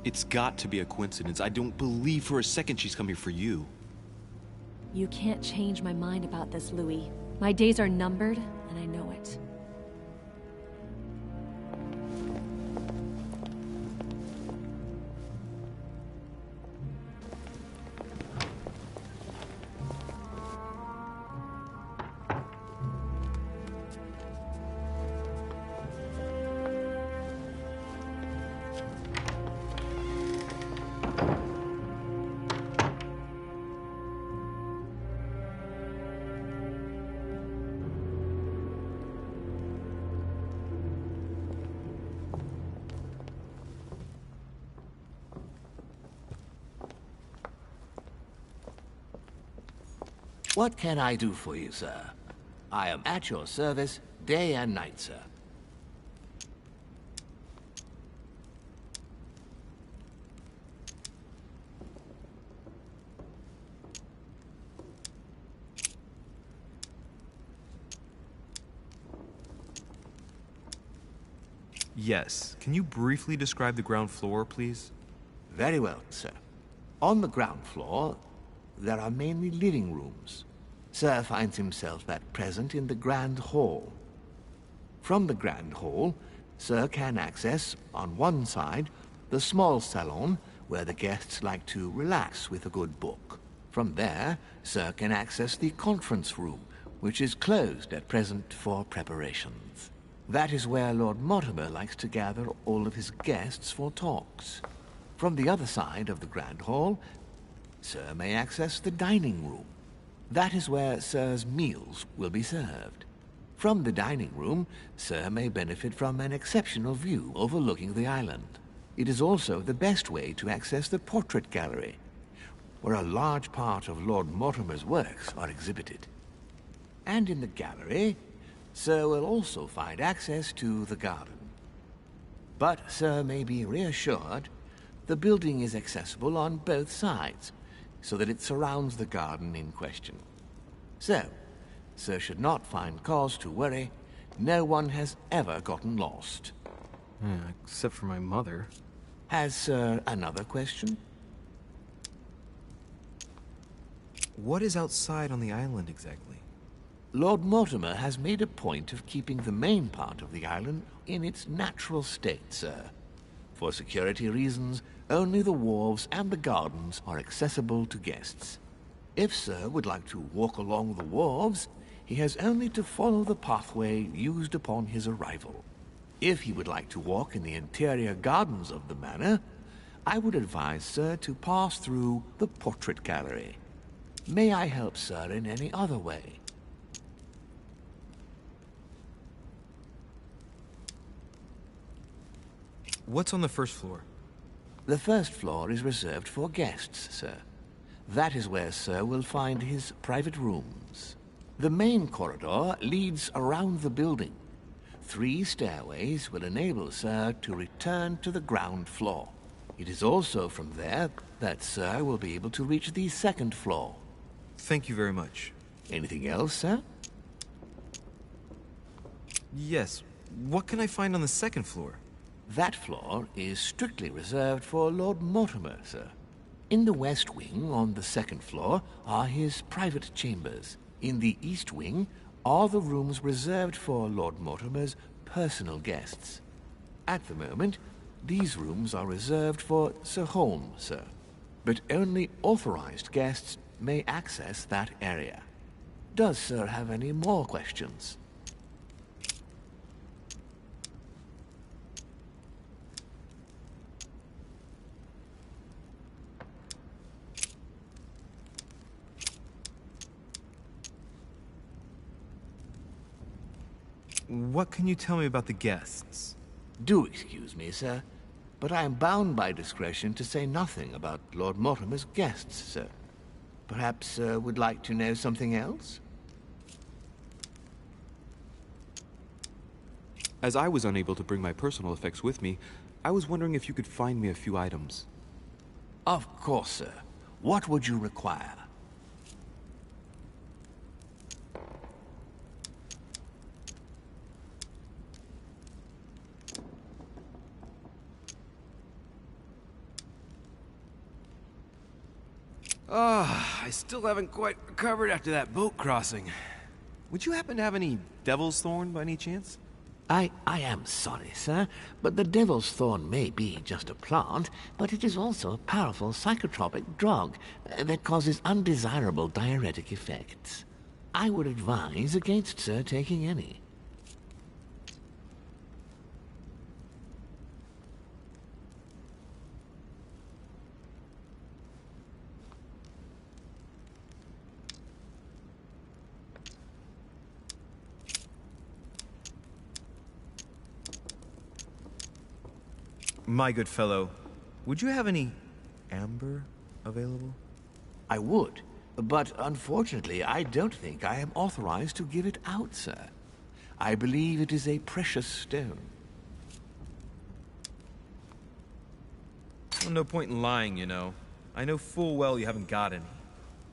It's got to be a coincidence. I don't believe for a second she's coming for you. You can't change my mind about this, Louis. My days are numbered, and I know it. What can I do for you, sir? I am at your service day and night, sir. Yes. Can you briefly describe the ground floor, please? Very well, sir. On the ground floor, there are mainly living rooms. Sir finds himself at present in the Grand Hall. From the Grand Hall, Sir can access, on one side, the small salon, where the guests like to relax with a good book. From there, Sir can access the conference room, which is closed at present for preparations. That is where Lord Mortimer likes to gather all of his guests for talks. From the other side of the Grand Hall, Sir may access the dining room. That is where Sir's meals will be served. From the dining room, Sir may benefit from an exceptional view overlooking the island. It is also the best way to access the portrait gallery, where a large part of Lord Mortimer's works are exhibited. And in the gallery, Sir will also find access to the garden. But Sir may be reassured the building is accessible on both sides, so that it surrounds the garden in question. So, Sir should not find cause to worry. No one has ever gotten lost. Except for my mother. Has Sir another question? What is outside on the island exactly? Lord Mortimer has made a point of keeping the main part of the island in its natural state, sir. For security reasons, only the wharves and the gardens are accessible to guests. If Sir would like to walk along the wharves, he has only to follow the pathway used upon his arrival. If he would like to walk in the interior gardens of the manor, I would advise Sir to pass through the portrait gallery. May I help Sir in any other way? What's on the first floor? The first floor is reserved for guests, sir. That is where Sir will find his private rooms. The main corridor leads around the building. 3 stairways will enable Sir to return to the ground floor. It is also from there that Sir will be able to reach the second floor. Thank you very much. Anything else, sir? Yes. What can I find on the second floor? That floor is strictly reserved for Lord Mortimer, sir. In the west wing on the second floor are his private chambers. In the east wing are the rooms reserved for Lord Mortimer's personal guests. At the moment, these rooms are reserved for Sir Holmes, sir. But only authorized guests may access that area. Does Sir have any more questions? What can you tell me about the guests? Do excuse me, sir, but I am bound by discretion to say nothing about Lord Mortimer's guests, sir. Perhaps Sir would like to know something else? As I was unable to bring my personal effects with me, I was wondering if you could find me a few items. Of course, sir. What would you require? I still haven't quite recovered after that boat crossing. Would you happen to have any devil's thorn by any chance? I am sorry, sir, but the devil's thorn may be just a plant, but it is also a powerful psychotropic drug that causes undesirable diuretic effects. I would advise against, sir, taking any. My good fellow, would you have any amber available? I would, but unfortunately I don't think I am authorized to give it out, sir. I believe it is a precious stone. Well, no point in lying, you know. I know full well you haven't got any.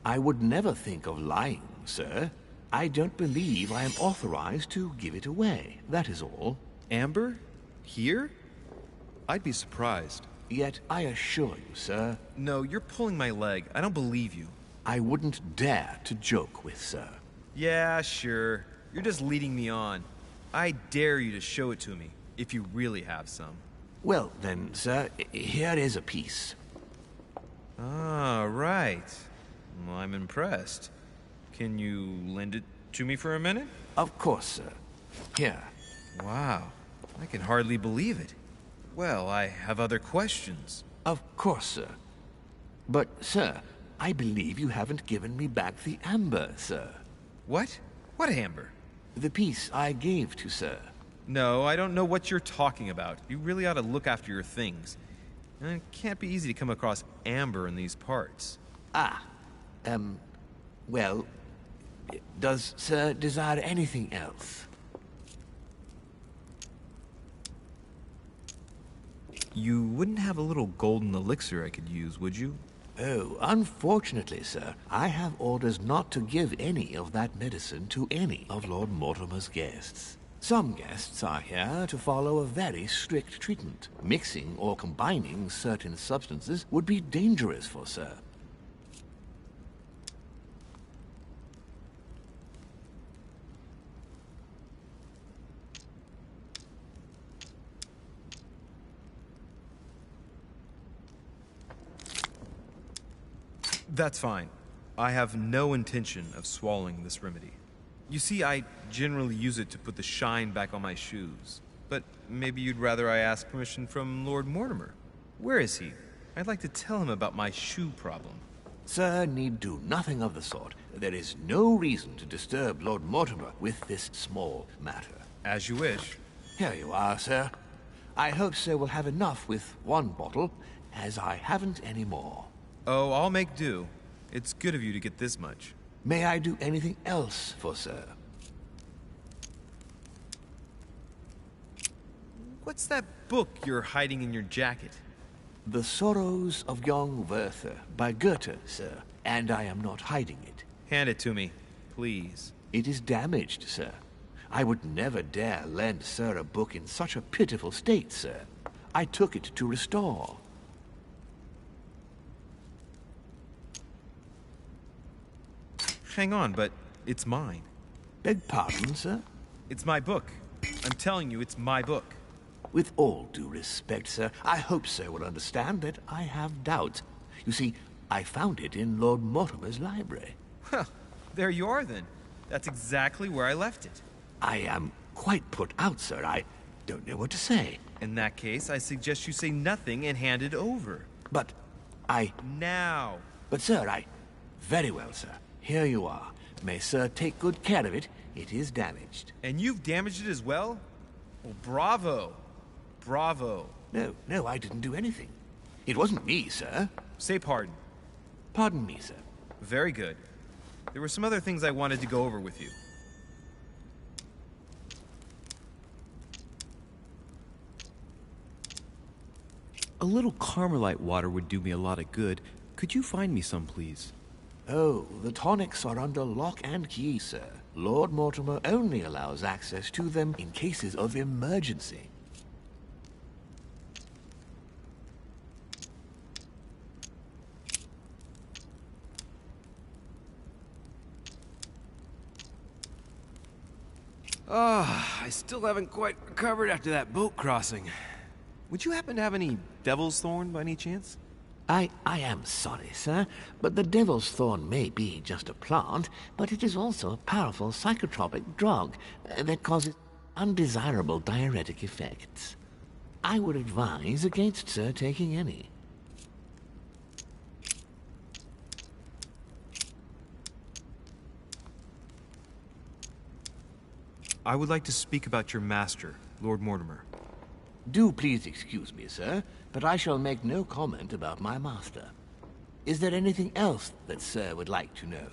I would never think of lying, sir. I don't believe I am authorized to give it away, that is all. Amber? Here? I'd be surprised. Yet I assure you, sir, No, you're pulling my leg. I don't believe you. I wouldn't dare to joke with, sir. Yeah, sure. You're just leading me on. I dare you to show it to me, if you really have some. Well, then, sir, here is a piece. Ah, right. Well, I'm impressed. Can you lend it to me for a minute? Of course, sir. Here. Wow, I can hardly believe it. Well, I have other questions. Of course, sir. But, sir, I believe you haven't given me back the amber, sir. What? What amber? The piece I gave to sir. No, I don't know what you're talking about. You really ought to look after your things. It can't be easy to come across amber in these parts. Well, does sir desire anything else? You wouldn't have a little golden elixir I could use, would you? Oh, unfortunately, sir, I have orders not to give any of that medicine to any of Lord Mortimer's guests. Some guests are here to follow a very strict treatment. Mixing or combining certain substances would be dangerous for sir. That's fine. I have no intention of swallowing this remedy. You see, I generally use it to put the shine back on my shoes. But maybe you'd rather I ask permission from Lord Mortimer. Where is he? I'd like to tell him about my shoe problem. Sir need do nothing of the sort. There is no reason to disturb Lord Mortimer with this small matter. As you wish. Here you are, sir. I hope sir will have enough with one bottle, as I haven't any more. Oh, I'll make do. It's good of you to get this much. May I do anything else for sir? What's that book you're hiding in your jacket? The Sorrows of Young Werther by Goethe, sir, and I am not hiding it. Hand it to me, please. It is damaged, sir. I would never dare lend sir a book in such a pitiful state, sir. I took it to restore. Hang on, but it's mine. Beg pardon, sir? It's my book. I'm telling you, it's my book. With all due respect, sir, I hope sir will understand that I have doubts. You see, I found it in Lord Mortimer's library. Huh, there you are then. That's exactly where I left it. I am quite put out, sir. I don't know what to say. In that case, I suggest you say nothing and hand it over. But Now! But sir, Very well, sir. Here you are. May sir take good care of it. It is damaged. And you've damaged it as well? Well, bravo. Bravo. No, I didn't do anything. It wasn't me, sir. Say pardon. Pardon me, sir. Very good. There were some other things I wanted to go over with you. A little Carmelite water would do me a lot of good. Could you find me some, please? Oh, the tonics are under lock and key, sir. Lord Mortimer only allows access to them in cases of emergency. I still haven't quite recovered after that boat crossing. Would you happen to have any devil's thorn by any chance? I am sorry, sir, but the devil's thorn may be just a plant, but it is also a powerful psychotropic drug that causes undesirable diuretic effects. I would advise against sir taking any. I would like to speak about your master, Lord Mortimer. Do please excuse me, sir, but I shall make no comment about my master. Is there anything else that sir would like to know?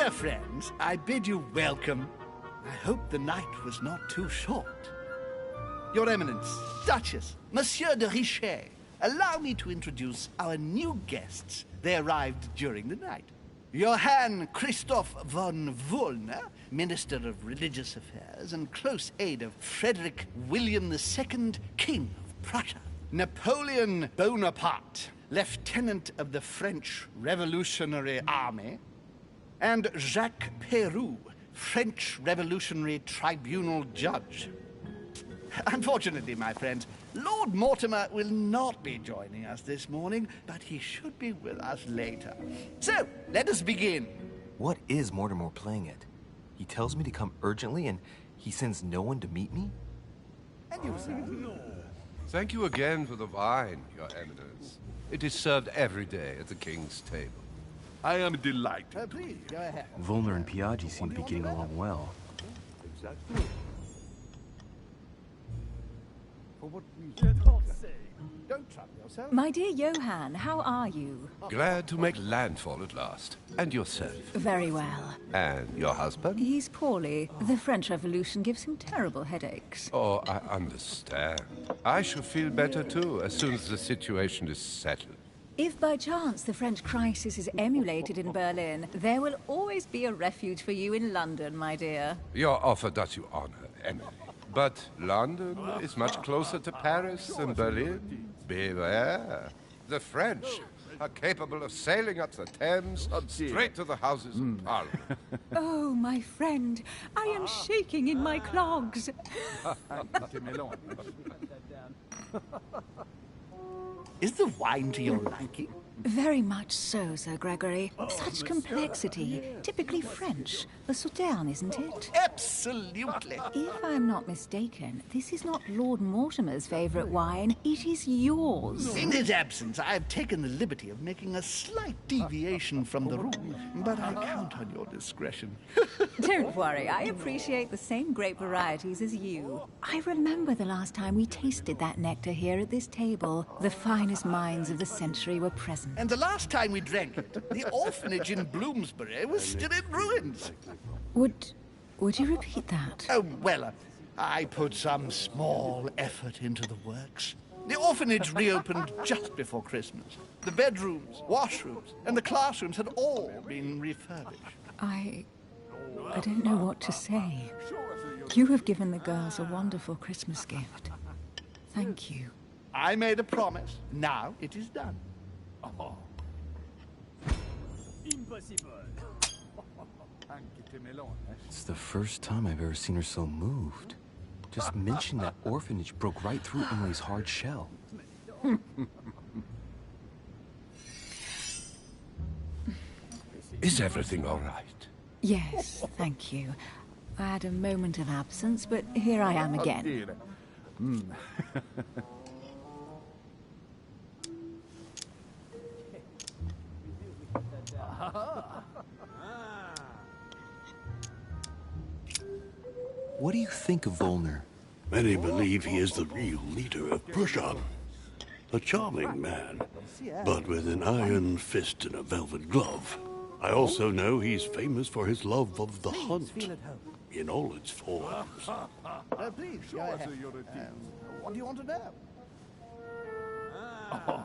Dear friends, I bid you welcome. I hope the night was not too short. Your Eminence, Duchess, Monsieur de Richet, allow me to introduce our new guests. They arrived during the night. Johann Christoph von Wollner, Minister of Religious Affairs and close aide of Frederick William II, King of Prussia. Napoleon Bonaparte, Lieutenant of the French Revolutionary Army. And Jacques Peroux, French Revolutionary Tribunal Judge. Unfortunately, my friends, Lord Mortimer will not be joining us this morning, but he should be with us later. So, let us begin. What is Mortimer playing at? He tells me to come urgently and he sends no one to meet me? And you, sir? Thank you again for the wine, Your Eminence. It is served every day at the king's table. I am delighted. Please, go ahead. Volner and Piaggi seem to be getting along well. Exactly. For what reason? Don't trouble yourself. My dear Johann, how are you? Glad to make landfall at last. And yourself? Very well. And your husband? He's poorly. The French Revolution gives him terrible headaches. Oh, I understand. I shall feel better too, as soon as the situation is settled. If by chance the French crisis is emulated in Berlin, there will always be a refuge for you in London, my dear. Your offer does you honor, Emily. But London is much closer to Paris than Berlin. Beware. The French are capable of sailing up the Thames straight to the Houses of Parliament. Oh, my friend, I am shaking in my clogs. Is the wine to your liking? Very much so, Sir Gregory. Such complexity. Typically French. A Sauterne, isn't it? Absolutely. If I'm not mistaken, this is not Lord Mortimer's favourite wine. It is yours. In his absence, I have taken the liberty of making a slight deviation from the rule, but I count on your discretion. Don't worry, I appreciate the same grape varieties as you. I remember the last time we tasted that nectar here at this table. The finest minds of the century were present. And the last time we drank it, the orphanage in Bloomsbury was still in ruins. Would you repeat that? Oh, well, I put some small effort into the works. The orphanage reopened just before Christmas. The bedrooms, washrooms, and the classrooms had all been refurbished. I don't know what to say. You have given the girls a wonderful Christmas gift. Thank you. I made a promise. Now it is done. It's the first time I've ever seen her so moved. Just mention that orphanage broke right through Emily's hard shell. Is everything all right? Yes, thank you. I had a moment of absence, but here I am again. What do you think of Volner? Many believe he is the real leader of Prussia. A charming man, but with an iron fist and a velvet glove. I also know he's famous for his love of the hunt, in all its forms. Please, go ahead. What do you want to know?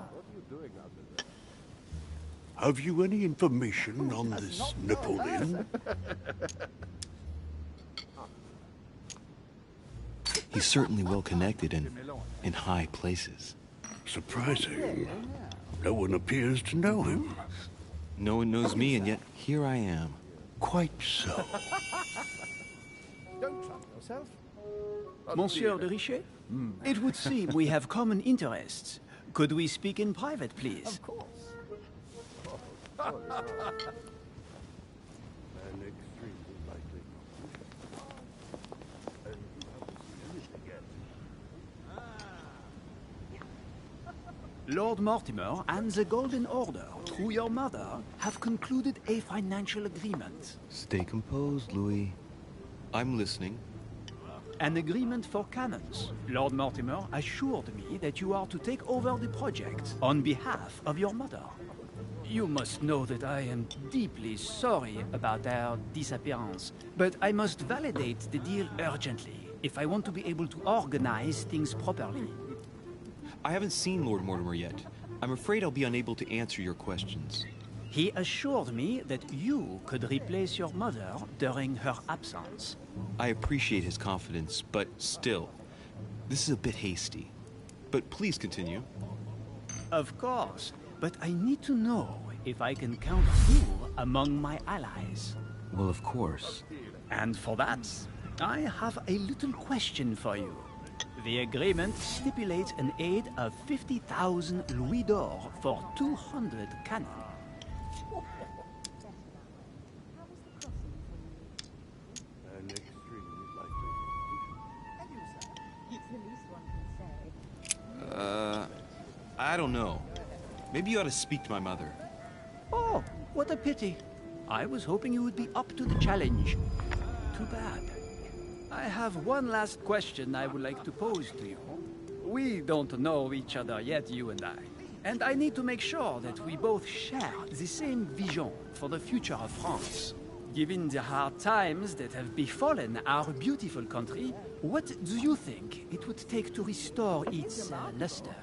Have you any information on this Napoleon? He's certainly well connected and in high places. Surprising. No one appears to know him. No one knows me, and yet here I am. Quite so. Don't trouble yourself. Monsieur de Richet? It would seem we have common interests. Could we speak in private, please? Of course. Lord Mortimer and the Golden Order, through your mother, have concluded a financial agreement. Stay composed, Louis. I'm listening. An agreement for cannons. Lord Mortimer assured me that you are to take over the project on behalf of your mother. You must know that I am deeply sorry about our disappearance, but I must validate the deal urgently if I want to be able to organize things properly. I haven't seen Lord Mortimer yet. I'm afraid I'll be unable to answer your questions. He assured me that you could replace your mother during her absence. I appreciate his confidence, but still, this is a bit hasty. But please continue. Of course, but I need to know if I can count you among my allies. Well, of course. And for that, I have a little question for you. The agreement stipulates an aid of 50,000 louis d'or for 200 cannon. I don't know. Maybe you ought to speak to my mother. Oh, what a pity. I was hoping you would be up to the challenge. Too bad. I have one last question I would like to pose to you. We don't know each other yet, you and I. And I need to make sure that we both share the same vision for the future of France. Given the hard times that have befallen our beautiful country, what do you think it would take to restore its luster?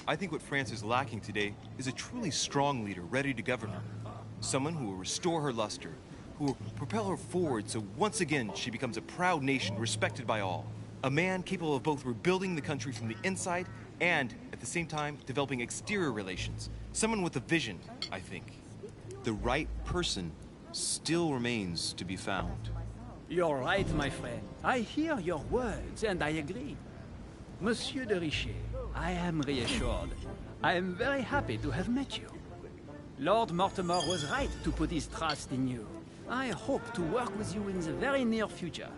I think what France is lacking today is a truly strong leader ready to govern her. Someone who will restore her luster, who will propel her forward so once again she becomes a proud nation respected by all. A man capable of both rebuilding the country from the inside and, at the same time, developing exterior relations. Someone with a vision, I think. The right person still remains to be found. You're right, my friend. I hear your words, and I agree. Monsieur de Richet, I am reassured. I am very happy to have met you. Lord Mortimer was right to put his trust in you. I hope to work with you in the very near future.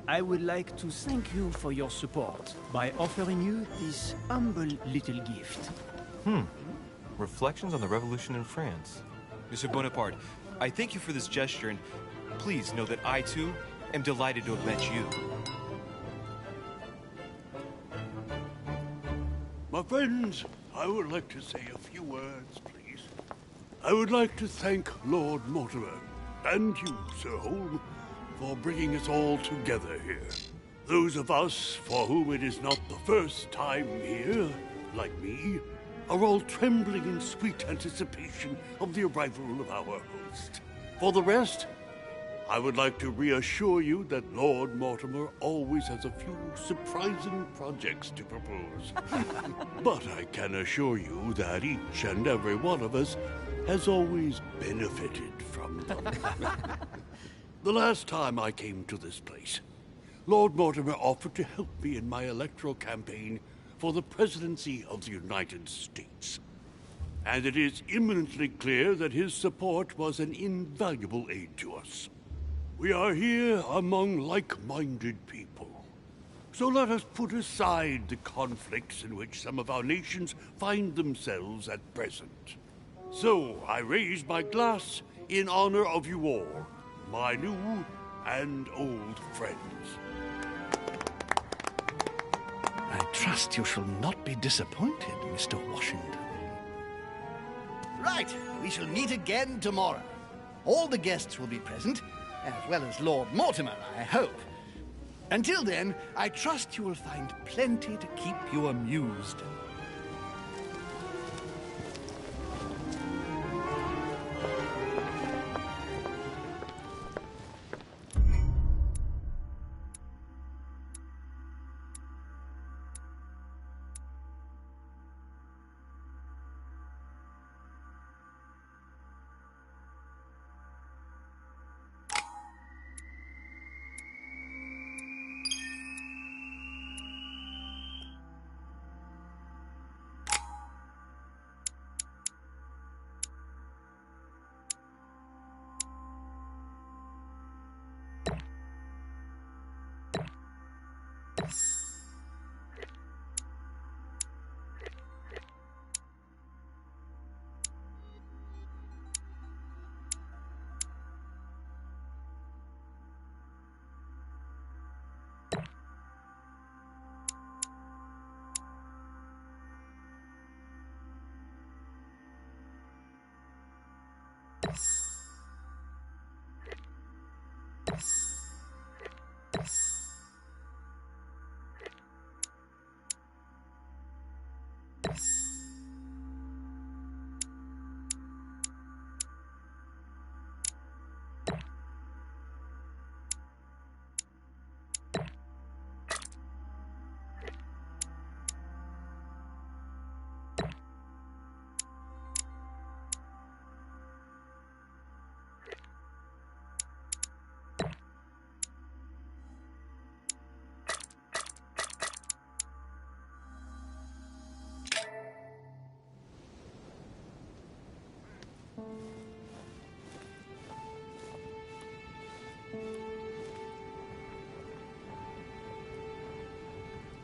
I would like to thank you for your support by offering you this humble little gift. Reflections on the Revolution in France. Monsieur Bonaparte, I thank you for this gesture, and please know that I, too, am delighted to have met you. My friends, I would like to say a few words, please. I would like to thank Lord Mortimer, and you, Sir Holm, for bringing us all together here. Those of us for whom it is not the first time here, like me, are all trembling in sweet anticipation of the arrival of our host. For the rest, I would like to reassure you that Lord Mortimer always has a few surprising projects to propose. But I can assure you that each and every one of us has always benefited from them. The last time I came to this place, Lord Mortimer offered to help me in my electoral campaign for the presidency of the United States. And it is eminently clear that his support was an invaluable aid to us. We are here among like-minded people. So let us put aside the conflicts in which some of our nations find themselves at present. So I raise my glass in honor of you all, my new and old friends. I trust you shall not be disappointed, Mr. Washington. Right, we shall meet again tomorrow. All the guests will be present, as well as Lord Mortimer, I hope. Until then, I trust you will find plenty to keep you amused.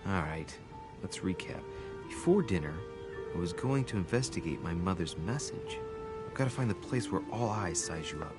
Alright, let's recap. Before dinner, I was going to investigate my mother's message. I've got to find the place where all eyes size you up.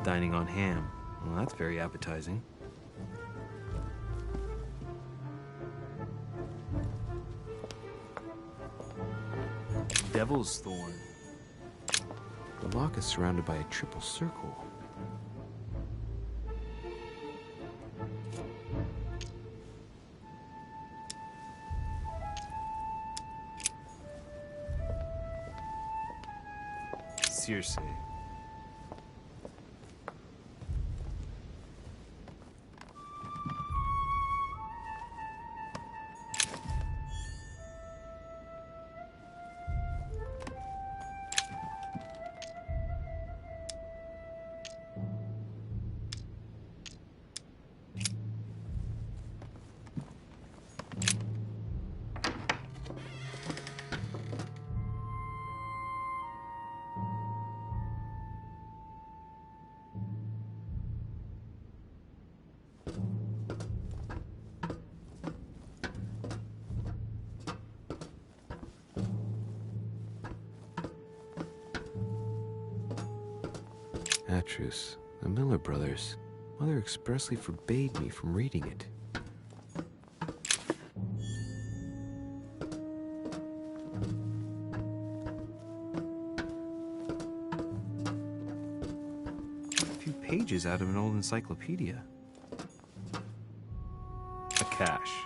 Dining on ham. Well, that's very appetizing. Devil's Thorn. The lock is surrounded by a triple circle. Circe. Atrus, the Miller brothers. Mother expressly forbade me from reading it. A few pages out of an old encyclopedia. A cache.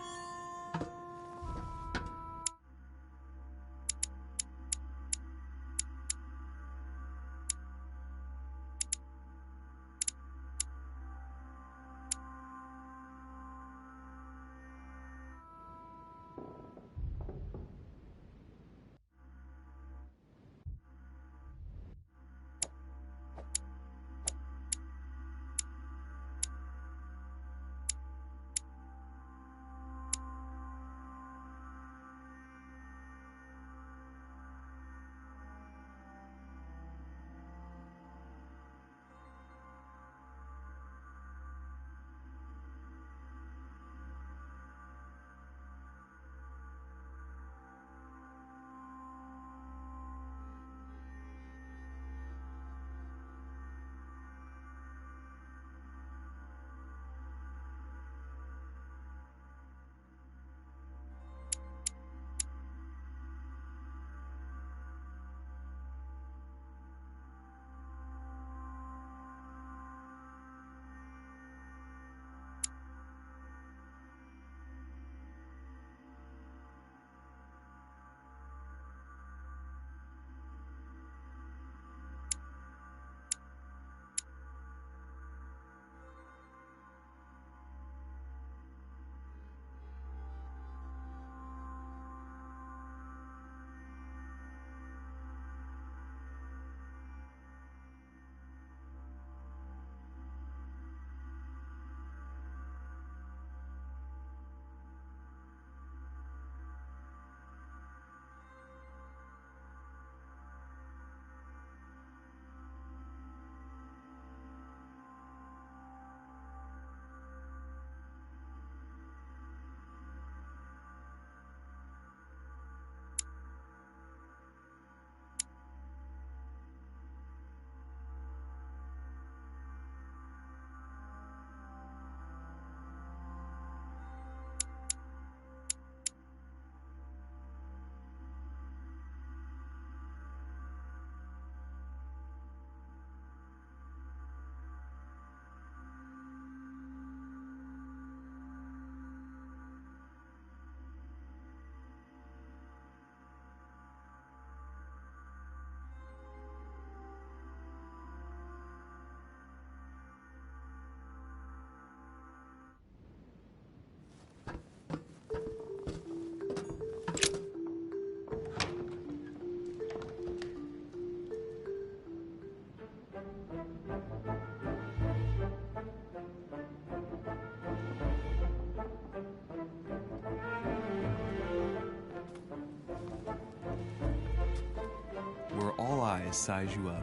all eyes size you up.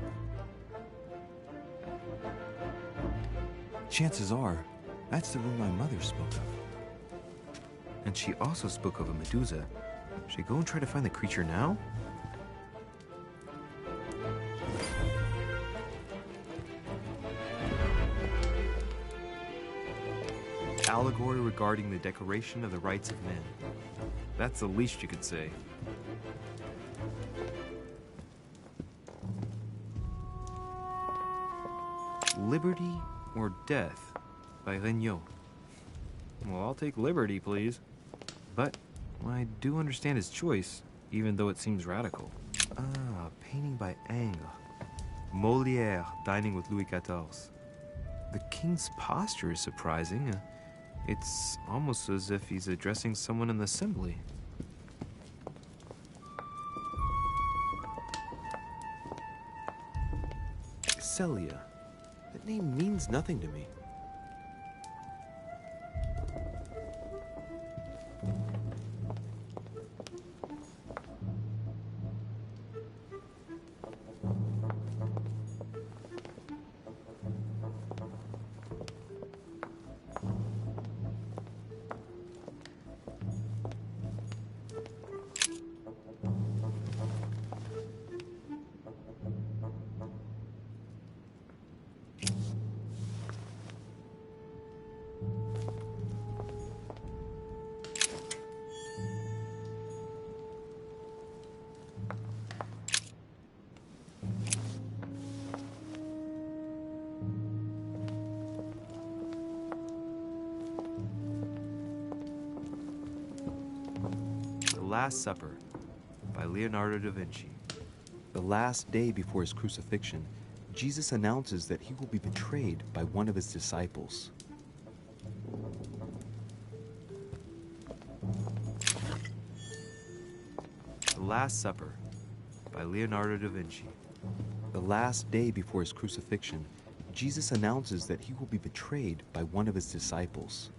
Chances are, that's the room my mother spoke of. And she also spoke of a Medusa. Should I go and try to find the creature now? Allegory regarding the decoration of the rights of men. That's the least you could say. Liberty or Death by Regnault. Well, I'll take liberty, please. But I do understand his choice, even though it seems radical. Ah, painting by Ingres. Molière dining with Louis XIV. The king's posture is surprising. It's almost as if he's addressing someone in the assembly. Celia. That name means nothing to me. The Last Supper by Leonardo da Vinci. The last day before his crucifixion, Jesus announces that he will be betrayed by one of his disciples. The Last Supper by Leonardo da Vinci. The last day before his crucifixion, Jesus announces that he will be betrayed by one of his disciples.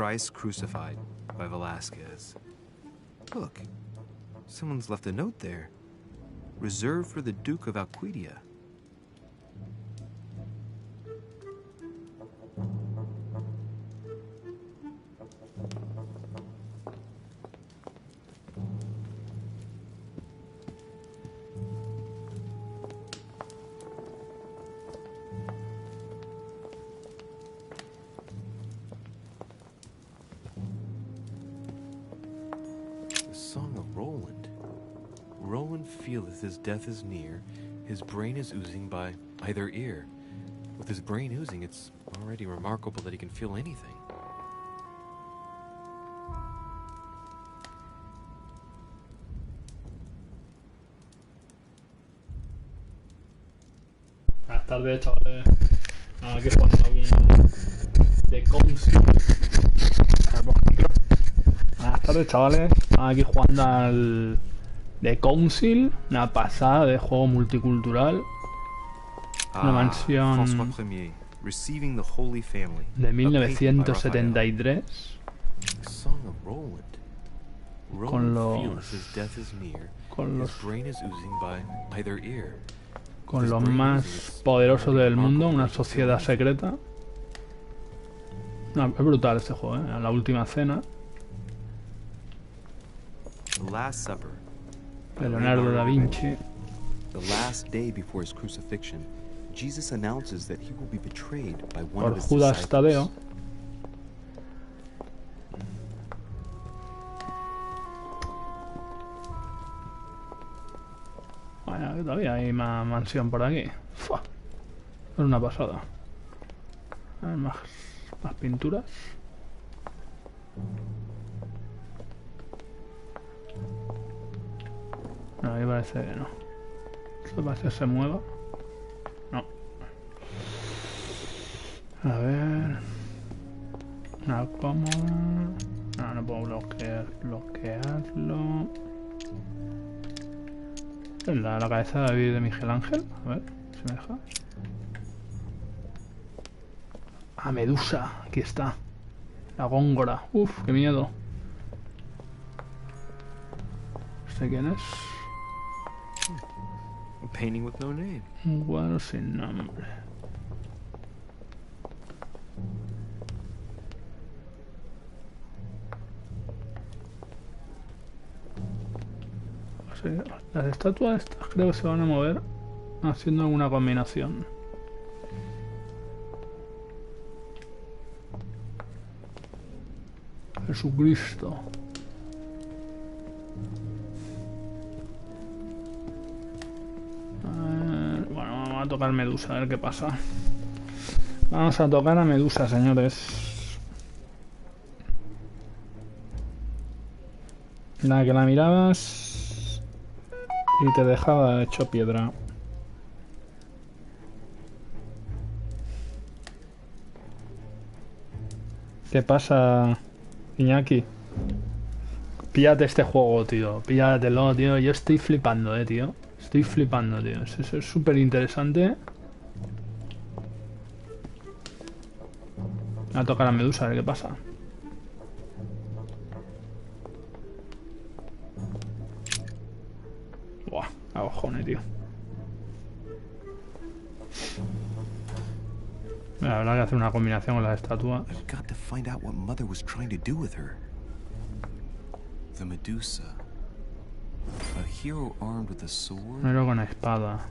Christ Crucified by Velázquez. Look, someone's left a note there. Reserved for the Duke of Alcudia. Song of Roland. Roland feeleth his death is near, his brain is oozing by either ear. With his brain oozing, it's already remarkable that he can feel anything. Buenas tardes, chavales. Aquí jugando algún de Council. Buenas tardes, chavales. Aquí jugando al The Council, una pasada de juego multicultural. Una mansión de 1973 con los más poderosos del mundo, una sociedad secreta. No, es brutal este juego, ¿eh? La última cena. De Leonardo da Vinci. The last day before his crucifixion, Jesus announces that he will be betrayed by one Por of his Judas disciples. Tadeo. Bueno, que todavía hay más mansión por aquí. ¡Fua! Es una pasada. A ver, más pinturas. No, ahí parece que no. Esto parece que se mueva. No. A ver. No, ¿cómo? No, no puedo bloquearlo. La cabeza de David de Miguel Ángel. A ver, si me deja. Ah, Medusa. Aquí está. La góngora. Uf, qué miedo. ¿Este quién es? A painting with no name. Un cuadro sin nombre. Sí, las estatuas estas creo que se van a mover haciendo alguna combinación. Jesucristo. Bueno, vamos a tocar Medusa, a ver qué pasa. Vamos a tocar a Medusa, señores. La que la mirabas y te dejaba hecho piedra. ¿Qué pasa, Iñaki? Píllate este juego, tío. Píllatelo, tío. Yo estoy flipando, tío. Estoy flipando, tío. Eso es súper interesante. Voy a tocar a Medusa, a ver qué pasa. Buah, cojones, tío. Habrá que hacer una combinación con las estatuas. I've got to find out what Mother was trying to do with her. The Medusa. A hero armed with a sword. Un héroe con espada.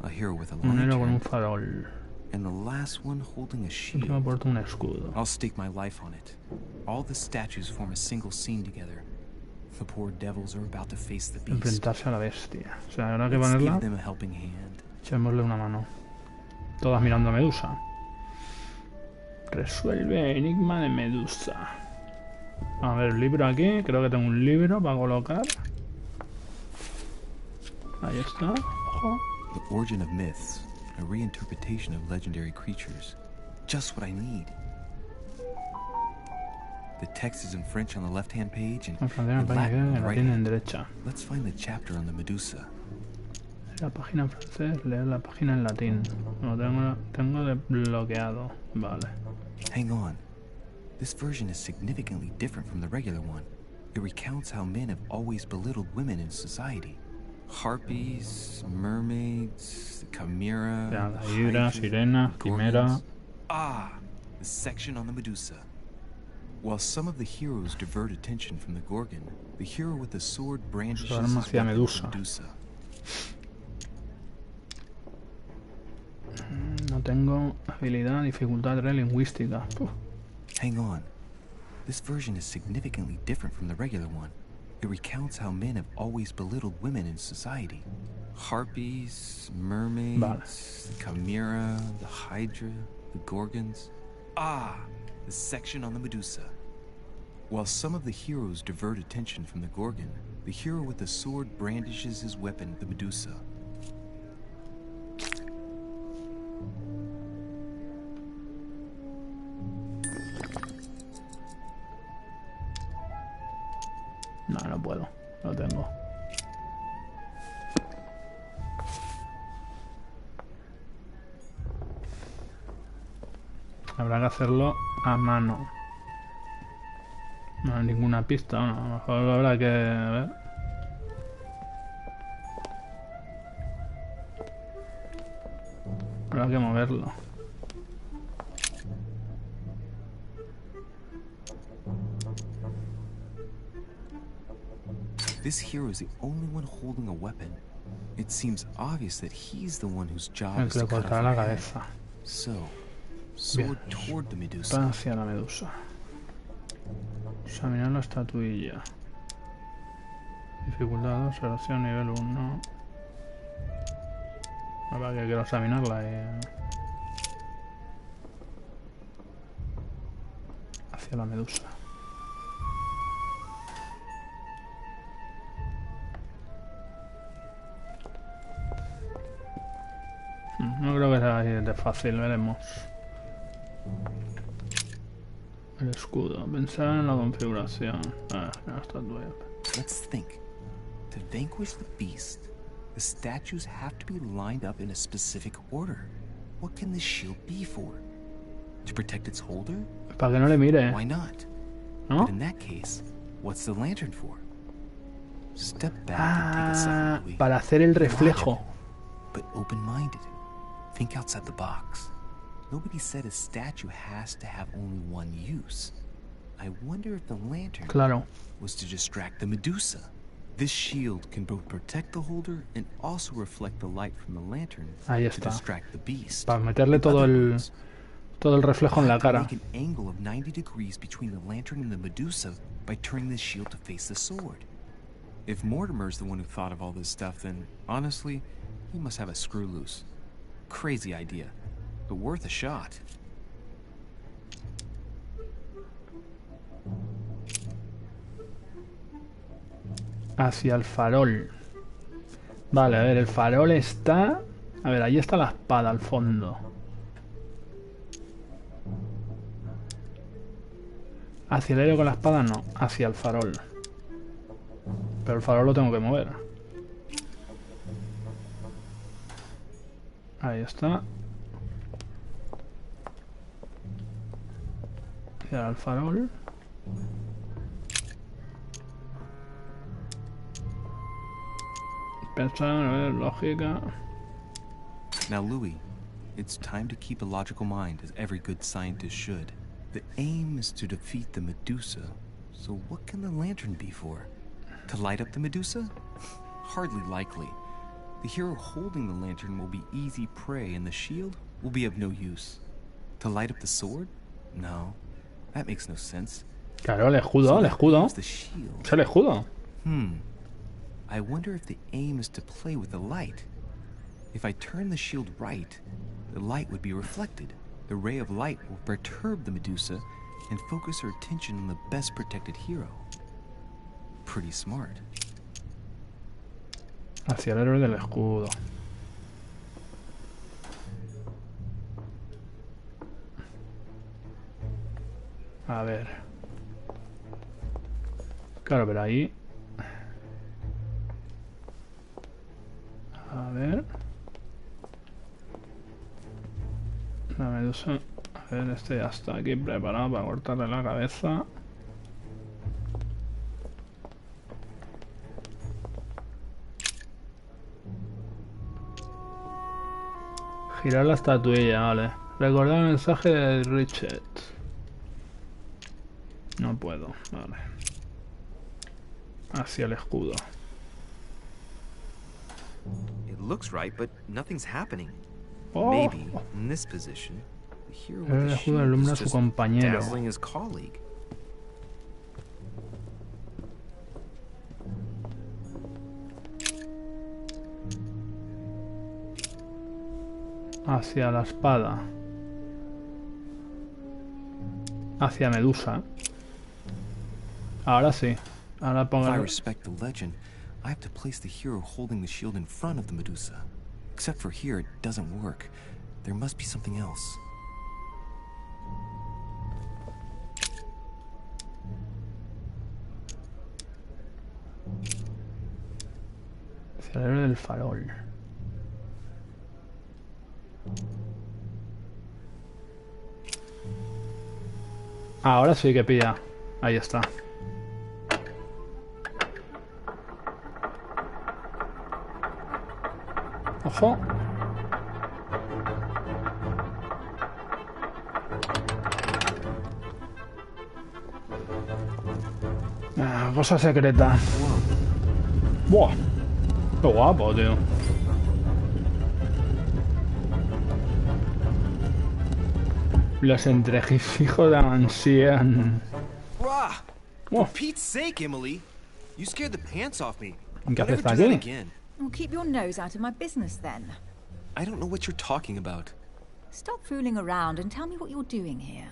A hero with a Un héroe con un lantern. farol. And the last one holding a Encima shield. porta un escudo. I'll stake my life on it. All the statues form a single scene together. The poor devils are about to face the beast. Enfrentarse a la bestia. O sea, habrá que Let's ponerla. give them a helping hand. Echémosle una mano. Todas mirando a Medusa. Resuelve enigma de Medusa. A ver, el libro aquí. Creo que tengo un libro para colocar. Ahí está. Ojo. The origin of myths. A reinterpretation of legendary creatures. Just what I need. The text is in French on the left-hand page and En francés, en in España, Latin on en the latín right. en derecha. Let's find the chapter on the Medusa. La página en francés, leer la página en latín. Lo tengo desbloqueado. Vale. Hang on. This version is significantly different from the regular one. It recounts how men have always belittled women in society. Harpies, mermaids, the chimera, Ya, the la hidra, hydra, sirena, the quimera. gorgons. Ah, the section on the Medusa. While some of the heroes divert attention from the Gorgon, the hero with the sword brandishes Su arma his hacia weapon, Medusa. the Medusa. No tengo habilidad, dificultad 3 lingüística. Uf. Hang on. This version is significantly different from the regular one. It recounts how men have always belittled women in society. Harpies, mermaids, the chimera, the hydra, the gorgons. Ah, the section on the Medusa. While some of the heroes divert attention from the Gorgon, the hero with the sword brandishes his weapon, the Medusa. No, no puedo. No tengo. Habrá que hacerlo a mano. No hay ninguna pista. Bueno, a lo mejor habrá que ver. Habrá que moverlo. This hero is the only one holding a weapon. It seems obvious that he's the one whose job El is que to le cut off cortará la her head. cabeza. So, Bien. sword toward the Medusa. Va hacia la medusa. Examinar la estatuilla. Dificultad 2, oración nivel 1. Ahora que quiero examinarla y... hacia la medusa. No creo que sea así de fácil, veremos. El escudo. Pensar en la configuración. Ah, la estatua. Let's think. To vanquish the beast, the statues have to be lined up in a specific order. What can this shield be for? To protect its holder? Para que no le mire. Why not? ¿No? But in that case, what's the lantern for? Step back and take a second, Louis. Para hacer el reflejo. Logical, but open-minded. Think outside the box. Nobody said a statue has to have only one use. I wonder if the lantern was to distract the Medusa. This shield can both protect the holder and also reflect the light from the lantern Ahí to está. distract the beast. Para meterle todo el reflejo en la cara. Make an angle of 90 degrees between the lantern and the Medusa by turning this shield to face the sword. If Mortimer's the one who thought of all this stuff, then honestly, he must have a screw loose. Crazy idea, but worth a shot. Hacia el farol. Vale, a ver, el farol está... A ver, ahí está la espada al fondo. Hacia el aire con la espada no, hacia el farol. Pero el farol lo tengo que mover. Ahí está. Hacia el farol. Pensar, a ver, lógica. Now, Louis, it's time to keep a logical mind, as every good scientist should. The aim is to defeat the Medusa, so what can the lantern be for? To light up the Medusa? Hardly likely. The hero holding the lantern will be easy prey, and the shield will be of no use. To light up the sword? No, that makes no sense. Claro, el escudo, el escudo. Es el escudo. I wonder if the aim is to play with the light. If I turn the shield right, the light would be reflected. The ray of light will perturb the Medusa and focus her attention on the best protected hero. Pretty smart. Hacia el héroe del escudo. A ver. Claro, pero ahí... A ver... La medusa... A A ver, este ya está aquí preparado para cortarle la cabeza. Girar la estatuilla, vale. Recordar el mensaje de Richard. No puedo, vale. Hacia el escudo. It looks right, but nothing's happening. Oh. Maybe in this position, the hero with El the escudo shield alumbra a is su just compañero. dazzling his colleague. Hacia la espada. Hacia Medusa. Ahora sí. Ahora If I pongo. respect the legend, I have to place the hero holding the shield in front of the Medusa. Except for here, it doesn't work. There must be something else. Hacia el héroe del farol. Ahora sí que pilla. Ahí está. Ojo. Cosa secreta. Buah. Qué guapo, tío. Los entresijos de la mansión. Rah! Oh. For Pete's sake, Emily! You scared the pants off me. ¿Qué haces Never do that aquí? again. Well, keep your nose out of my business then. I don't know what you're talking about. Stop fooling around and tell me what you're doing here.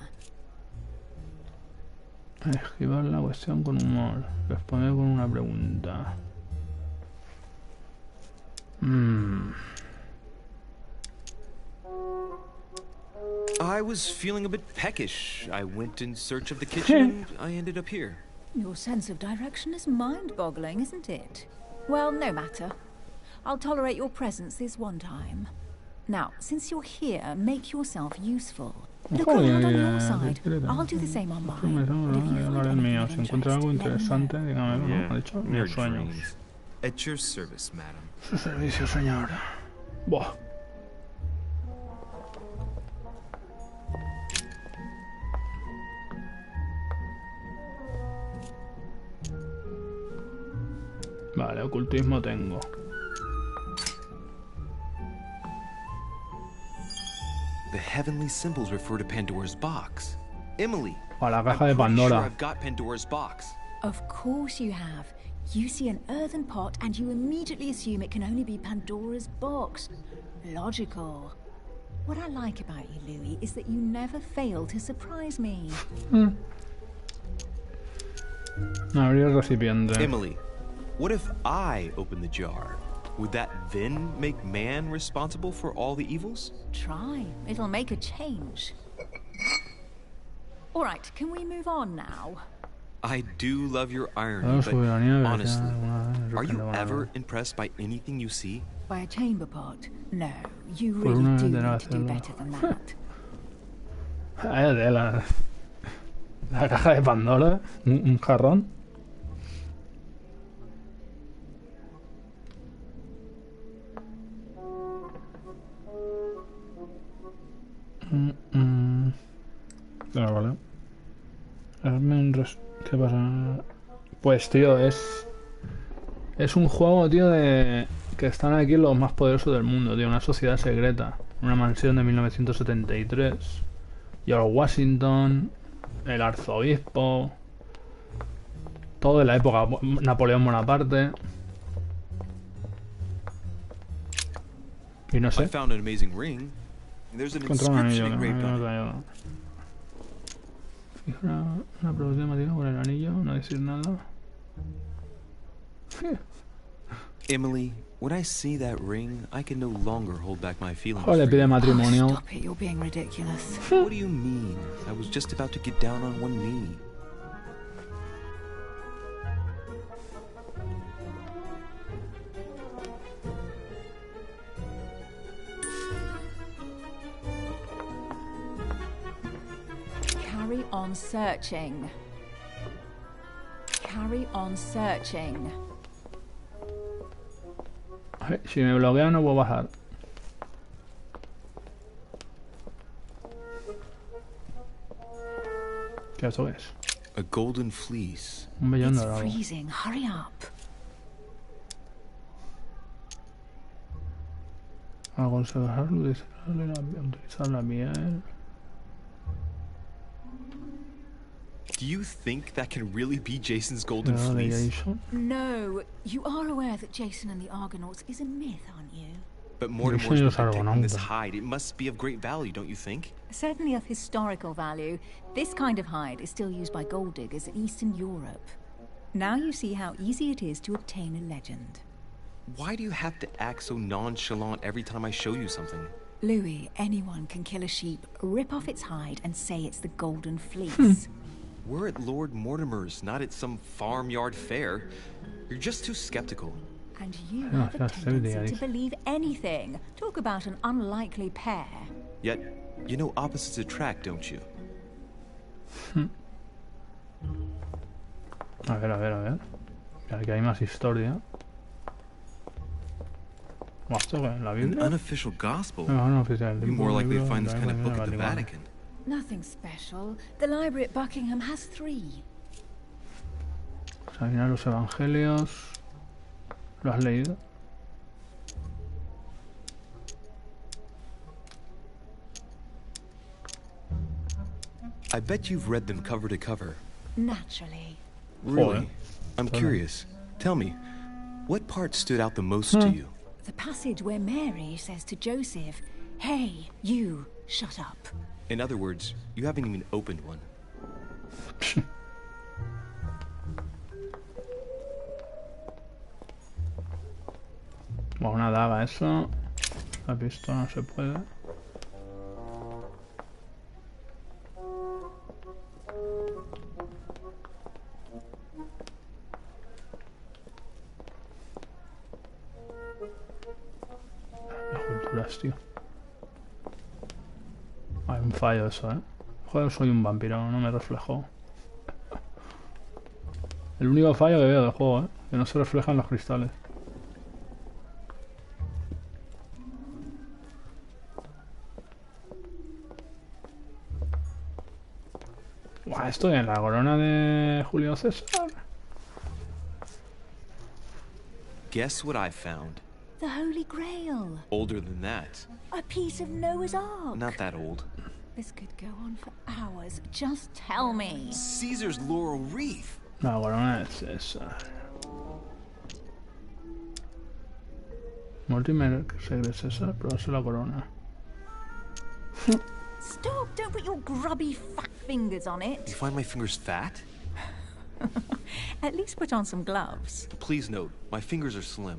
Esquivar la cuestión con humor. Responder con una pregunta. I was feeling a bit peckish. I went in search of the kitchen and I ended up here. Your sense of direction is mind-boggling, isn't it? Well, no matter. I'll tolerate your presence this one time. Now, since you're here, make yourself useful. Look around on your side. I'll do the same on mine. But if you find anything of Si encuentra algo interest, let me interesante, know. dígame, ¿no? Ha dicho mere mis sueños. dreams. At your service, madam. Su servicio, señor. Buah. Vale, ocultismo tengo. The heavenly symbols refer to Pandora's box. Emily, A la I'm caja de pretty sure Pandora. I've got Pandora's box. Of course you have. You see an earthen pot and you immediately assume it can only be Pandora's box. Logical. What I like about you, Louis, is that you never fail to surprise me. Abrir el recipiente. Emily, what if I open the jar? Would that then make man responsible for all the evils? Try. It'll make a change. All right, can we move on now? I do love your irony, Vamos a subir la nieve, but honestly, ya, are you bueno, ever impressed by anything you see? By a chamber pot? No, you Por really una do vez need tendrá to que do hacerlo. better than that. De la caja de Pandora. Un jarrón. Pero vale. ¿Qué pasa? Pues tío, es un juego, tío, de que están aquí los más poderosos del mundo, tío, una sociedad secreta, una mansión de 1973, George Washington, el arzobispo, todo de la época Napoleón Bonaparte. Y no I sé. found an amazing ring. There's an Contra un anillo, inscription que engraved no on it. te ayuda. Fija una producción llamativa con el anillo, no decir nada. Emily, when I see that ring, I can no longer hold back my feelings. Joder, le for pide you. matrimonio. Oh, stop it, you're being ridiculous. What do you mean? I was just about to get down on one knee. on searching. Carry on searching. Si me bloquea no puedo bajar. ¿Qué eso es? A golden fleece. Un vellón It's dorado. freezing. Hurry up. Al conservarlo, utilizar la miel. Do you think that can really be Jason's golden Cuidado de fleece? Jason. No, you are aware that Jason and the Argonauts is a myth, aren't you? But Mortimer's Jason y los protecting this Argonautas. hide. It must be of great value, don't you think? Certainly of historical value. This kind of hide is still used by gold diggers in Eastern Europe. Now you see how easy it is to obtain a legend. Why do you have to act so nonchalant every time I show you something? Louis, anyone can kill a sheep, rip off its hide, and say it's the Golden Fleece. We're at Lord Mortimer's, not at some farmyard fair. You're just too skeptical. And you No, have a that's everything, tendency Alice. to believe anything. Talk about an unlikely pair. Yet, you know opposites attract, don't you? A ver, a ver, a ver. Aquí hay más historia. Buah, ¿esto qué es? ¿La An Biblia? unofficial gospel. No, no oficial. You'd be more likely to find this kind of book Vale, at the vale. Vatican. Nothing special. The library at Buckingham has 3. Examinar los evangelios. ¿Lo has leído? I bet you've read them cover to cover. Naturally. Really? Joder. I'm curious. Tell me, what part stood out the most to you? The passage where Mary says to Joseph, "Hey, you, shut up." In other words, you haven't even opened one. Bueno, una daga, eso. La pistola no se puede. Las culturas, tío. Hay un fallo eso, ¿eh? Joder, soy un vampiro, no me reflejo. El único fallo que veo del juego, ¿eh? Que no se reflejan los cristales. Buah, estoy en la corona de Julio César. Guess what I found? The Holy Grail. Older than that. A piece of Noah's Ark. Not that old. This could go on for hours. Just tell me. Caesar's laurel wreath. La corona de César. Mortimer, segre César, probarse la corona. Stop! Don't put your grubby fat fingers on You it. find my fingers fat? At least put on some gloves. Please note, my fingers are slim.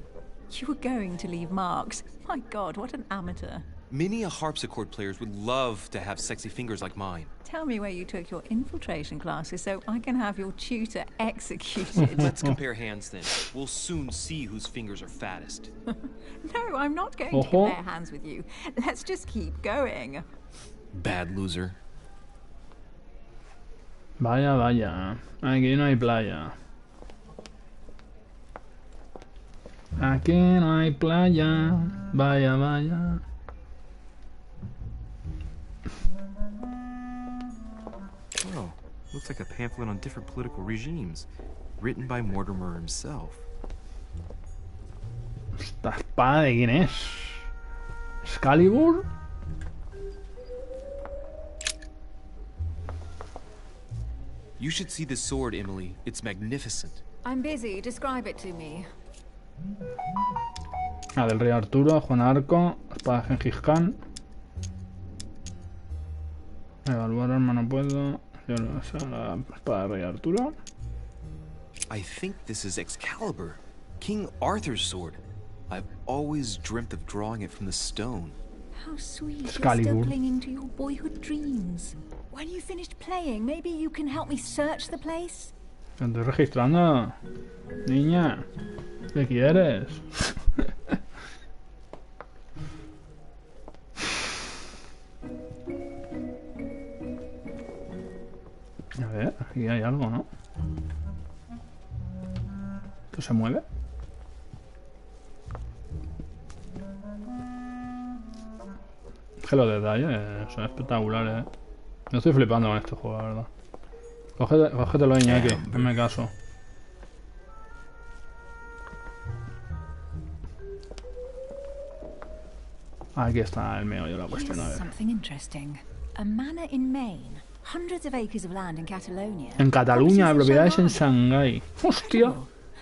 You were going to leave marks. My God, what an amateur. Many a harpsichord players would love to have sexy fingers like mine. Tell me where you took your infiltration classes so I can have your tutor executed. Let's compare hands then. We'll soon see whose fingers are fattest. No, I'm not going to Ojo. compare hands with you. Let's just keep going. Bad loser. Vaya, vaya. Aquí no hay playa. Aquí no hay playa. Vaya, vaya. Oh, looks like a pamphlet on different political regimes, written by Mortimer himself. ¿Esta espada de quién es? ¿Excalibur? You should see this sword, Emily. It's magnificent. I'm busy. Describe it to me. La del rey Arturo, Juan Arco, espada de Gengis Khan. Evaluar arma no puedo. Yo no sé, la espada del rey Arturo. I think this is Excalibur, King Arthur's sword. I've always dreamt of drawing it from the stone. How sweet. You're Excalibur. still clinging to your boyhood dreams. When you finished playing, maybe you can help me search the place? Te estoy registrando. Niña, ¿qué quieres? A ver, aquí hay algo, ¿no? ¿Esto se mueve? Es que los detalles son espectaculares, ¿eh? No estoy flipando con este juego, la verdad. Cógetelo, Iñaki, hazme caso. Aquí está el meollo de la cuestión, a ver. En Cataluña, propiedades en Shanghái. ¡Hostia!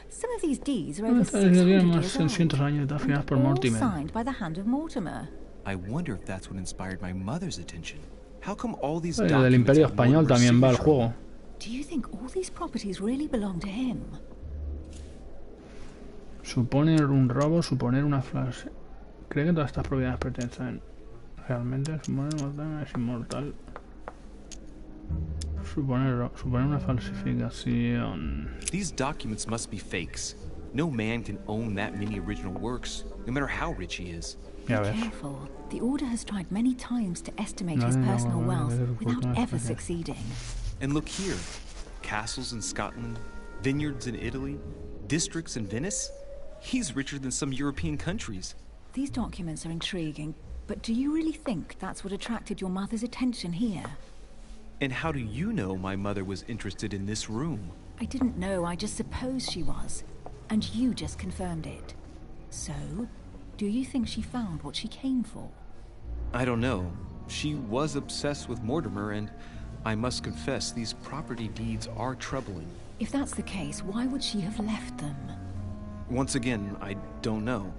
Estas tienen más de 100 años de firmadas por Mortimer. I wonder if that's what inspired my mother's attention. How come all these Del Imperio Español también va el juego. Do you think all these properties really belong to him? Suponer un robo, suponer una frase. ¿Cree que todas estas propiedades pertenecen realmente? Suponer mortal es inmortal. Suponer una falsificación. These documents must be fakes. No man can own that many original works, no matter how rich he is. Be careful. The Order has tried many times to estimate his personal wealth without ever succeeding. And look here. Castles in Scotland, vineyards in Italy, districts in Venice. He's richer than some European countries. These documents are intriguing, but do you really think that's what attracted your mother's attention here? And how do you know my mother was interested in this room? I didn't know, I just supposed she was. And you just confirmed it. So, do you think she found what she came for? I don't know. She was obsessed with Mortimer, and I must confess these property deeds are troubling. If that's the case, why would she have left them? Once again, I don't know.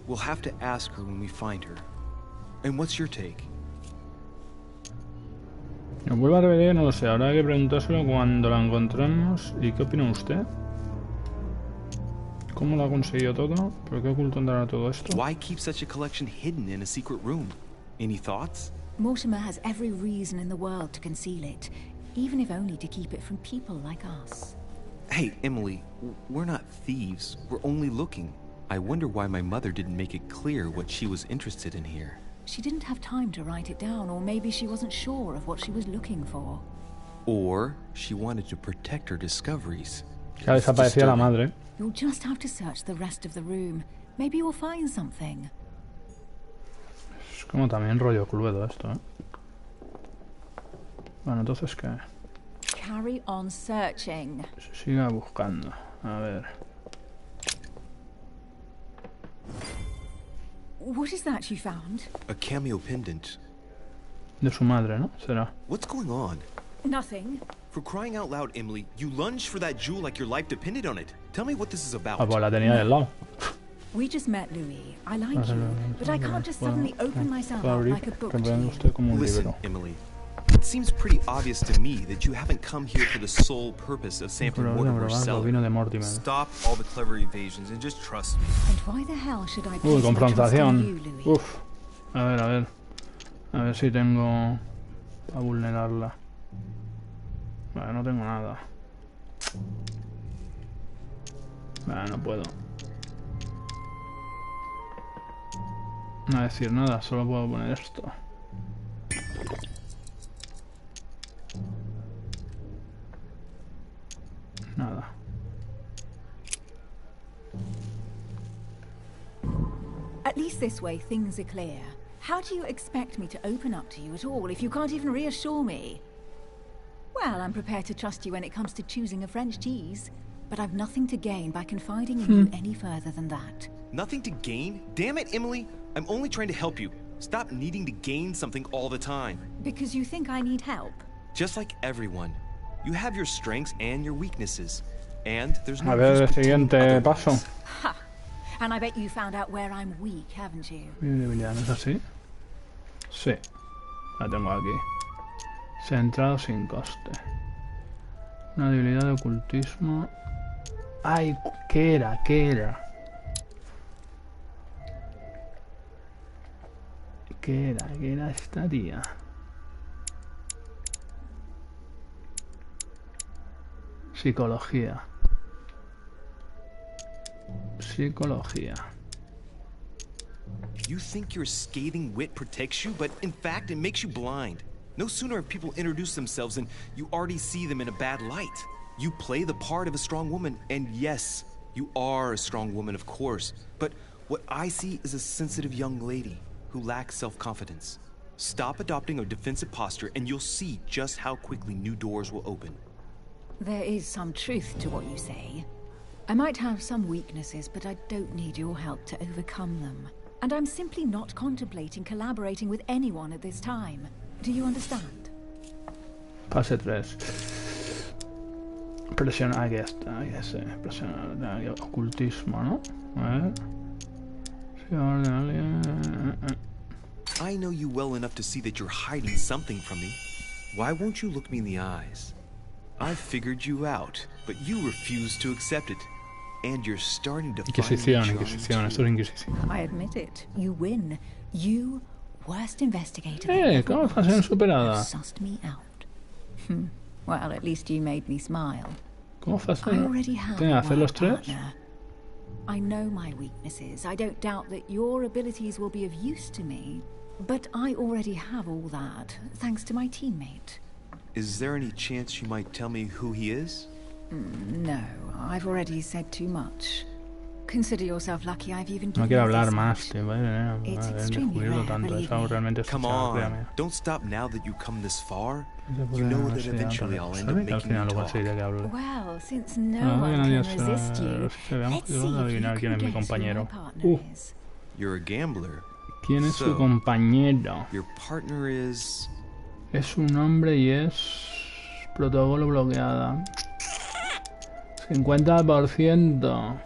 We'll have to ask her when we find her. And what's your take? Nos vuelve a revelar, no lo sé. Habrá que preguntárselo cuando la encontremos. ¿Y qué opina usted? ¿Cómo lo ha conseguido todo? ¿Por qué oculto andará todo esto? Why keep such a collection hidden in a secret room? Any thoughts? Mortimer has every reason in the world to conceal it, even if only to keep it from people like us. Hey, Emily, we're not thieves. We're only looking. I wonder why my mother didn't make it clear what she was interested in here. She didn't have time to write it down, or maybe she wasn't sure of what she was looking for. Or she wanted to protect her discoveries. Ya desaparecía la madre. You'll just have to search the rest of the room. Maybe you'll find something. Es como también rollo Cluedo esto, ¿eh? Bueno, entonces ¿qué? Carry on searching. Siga buscando. A ver. What is that you found? A cameo pendant. De su madre, ¿no? Será. What's going on? Nothing. For crying out loud, Emily, you lunged for that jewel like your life depended on it. Tell me what this is about. Ah, pues la tenía del lado. We just met, Louis. I like you, but I can't just suddenly open myself up like a book to you. Listen, Emily. It seems pretty obvious to me that you haven't come here for the sole purpose of sampling Mortimer's cellar. Stop all the clever evasions and just trust me. And why the hell should I place my trust in you, Louis? Uf. A ver. A ver si tengo para vulnerarla. Vale, no tengo nada. Vale, no puedo. No decir nada, solo puedo poner esto. Nada. At least this way things are clear. How do you expect me to open up to you at all if you can't even reassure me? Well, I'm prepared to trust you when it comes to choosing a French cheese, but I've nothing to gain by confiding in you any further than that. Nothing to gain? Damn it, Emily! I'm only trying to help you. Stop needing to gain something all the time. Because you think I need help? Just like everyone. You have your strengths and your weaknesses. And there's no A ver el siguiente paso. Ha! And I bet you found out where I'm weak, haven't you? Mi debilidad, ¿no es así? Sí. La tengo aquí. Centrado sin coste. Una debilidad de ocultismo. Ay, ¿qué era? ¿Qué era? ¿Qué era? ¿Qué era esta tía? Psicología. Psicología. You think your scathing wit protects you, but in fact it makes you blind. No sooner have people introduced themselves and you already see them in a bad light. You play the part of a strong woman, and yes, you are a strong woman, of course. But what I see is a sensitive young lady who lacks self-confidence. Stop adopting a defensive posture, and you'll see just how quickly new doors will open. There is some truth to what you say. I might have some weaknesses, but I don't need your help to overcome them. And I'm simply not contemplating collaborating with anyone at this time. Do you understand? Fase 3. Presión, aquí está, aquí sé. Presión, ocultismo, ¿no? A ver. I know you well enough to see that you're hiding something from me. Why won't you look me in the eyes? I've figured you out, but you refuse to accept it. And you're starting to Inquisición, Inquisición, esto es Inquisición. I admit it. You win. You, worst investigator. ¿Cómo fase superada? Sussed me out. Well, at least you made me smile. ¿Cómo fase? I already have ¿Tiene que hacer los tres? partner. I know my weaknesses. I don't doubt that your abilities will be of use to me. But I already have all that, thanks to my teammate. Is there any chance you might tell me who he is? No, I've already said too much. Consider yourself lucky I've even No given quiero you hablar this más, much. tío. It's extremely rare, tanto. believe Es algo me. realmente Come especial, on, créame. don't stop now that you've come this far. Yo You know creo that que eventually I'll end up al making final you luego talk. seguiré que hable. Well, since no No, one no, can ya resist you, veamos, let's see vamos a if you adivinar quién es mi can guess who my compañero. partner is. You're a gambler. ¿Quién es su So, compañero? Your partner is... Es un hombre y es... Protocolo bloqueada. 50%.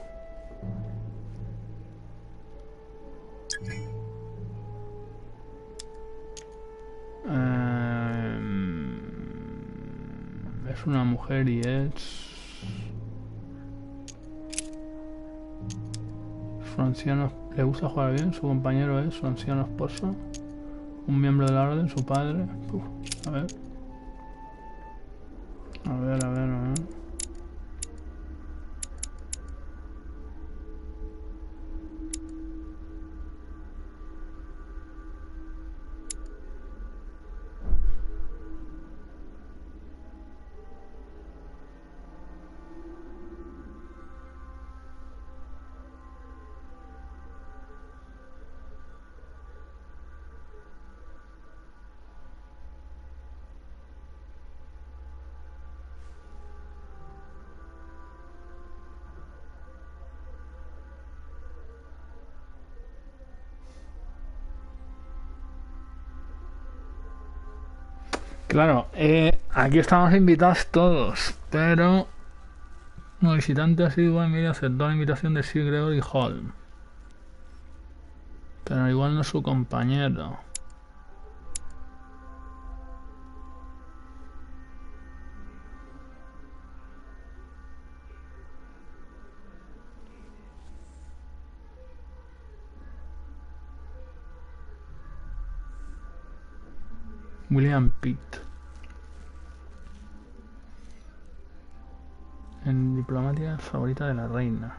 Es una mujer y es... Su anciano... ¿Le gusta jugar bien? Su compañero es su anciano esposo. Un miembro de la orden, su padre. Uf, a ver. A ver, a ver, a ver. Claro, aquí estamos invitados todos, pero no visitante ha sido igual, mira, aceptó la invitación de Sir Gregory Hall. Pero igual no es su compañero. William Pitt. En diplomática favorita de la reina.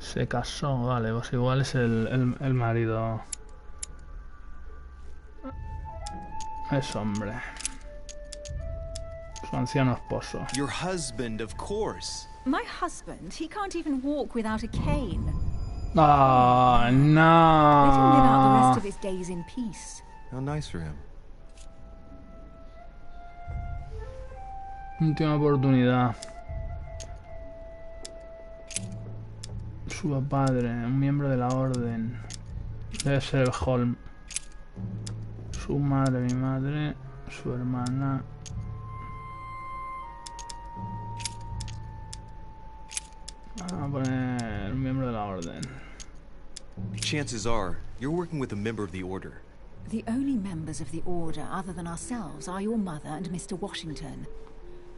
Se casó, vale, pues igual es el marido. Es hombre. Su anciano esposo. Your husband, of course. My husband, he can't even walk without a cane. Oh, Let him live out the rest no. of his days in peace. How nice for him. Última oportunidad. Su padre, un miembro de la orden. Debe ser el Holm. Su madre, mi madre, su hermana. Vamos a poner un miembro de la orden. Chances are, you're working with a member of the Order. The only members of the Order other than ourselves are your mother and Mr. Washington.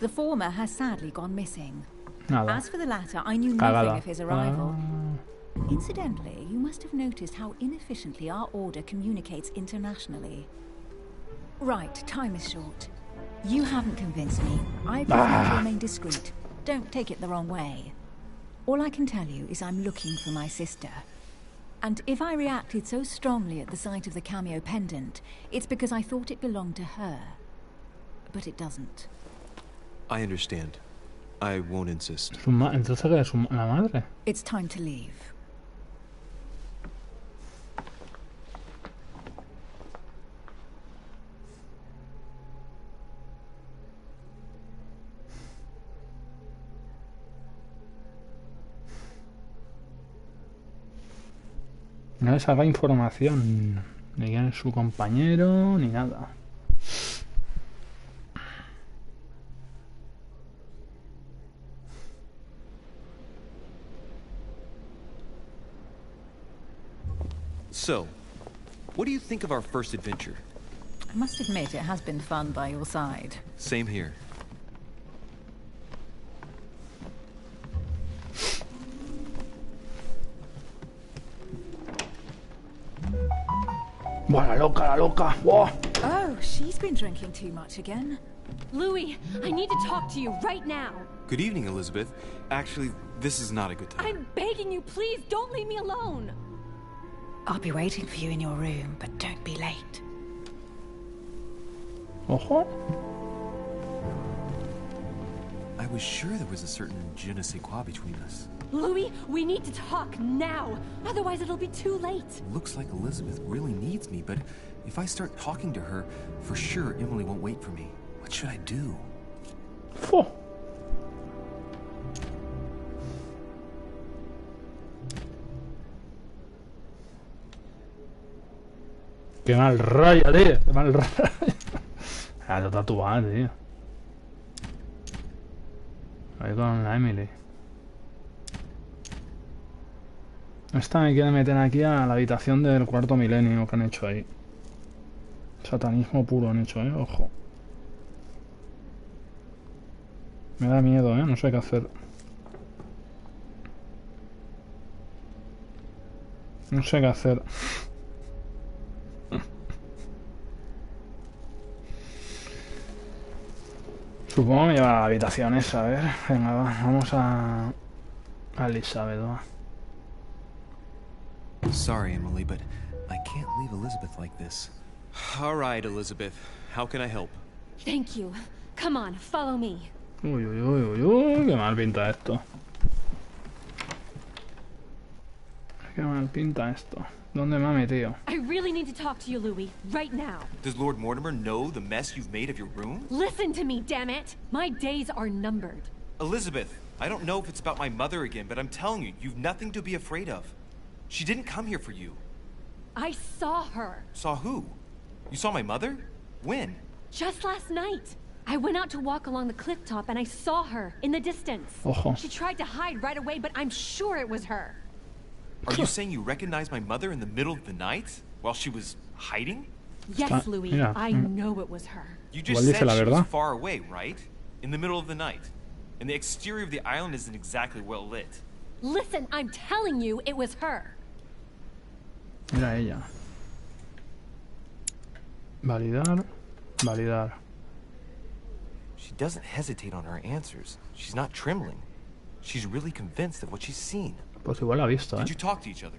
The former has sadly gone missing. Nada. As for the latter, I knew Cagada. nothing of his arrival. Incidentally, you must have noticed how inefficiently our Order communicates internationally. Right, time is short. You haven't convinced me. I prefer to remain discreet. don't take it the wrong way. All I can tell you is I'm looking for my sister. And if I reacted so strongly at the sight of the cameo pendant, it's because I thought it belonged to her. But it doesn't. I understand. I won't insist. Entonces, ¿qué es la madre? It's time to leave. No le salga información, ni quién es su compañero, ni nada. So, what do you think of our first adventure? I must admit it has been fun by your side. Same here. ¡Buah, la loca, la loca! ¡Buah! Oh, she's been drinking too much again. Louis, I need to talk to you right now. Good evening, Elizabeth. Actually, this is not a good time. I'm begging you, please don't leave me alone. I'll be waiting for you in your room, but don't be late. Ojo. I was sure there was a certain je ne sais quoi between us. Louis, we need to talk now. Otherwise, it'll be too late. Looks like Elizabeth really needs me, but if I start talking to her, for sure Emily won't wait for me. What should I do? Oh. Qué mal rollo, tío. Qué mal rollo. Ah, te tatuado, tío. Ahí con la Emily. Esta me quiere meter aquí a la habitación del cuarto milenio que han hecho ahí. Satanismo puro han hecho, ojo. Me da miedo, no sé qué hacer. No sé qué hacer. Supongo que me lleva a la habitación esa, a ver. Venga, va, vamos a Elizabeth, va. Sorry, Emily, but I can't leave Elizabeth like this. All right, Elizabeth. How can I help? Thank you. Come on, follow me. Uy, uy, uy, uy, uy, qué mal pinta esto. Qué mal pinta esto. ¿Dónde me ha metido? I really need to talk to you, Louis, right now. Does Lord Mortimer know the mess you've made of your room? Listen to me, damn it! My days are numbered. Elizabeth, I don't know if it's about my mother again, but I'm telling you, you've nothing to be afraid of. She didn't come here for you. I saw her. Saw who? You saw my mother? When? Just last night. I went out to walk along the cliff top and I saw her in the distance. Ojo. She tried to hide right away, but I'm sure it was her. Are you saying you recognized my mother in the middle of the night while she was hiding? Yes, Louis. Mira. I know it was her. You just said she was far away, right? In the middle of the night. And the exterior of the island isn't exactly well lit. Listen, I'm telling you, it was her. Mira ella. Validar. Validar. She doesn't hesitate on her answers. She's not trembling. She's really convinced of what she's seen. Pues igual la ha visto, Did you talk to each other?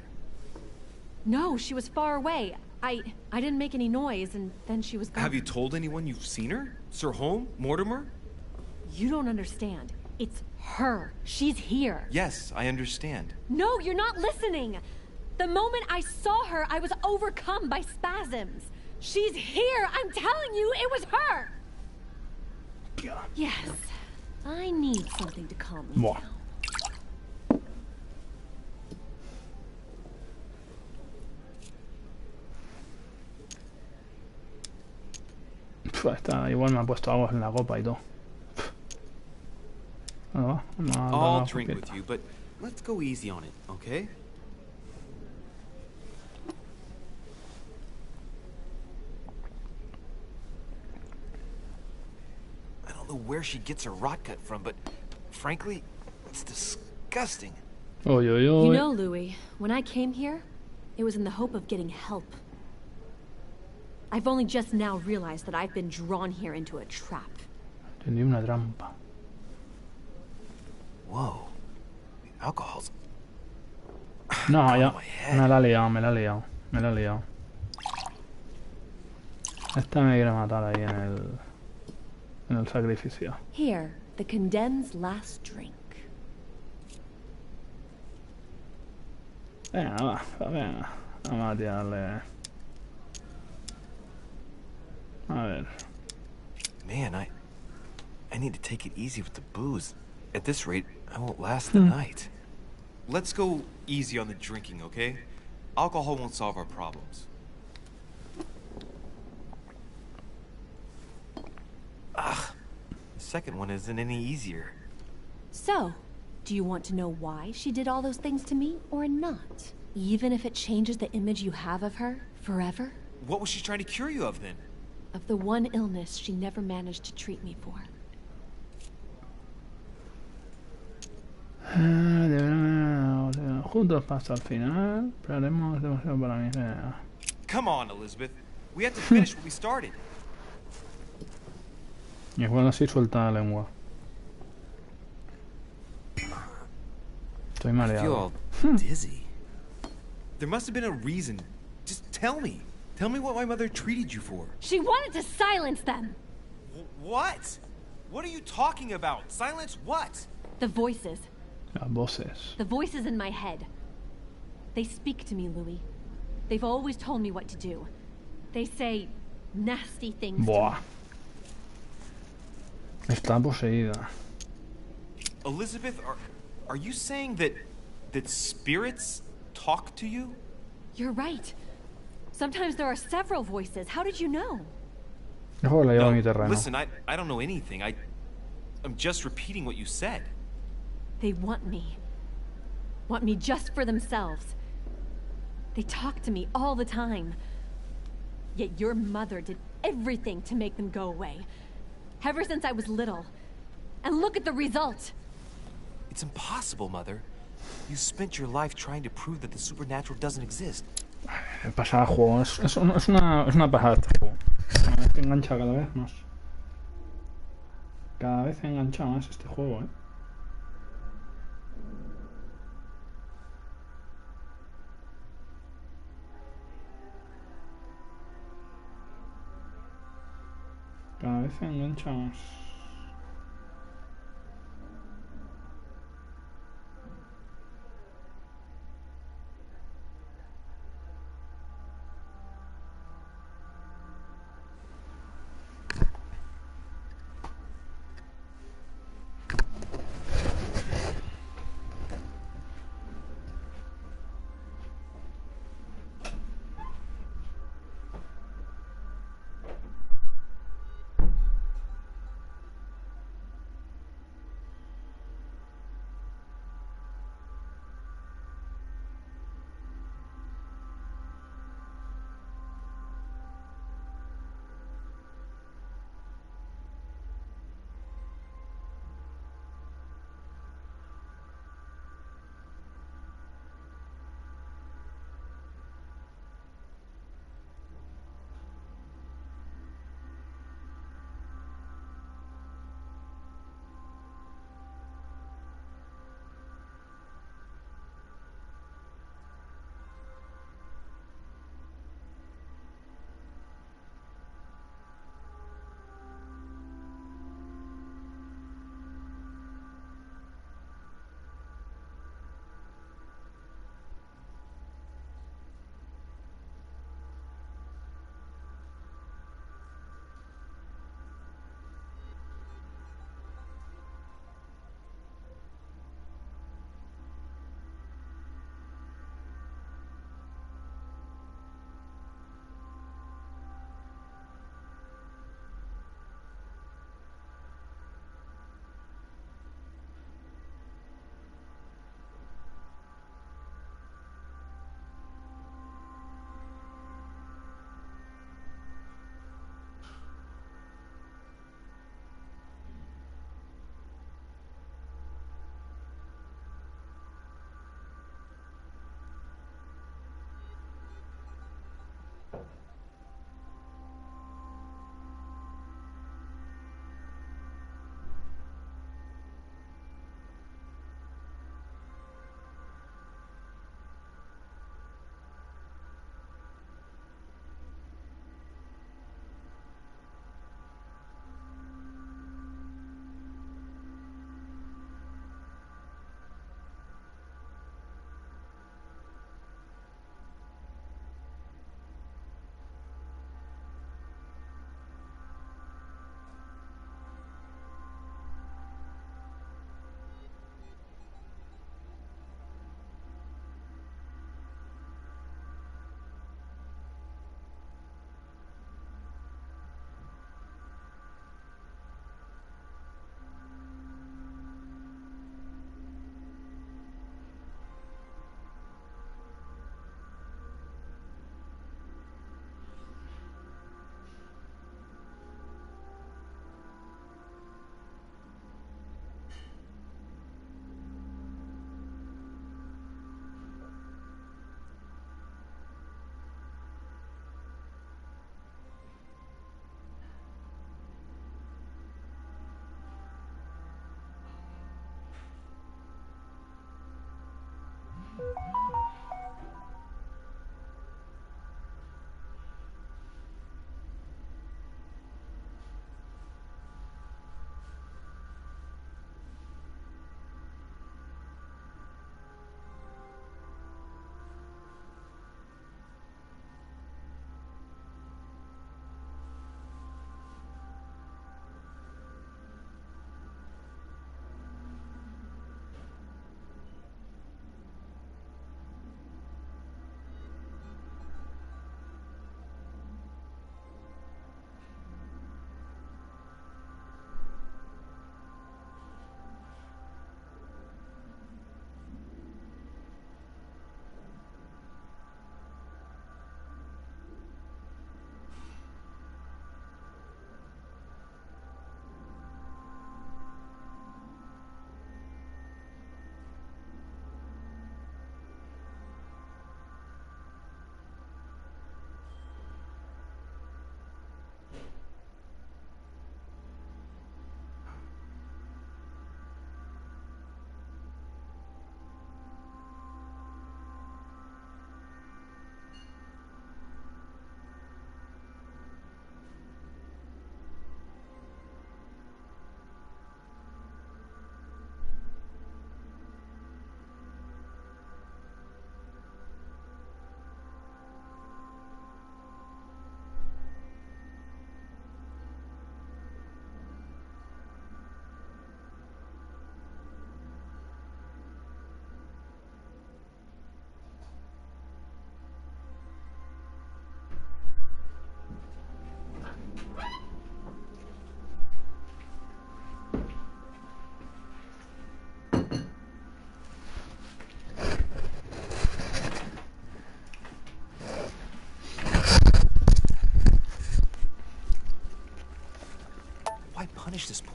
No, she was far away. I didn't make any noise, and then she was gone. Have you told anyone you've seen her? Sir Holm? Mortimer? You don't understand. It's her. She's here. Yes, I understand. No, you're not listening. The moment I saw her, I was overcome by spasms. She's here. I'm telling you, it was her. Yes. I need something to calm me down. Esta igual me ha puesto agua en la copa y todo. I'll drink with you, but let's go easy on it, okay? I don't know where she gets her rot gut from, but frankly, it's disgusting. Oy, oy, oy. You know, Louis, when I came here, it was in the hope of getting help. I've only just now realized that I've been drawn here into a trap. Tendí una trampa. Whoa. The alcohol's... No, ya. Me la he liado, me la he liado. Me la he liado. Esta me quiere matar ahí en el sacrificio. Here, the condemned's last drink. Venga, va, venga. Vamos a tirarle. A ver. Man, I need to take it easy with the booze. At this rate, I won't last the night. Let's go easy on the drinking, okay? Alcohol won't solve our problems. Ugh. The second one isn't any easier. So, do you want to know why she did all those things to me, or not? Even if it changes the image you have of her forever? What was she trying to cure you of then? Of the one illness she never managed to treat me for. Juntos hasta el final, pero haremos demasiado para mí. Come on, Elizabeth. We have to finish what we started. Y igual así suelta la lengua. Estoy I mareado. feel all dizzy. There must have been a reason. Just tell me. Tell me what my mother treated you for. She wanted to silence them! What? What are you talking about? Silence what? The voices. Las voces. The voices in my head. They speak to me, Louis. They've always told me what to do. They say nasty things to Buah. me. Está poseída. Elizabeth, are you saying that spirits talk to you? You're right. Sometimes there are several voices. How did you know? Mejor la llevo a mi terreno. Listen, I don't know anything. I'm just repeating what you said. They want me. Want me just for themselves. They talk to me all the time. Yet your mother did everything to make them go away. Ever since I was little. And look at the result. It's impossible, Mother. You spent your life trying to prove that the supernatural doesn't exist. Pasada juego. Es una pasada este juego. Cada vez que engancha cada vez más. Cada vez engancha más este juego, Cada vez engancha más.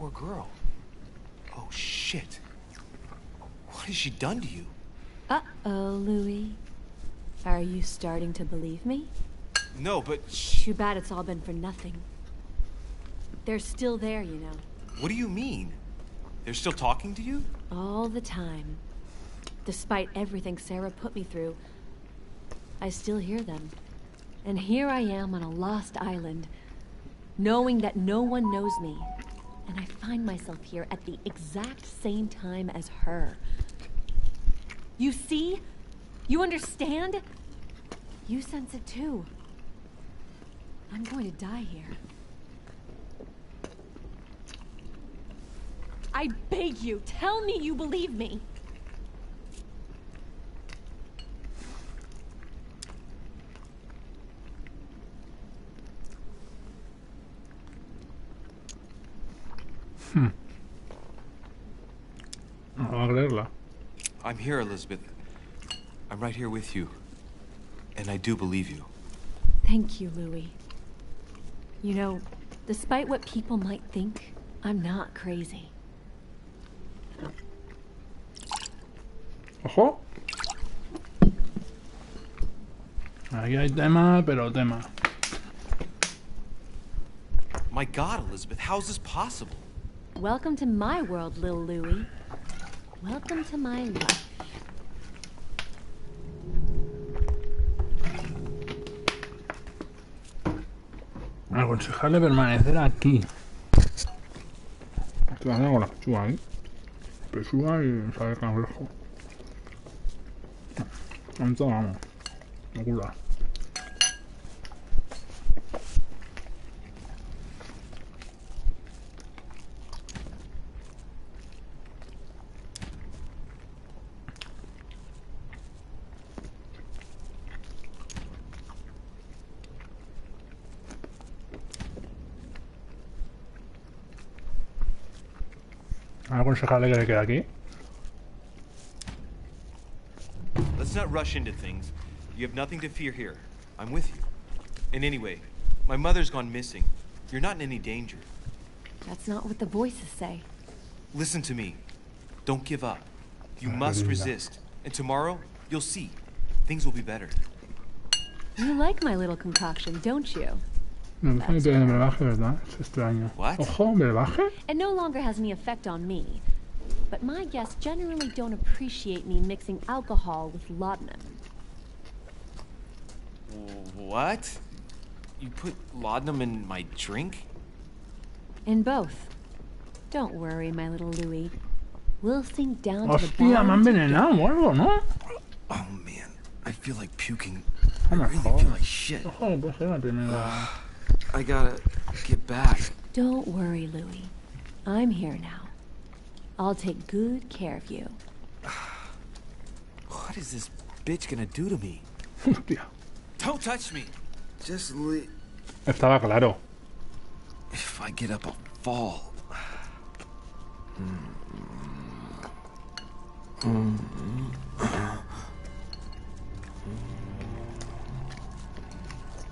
poor girl. Oh, shit. What has she done to you? Uh-oh, Louis. Are you starting to believe me? No, but Too bad it's all been for nothing. They're still there, you know. what do you mean? They're still talking to you? All the time. Despite everything Sarah put me through, I still hear them. And here I am on a lost island, knowing that no one knows me. And I find myself here at the exact same time as her. You see? You understand? You sense it too. I'm going to die here. I beg you, tell me you believe me. No va a creerla. I'm here, Elizabeth. I'm right here with you. And I do believe you. Thank you, Louis. You know, despite what people might think, I'm not crazy. Ojo. Aquí hay tema, pero tema. My God, Elizabeth, how is this possible? Welcome to my world, little Louis. Welcome to my life. Aconsejarle permanecer aquí. Estoy haciendo con la pechuga ahí. Pechuga y sale cangrejo. Entonces vamos. Locura. Aconsejarle que se quede aquí. Let's not rush into things. You have nothing to fear here. I'm with you. And anyway, my mother's gone missing. You're not in any danger. That's not what the voices say. Listen to me. Don't give up. You must resist. And tomorrow, you'll see. Things will be better. You like my little concoction, don't you? Me gusta que tiene brebaje, ¿verdad? Es extraño. What? Ojo, brebaje. It no longer has any effect on me. But my guests generally don't appreciate me mixing alcohol with laudanum. What? You put laudanum in my drink? In both. Don't worry, my little Louis. We'll sink down to the Hostia, me han bottom. envenenado o algo, ¿no? Oh man, I feel like puking. No me I really jodas. feel like shit. Ojo, puede ser la primera. I gotta get back. Don't worry, Louis. I'm here now. I'll take good care of you. What is this bitch gonna do to me? Hostia. Don't touch me. Just leave. Estaba claro. If I get up, I'll fall.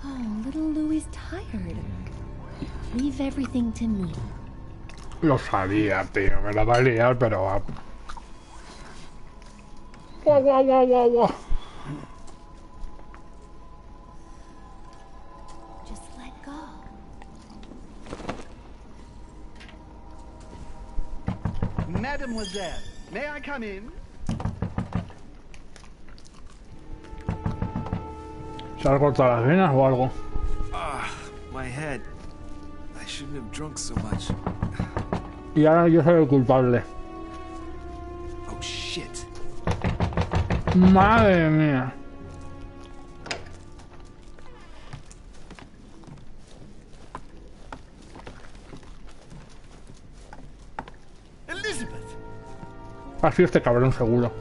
Oh, little Louis tired. Leave everything to me. Lo sabía, tío. Me la va a liar, pero va. Guau, guau, guau, guau, guau. Just let go. Mademoiselle, may I come in? ¿Se ha cortado las venas o algo? My head. I shouldn't have drunk so much. Y ahora yo soy el culpable. Oh shit. Madre mía. Elizabeth! Ha sido este cabrón seguro.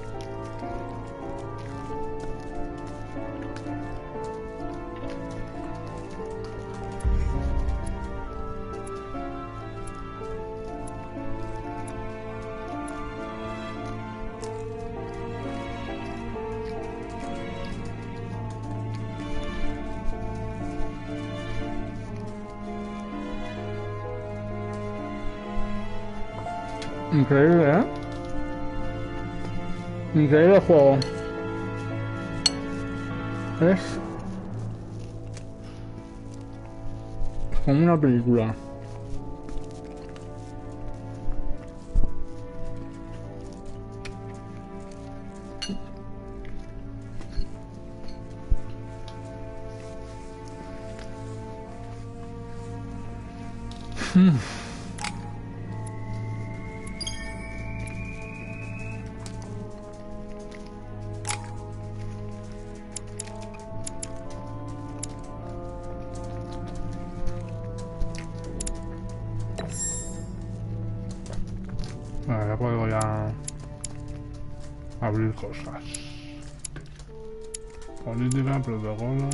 Increíble, ¿eh? Increíble juego. Es como una película. Vale, ya puedo ya abrir cosas. Política, protocolo.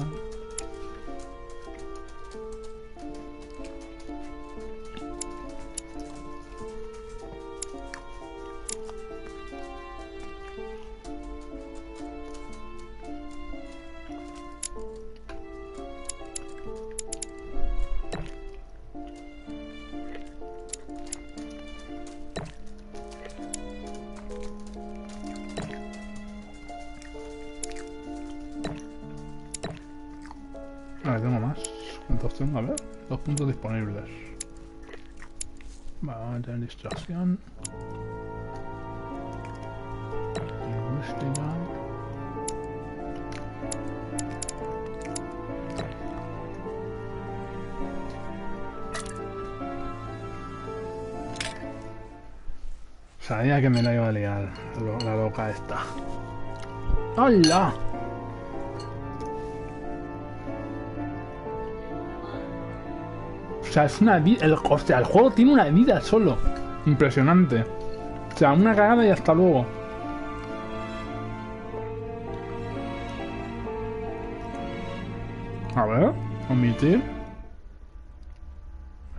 Vale, tengo más. ¿Cuántos tengo? A ver. 2 puntos disponibles. Vale, vamos a tener distracción. Lingüística. Sabía que me la iba a liar, la loca esta. ¡Hala! O sea, es una vida. Hostia, el juego tiene una vida solo. Impresionante. O sea, una cagada y hasta luego. A ver, omitir.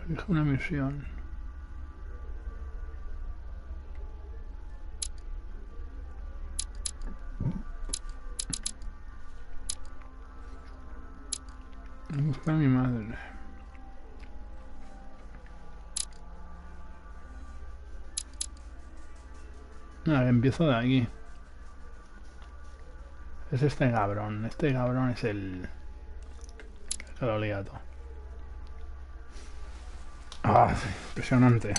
Elige una misión. Buscar a mi madre. A ver, empiezo de aquí. Es este cabrón. Este cabrón es el... que lo lía todo. Ah, impresionante.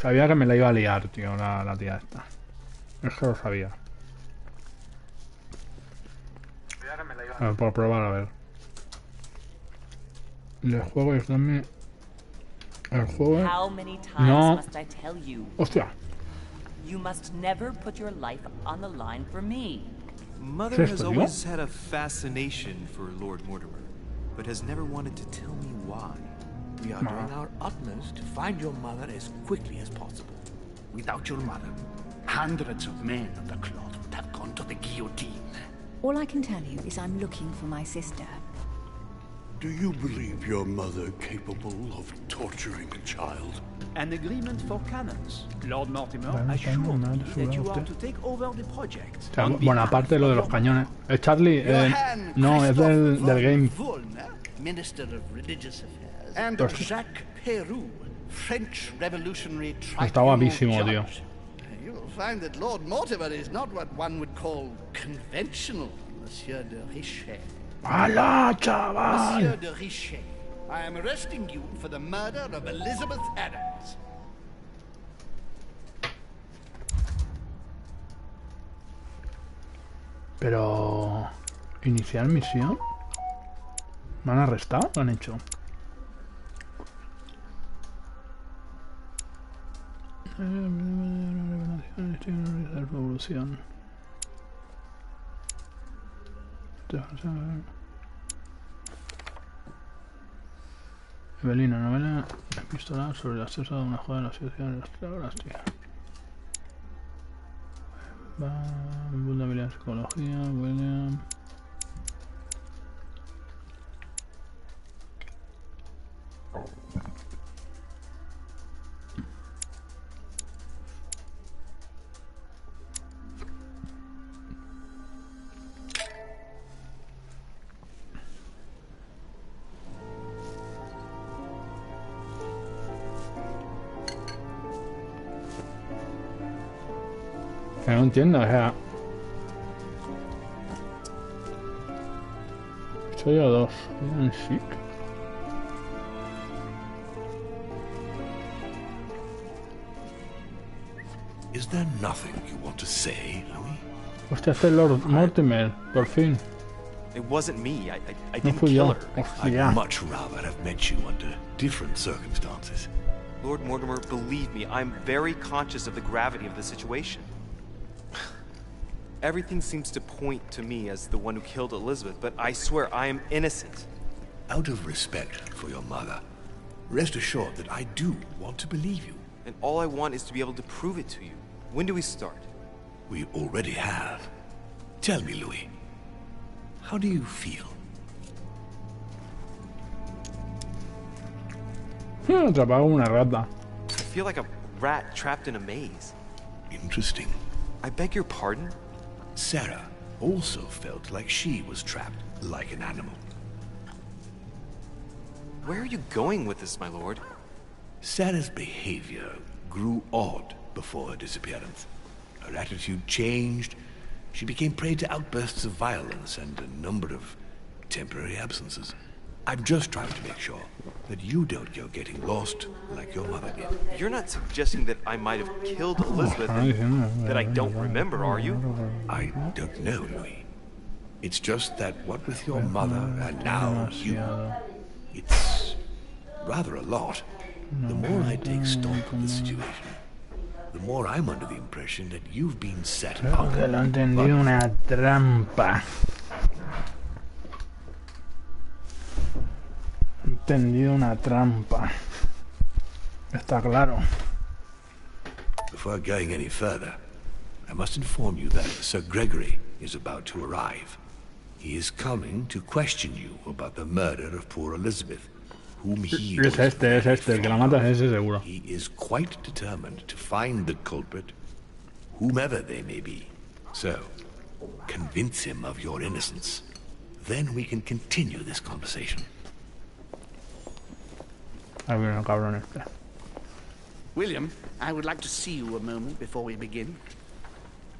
Sabía que me la iba a liar, tío, la tía esta. Es que lo sabía. A ver, por probar, a ver. El juego es dame. El juego es... How many times No. must I tell you? Hostia. You must never put your life on the line for me. Mother has always had a fascination for Lord Mortimer, but has never wanted to tell me why. We are doing our utmost to find your mother as quickly as possible. Without your mother, hundreds of men of the cloth would have gone to the guillotine. All I can tell you is I'm looking for my sister. Do you believe your mother capable of torturing a child? An agreement for cannons. Lord Mortimer assured me that you are to take over the project. O sea, bueno, aparte de lo de los cañones. Charlie, no, es del game. Minister of Religious Affairs. And Pues- Jacques Peroux, French Revolutionary Está guapísimo, tío. You'll find that Lord Mortimer is not what one would call conventional, Monsieur de Richet. ¡Hala, chaval! Monsieur de Richet, I am arresting you for the murder of Elizabeth Adams. Pero... ¿Iniciar misión? ¿Me han arrestado? ¿Lo han hecho? Revolución. Evelina, novela epistolar sobre el acceso a una joven de la sociedad de las palabras, tío. Vulnerabilidad en psicología, William. Que no entiendo, o sea... Soy yo dos. En sí. Is there nothing you want to say, Louis? Hostia, este es Lord Mortimer, por fin. It wasn't me. I No didn't fui kill yo. her. Hostia. I'd much rather have met you under different circumstances. Lord Mortimer, believe me, I'm very conscious of the gravity of the situation. Everything seems to point to me as the one who killed Elizabeth, but I swear I am innocent. Out of respect for your mother, rest assured that I do want to believe you. And all I want is to be able to prove it to you. When do we start? We already have. Tell me, Louis, how do you feel? Atrapado como una rata. I feel like a rat trapped in a maze. Interesting. I beg your pardon? Sarah also felt like she was trapped like an animal. Where are you going with this, my lord? Sarah's behavior grew odd before her disappearance. Her attitude changed. She became prey to outbursts of violence and a number of temporary absences. I'm just trying to make sure that you don't go getting lost like your mother did. You're not suggesting that I might have killed Elizabeth and that I don't remember, are you? I don't know, Louis. It's just that what with your mother and now you, it's rather a lot. The more I take stock of the situation, the more I'm under the impression that you've been set Creo que lo he entendido una trampa. He entendido una trampa. Está claro. Before going any further, I must inform you that Sir Gregory is about to arrive. He is coming to question you about the murder of poor Elizabeth, whom he Es este, el que la mata es ese seguro. He is quite determined to find the culprit, whomever they may be. So, convince him of your innocence. Then we can continue this conversation. Ahí viene el cabrón este. William, I would like to see you a moment before we begin.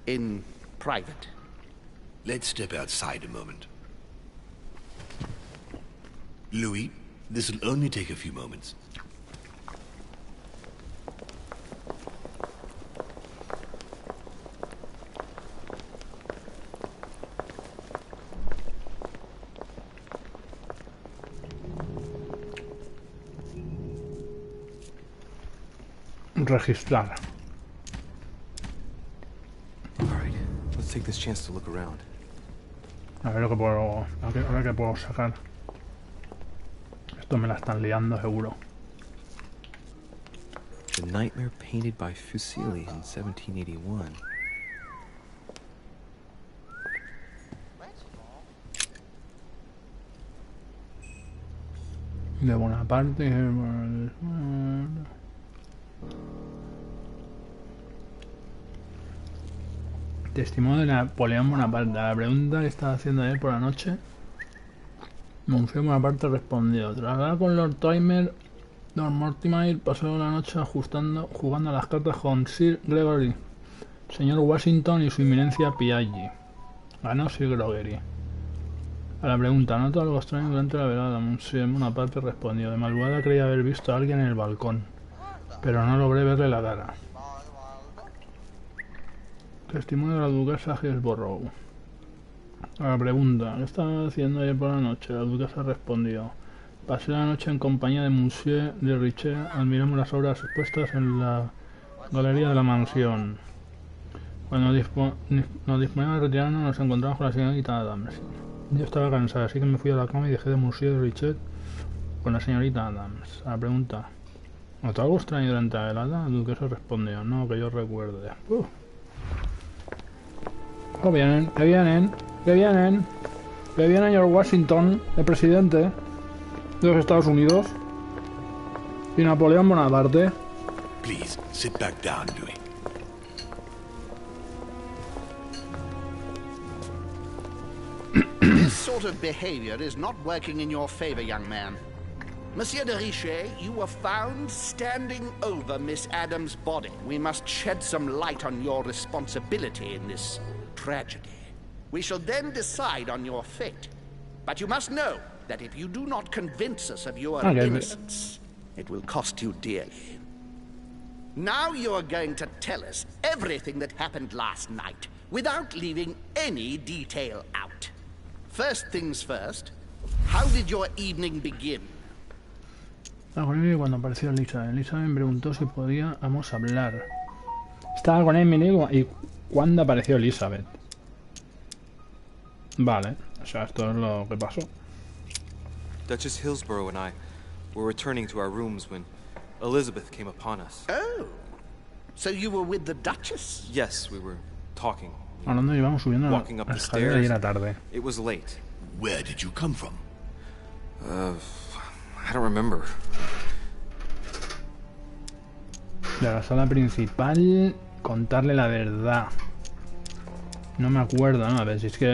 In private. Let's step outside a moment. Louis, this will only take a few moments. registrar. All right, let's take this chance to look around. A ver lo que puedo, a ver qué puedo sacar. Esto me la están liando seguro. The Nightmare painted by Fuseli in 1781. De Bonaparte. Testimonio de Napoleón Bonaparte. A la pregunta que estaba haciendo ayer por la noche, Monsieur Bonaparte respondió: tras hablar con Lord Timer, Lord Mortimer pasó la noche jugando a las cartas con Sir Gregory, señor Washington y su eminencia Piaggi. Ganó Sir Gregory. A la pregunta, ¿notó algo extraño durante la velada? Monsieur Bonaparte respondió: de madrugada creía haber visto a alguien en el balcón, pero no logré verle la cara. Testimonio de la duquesa Hillsborough. A la pregunta, ¿qué estaba haciendo ayer por la noche? La duquesa respondió: pasé la noche en compañía de Monsieur de Richet, admiramos las obras expuestas en la galería de la mansión. Cuando nos disponíamos a retirarnos, nos encontramos con la señorita Adams. Yo estaba cansada, así que me fui a la cama y dejé de Monsieur de Richet con la señorita Adams. A la pregunta, ¿notó algo extraño durante la velada? La duquesa respondió: no, que yo recuerde. Que vienen, que vienen, que vienen. Que viene señor Washington, el presidente de los Estados Unidos, y Napoleón Bonaparte. Please, sit back down, Louis. This sort of behavior is not working in your favor, young man. Monsieur de Richet, you were found standing over Miss Adams' body. We must shed some light on your responsibility in this tragedy. We shall then decide on your fate. But you must know that if you do not convince us of your innocence, it will cost you dearly. Now you are going to tell us everything that happened last night, without leaving any detail out. First things first, how did your evening begin? Cuando apareció Elizabeth me preguntó si podíamos hablar. Estaba con Emily y cuando apareció Elizabeth. Vale, o sea, esto es lo que pasó. Duchess Hillsborough and I were returning to our rooms when Elizabeth came upon us. Oh, so you were with the Duchess? Yes, we were talking. Hablando, íbamos subiendo Walking up the escalera y stairs. era tarde. It was late. Where did you come from? I don't remember. De la sala principal, contarle la verdad. No me acuerdo, ¿no? A ver, si es que...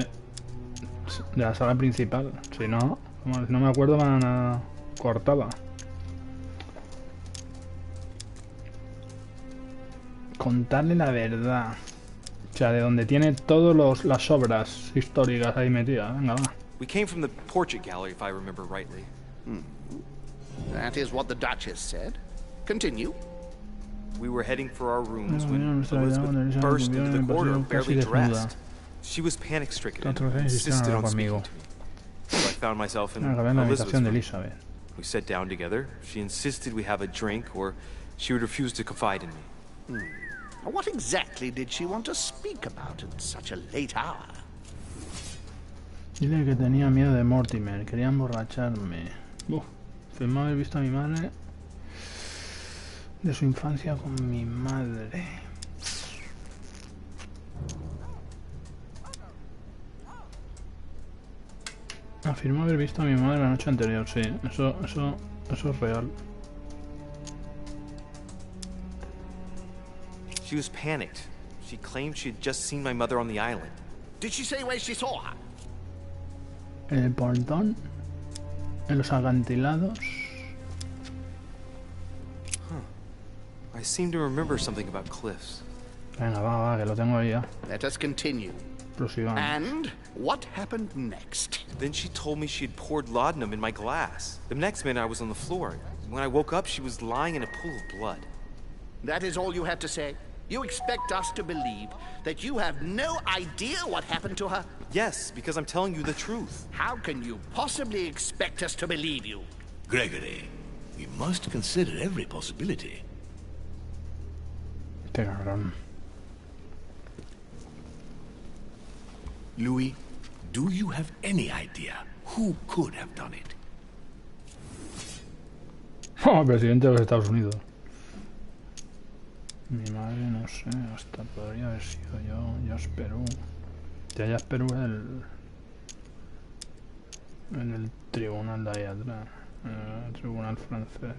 De la sala principal. Si no, no me acuerdo, van a cortada. Contarle la verdad. O sea, de donde tiene todas las obras históricas ahí metidas. Venga, va. We came from the portrait gallery, if I remember rightly. That is what the Duchess said. Continue. We were heading for our rooms when Elizabeth burst into the corridor, barely dressed. She was panic-stricken and insisted on speaking to me. So I found myself in Elizabeth's room. We sat down together. She insisted we have a drink, or she would refuse to confide in me. What exactly did she want to speak about at such a late hour? Dile que tenía miedo de Mortimer, quería emborracharme. Afirmó haber visto a mi madre de su infancia con mi madre. Afirmó haber visto a mi madre la noche anterior, sí, eso es real. She was panicked. She claimed she had just seen my mother on the island. Did she say where she saw her? En el pontón, en los acantilados. I seem to remember something about cliffs. Venga, va, que lo tengo ahí ya. Let us continue. Prosigamos. And what happened next? Then she told me she had poured laudanum in my glass. The next minute I was on the floor. When I woke up, she was lying in a pool of blood. That is all you have to say? You expect us to believe that you have no idea what happened to her? Yes, because I'm telling you the truth. How can you possibly expect us to believe you? Gregory, we must consider every possibility. Qué cabrón. Louis, do you have any idea who could have done it? Oh, presidente de los Estados Unidos. Mi madre, no sé, hasta podría haber sido yo. Jazz Perú. Ya Jazz Perú en el tribunal de ahí atrás. El tribunal francés.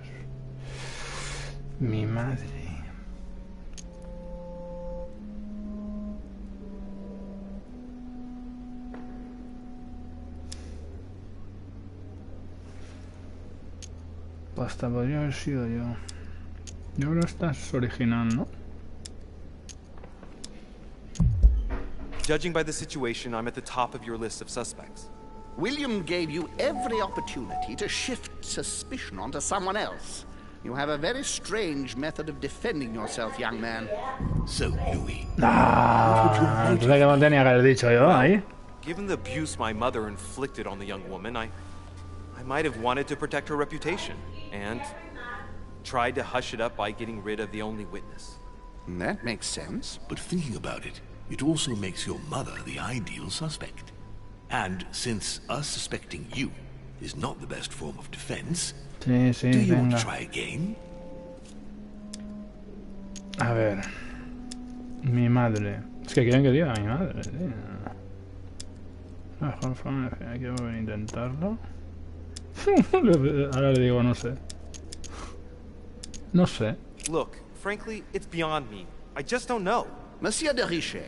Mi madre. Hasta podría haber sido yo. Yo creo que esta es original, ¿no? Judging by the situation, I'm at the top of your list of suspects. William gave you every opportunity to shift suspicion onto someone else. You have a very strange method of defending yourself, young man. So, Louis, Entonces, ¿qué me tenía que haber dicho yo ahí? Given the abuse my mother inflicted on the young woman, I might have wanted to protect her reputation, and tried to hush it up by getting rid of the only witness. That makes sense. but thinking about it, it also makes your mother the ideal suspect. And since us suspecting you is not the best form of defense, Sí, sí, do you want venga. to try again? A ver. Mi madre. Es que quieren que diga mi madre, tío. La mejor forma de... Hay que volver a intentarlo. Ahora le digo, no sé. No sé. Look, frankly, it's beyond me. I just don't know. Monsieur de Richet,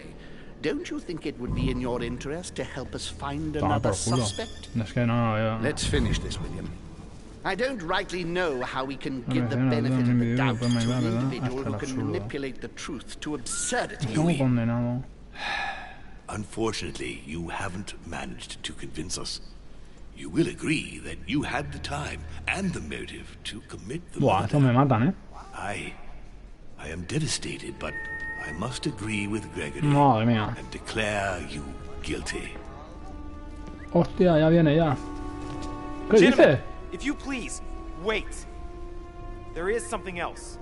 don't you think it would be in your interest to help us find Toma another por culo. suspect? Es que no, yo... Let's finish this, William. I don't rightly know how we can give the Hombre, benefit of the doubt to pues me an da, ¿verdad? individual Hasta who el can absurdo. manipulate the truth to absurdity. Estamos condenados. Unfortunately, you haven't managed to convince us. You will agree that you had the time and the motive to commit the Buah, estos me matan, ¿eh? I am devastated, but I must agree with Gregory Madre mía. and declare you guilty. Hostia, ya viene ya. ¿Qué Gentlemen, dices? if you please, wait. There is something else.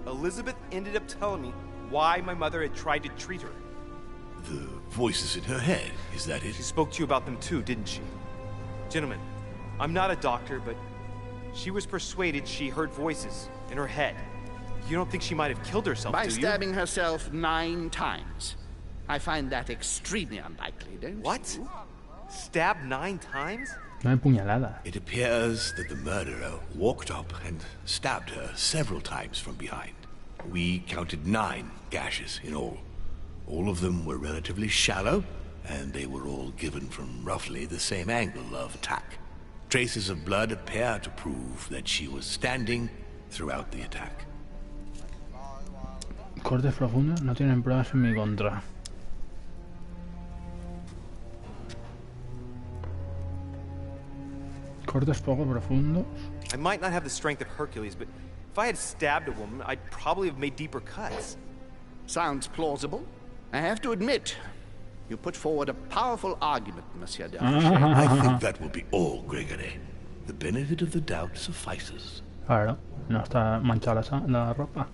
Elizabeth ended up telling me why my mother had tried to treat her. The voices in her head, is that it? She spoke to you about them too, didn't she? Gentlemen, I'm not a doctor, but she was persuaded she heard voices in her head. You don't think she might have killed herself, By do you? stabbing herself 9 times. I find that extremely unlikely, don't you? What? Stabbed 9 times? No hay puñalada. It appears that the murderer walked up and stabbed her several times from behind. We counted 9 gashes in all. All of them were relatively shallow, and they were all given from roughly the same angle of attack. Traces of blood appear to prove that she was standing throughout the attack. Cortes profundos no tienen pruebas en mi contra. Cortes poco profundos. I might not have the strength of Hercules, but if I had stabbed a woman, I'd probably have made deeper cuts. Sounds plausible. I have to admit, you put forward a powerful argument, Monsieur de Richet. I think that will be all, Gregory. The benefit of the doubt suffices. Claro, no está manchada la ropa.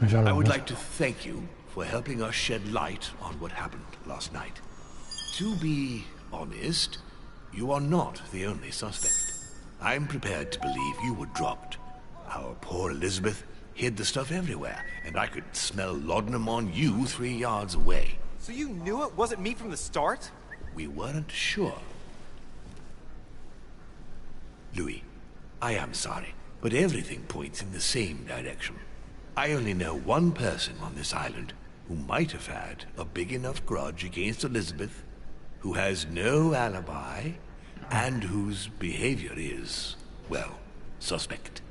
I would like to thank you for helping us shed light on what happened last night. To be honest, you are not the only suspect. I'm prepared to believe you were dropped. Our poor Elizabeth hid the stuff everywhere, and I could smell laudanum on you 3 yards away. So you knew it wasn't me from the start? We weren't sure. Louis, I am sorry, but everything points in the same direction. I only know one person on this island who might have had a big enough grudge against Elizabeth, who has no alibi, and whose behavior is, well, suspect.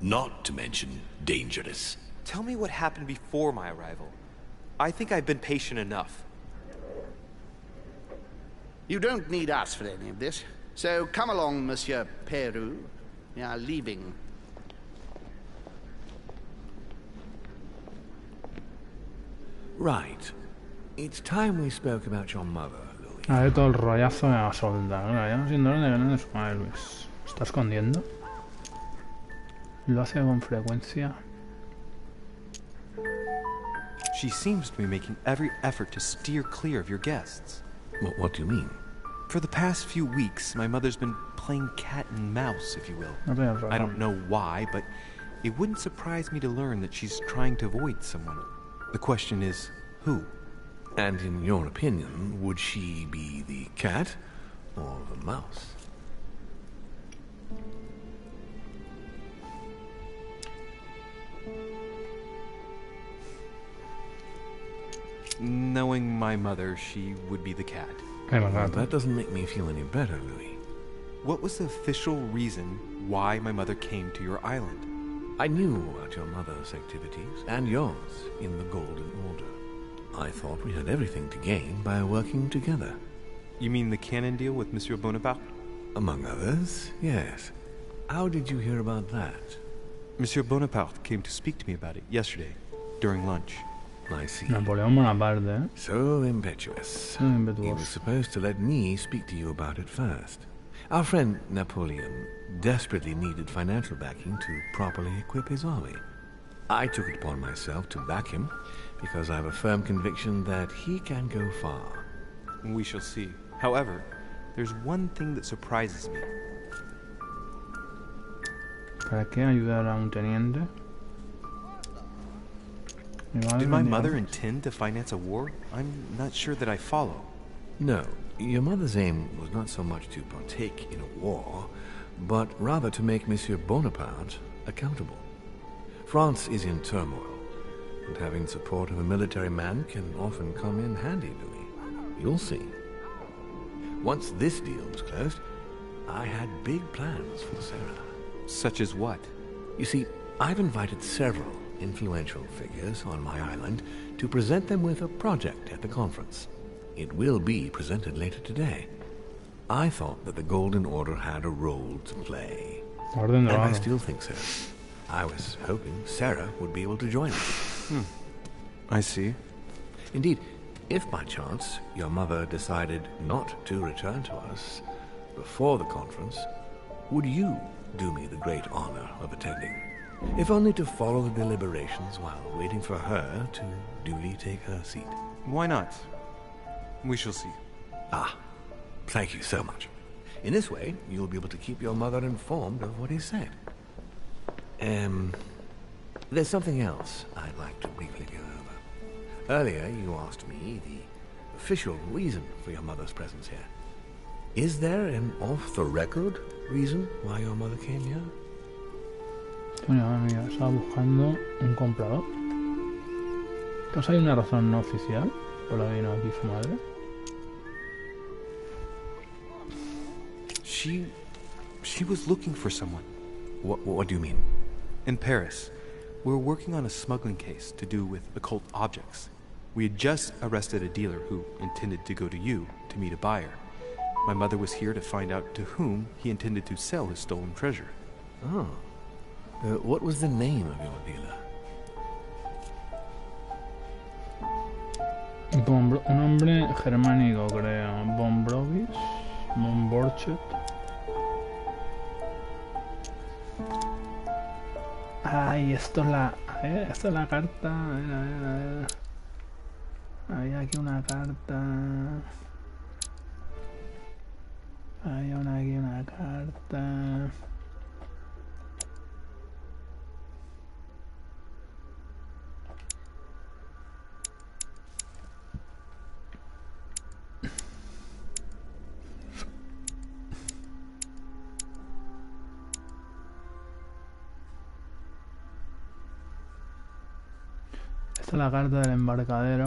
Not to mention dangerous. Tell me what happened before my arrival. I think I've been patient enough. You don't need us for any of this. So come along, Monsieur Peru. We are leaving. Right. It's time we spoke about your mother, Louis. A ver todo el rollazo me va a soltar. Claro, ya no siendo dónde viene de su madre, Luis. ¿Se está escondiendo? Lo hace con frecuencia. She seems to be making every effort to steer clear of your guests. What do you mean? For the past few weeks, my mother's been playing cat and mouse, if you will. I don't know why, but it wouldn't surprise me to learn that she's trying to avoid someone. The question is, who? And in your opinion, would she be the cat or the mouse? Knowing my mother, she would be the cat. Well, that doesn't make me feel any better, Louis. What was the official reason why my mother came to your island? I knew about your mother's activities, and yours, in the Golden Order. I thought we had everything to gain by working together. You mean the cannon deal with Monsieur Bonaparte? Among others, yes. How did you hear about that? Monsieur Bonaparte came to speak to me about it yesterday, during lunch. I see. Napoleón Bonaparte, ¿eh? So impetuous. So impetuous. He was supposed to let me speak to you about it first. Our friend Napoleon desperately needed financial backing to properly equip his army. I took it upon myself to back him because I have a firm conviction that he can go far. We shall see. However, there's one thing that surprises me. ¿Para qué ayudar a un teniente? Did my mother intend to finance a war? I'm not sure that I follow. No, your mother's aim was not so much to partake in a war, but rather to make Monsieur Bonaparte accountable. France is in turmoil, and having support of a military man can often come in handy, Louis. You'll see. Once this deal was closed, I had big plans for Sarah. Such as what? You see, I've invited several influential figures on my island to present them with a project at the conference. It will be presented later today. I thought that the Golden Order had a role to play. And I still think so. I was hoping Sarah would be able to join me. I see. Indeed, if by chance your mother decided not to return to us before the conference, would you do me the great honor of attending? If only to follow the deliberations while waiting for her to duly take her seat. Why not? We shall see. Ah, thank you so much. In this way, you'll be able to keep your mother informed of what he said. There's something else I'd like to briefly go over. Earlier, you asked me the official reason for your mother's presence here. Is there an off-the-record reason why your mother came here? Mira, estaba buscando un comprador. Pues hay una razón no oficial por la que vino aquí su madre. She was looking for someone. What do you mean? In Paris, we were working on a smuggling case to do with occult objects. We had just arrested a dealer who intended to go to you to meet a buyer. My mother was here to find out to whom he intended to sell his stolen treasure. Oh. What was the name of your dealer? Un hombre germánico, creo. Bomborchet. Ay, esto es la... A ver, esta es la carta. A ver. Había aquí una carta. Había aquí una carta. Esta es la carta del embarcadero.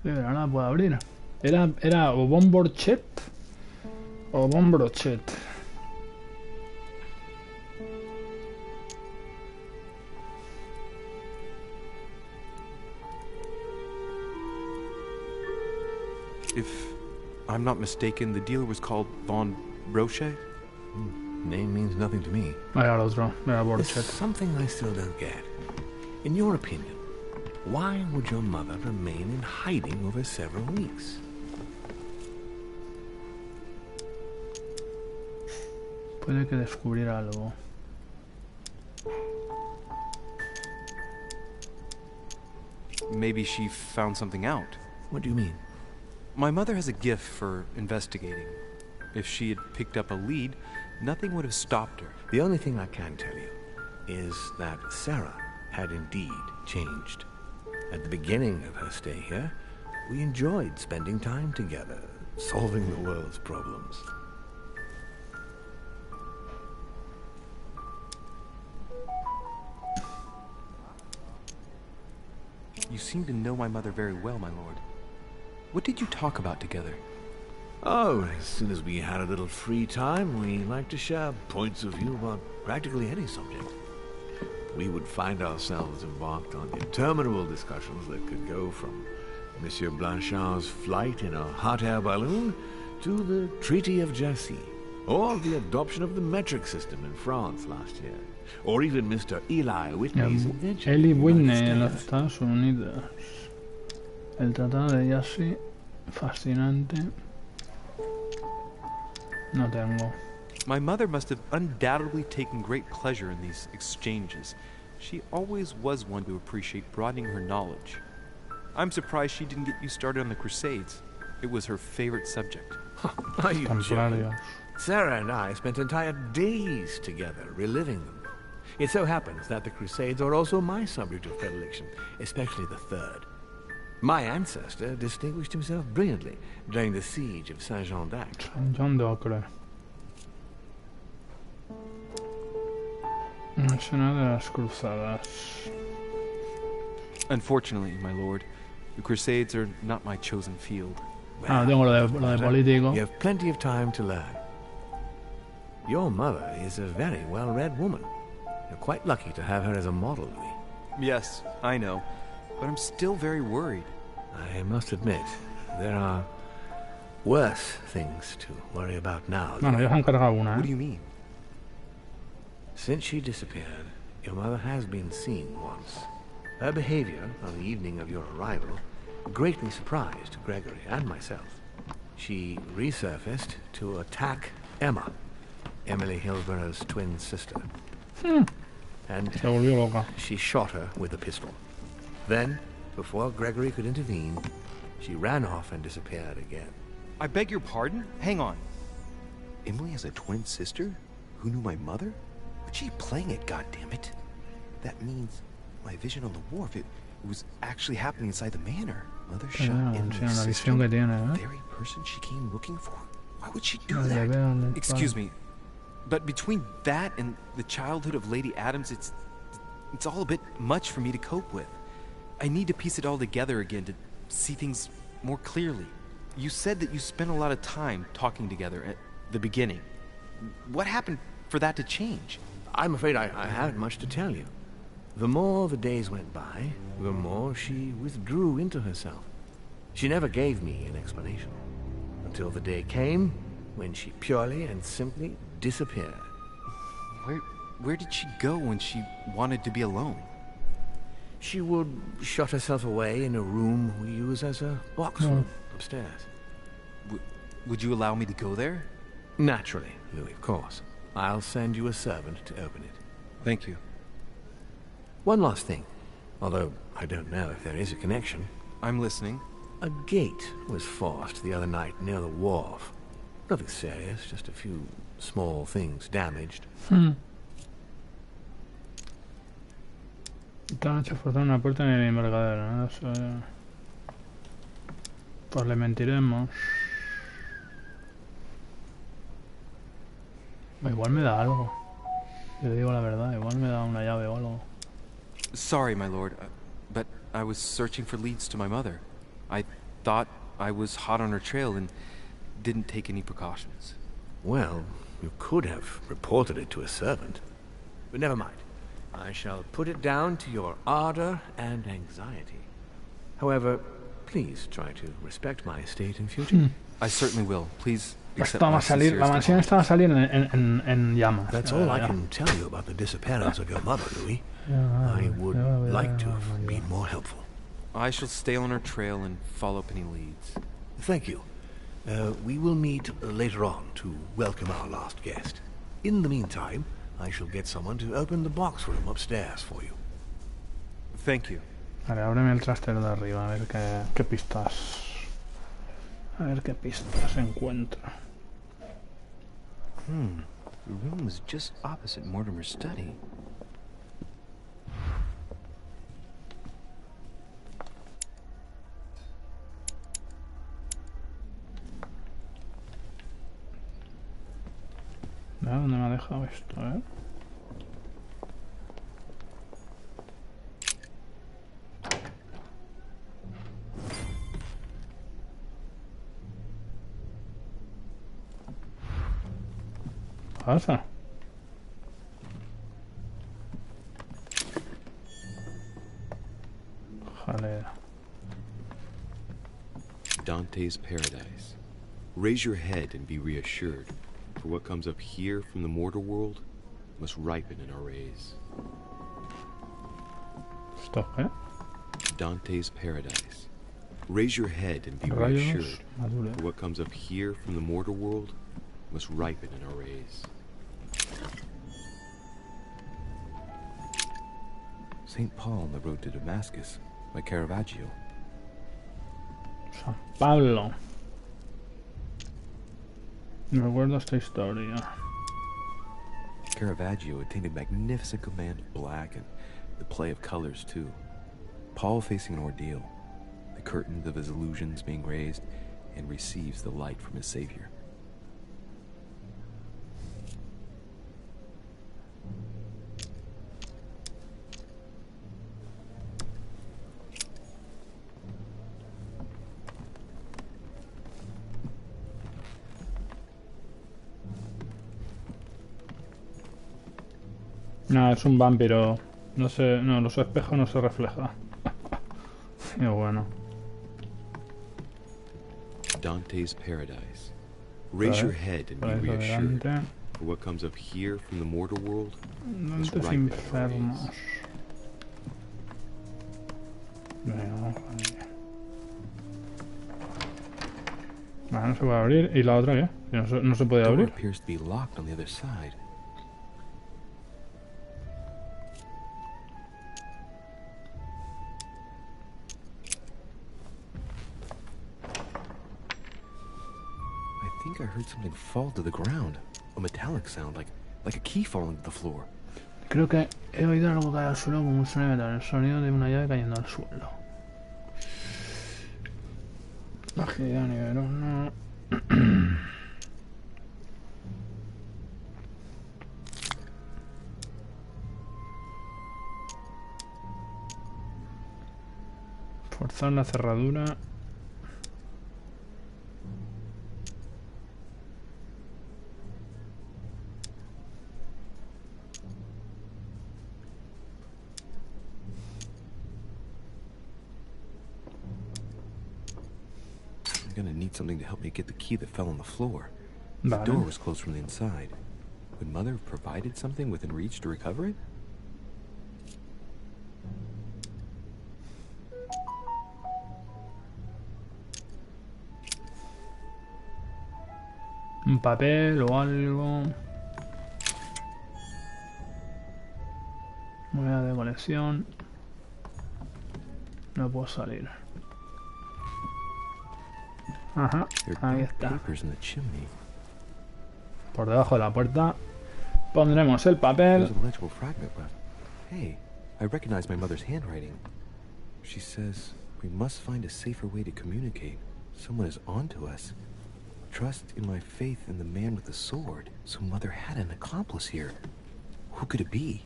Pero no la puedo abrir. Era o Bomborchet o Bombrochet. If I'm not mistaken, the dealer was called Von Brochet? Name means nothing to me. Era el otro, era There's Borchet. something I still don't get. In your opinion, why would your mother remain in hiding over several weeks? Puede que descubriera algo. Maybe she found something out. What do you mean? My mother has a gift for investigating. If she had picked up a lead, nothing would have stopped her. The only thing I can tell you is that Sarah had indeed changed. At the beginning of her stay here, we enjoyed spending time together, solving the world's problems. You seem to know my mother very well, my lord. What did you talk about together? Oh, as soon as we had a little free time, we liked to share points of view about practically any subject. We would find ourselves embarked on interminable discussions that could go from Monsieur Blanchard's flight in a hot air balloon to the Treaty of Jassy, or the adoption of the metric system in France last year, or even Mr. Eli Whitney's invention. Eli Whitney en los Estados Unidos. El Tratado de Jassy, fascinante. No tengo. My mother must have undoubtedly taken great pleasure in these exchanges. She always was one to appreciate broadening her knowledge. I'm surprised she didn't get you started on the Crusades. It was her favorite subject. Are you joking? Templarios. Sarah and I spent entire days together reliving them. It so happens that the Crusades are also my subject of predilection, especially the Third. My ancestor distinguished himself brilliantly during the siege of Saint-Jean d'Acre. John Docre. Escena de las cruzadas. Unfortunately, my lord, the Crusades are not my chosen field. Ah, tengo lo de político. You have plenty of time to learn. Your mother is a very well-read woman. You're quite lucky to have her as a model, Louis. Yes, I know, but I'm still very worried. I must admit, there are worse things to worry about now. Bueno, ya se han cargado una, What do you mean? Since she disappeared, your mother has been seen once. Her behavior on the evening of your arrival greatly surprised Gregory and myself. She resurfaced to attack Emma, Emily Hillsborough's twin sister. And Se volvió loca. she shot her with a pistol. Then, before Gregory could intervene, she ran off and disappeared again. I beg your pardon? Hang on. Emily has a twin sister who knew my mother? But she playing it, goddammit. That means my vision on the wharf, it was actually happening inside the manor. Mother shot Emily's la sister, visión que tiene, the very person she came looking for. Why would she do Le that? veo en el Excuse me, but between that and the childhood of Lady Adams, it's all a bit much for me to cope with. I need to piece it all together again to see things more clearly. You said that you spent a lot of time talking together at the beginning. What happened for that to change? I'm afraid I haven't much to tell you. The more the days went by, the more she withdrew into herself. She never gave me an explanation. Until the day came when she purely and simply disappeared. Where did she go when she wanted to be alone? She would shut herself away in a room we use as a box room upstairs. Would you allow me to go there? Naturally, Louis, of course. I'll send you a servant to open it. Thank you. One last thing, although I don't know if there is a connection. I'm listening. A gate was forced the other night near the wharf. Nothing serious, just a few small things damaged. Esta noche forzaron una puerta en el embarcadero, ¿no? Eso, pues le mentiremos. Igual me da algo. Yo le digo la verdad, igual me da una llave o algo. Sorry, my lord, but I was searching for leads to my mother. I thought I was hot on her trail and didn't take any precautions. Well, you could have reported it to a servant. But never mind. I shall put it down to your ardor and anxiety. However, Please try to respect my estate in future. I certainly will. Please accept Esto va my a salir, la sincerest mansión esta va a salir en llamas. That's all I can tell you about the disappearance of your mother, Louis. I would like to have been more helpful. I shall stay on her trail and follow up any leads. Thank you. We will meet later on to welcome our last guest. In the meantime, I shall get someone to open the box room upstairs for you. Thank you. Vale, ábreme el trastero de arriba, a ver qué pistas. A ver qué pistas encuentro. The room was just opposite Mortimer's study. ¿Dónde me ha dejado esto? ¿Qué pasa? Jalera. Dante's Paradise. Raise your head and be reassured, for what comes up here from the mortal world must ripen in our rays. Stop, Dante's Paradise. Raise your head and be reassured, for what comes up here from the mortal world must ripen in our rays. St. Paul on the road to Damascus by Caravaggio. San Pablo. Recuerdo esta historia. Caravaggio attained a magnificent command of black and the play of colors too. Paul facing an ordeal, the curtains of his illusions being raised, and receives the light from his Savior. No, es un vampiro. No sé, no, los espejos no se refleja. Y bueno. Dante's Paradise. Raise your head and be reassured, for what comes up here from the mortal world is Dantes ripe in our Infernos. rays. Venga, vamos con ella. Vale, no se puede abrir. ¿Y la otra qué? No se puede Door abrir. appears to be locked on the other side. I think I heard something fall to the ground. A metallic sound, like a key falling to the floor. Creo que he oído algo caer al suelo como un sonido de metal. El sonido de una llave cayendo al suelo. Agilidad nivel 1. Forzar la cerradura. I'm gonna need something to help me get the key that fell on the floor. Vale. The door was closed from the inside. Would Mother have provided something within reach to recover it? Un papel o algo. Moneda de colección. No puedo salir. Ajá, ahí está. Papers in the chimney. Por debajo de la puerta pondremos el papel. There's a legible fragment left. Hey, I recognize my mother's handwriting. She says we must find a safer way to communicate. Someone is onto us. Trust in my faith in the man with the sword. So Mother had an accomplice here. Who could it be?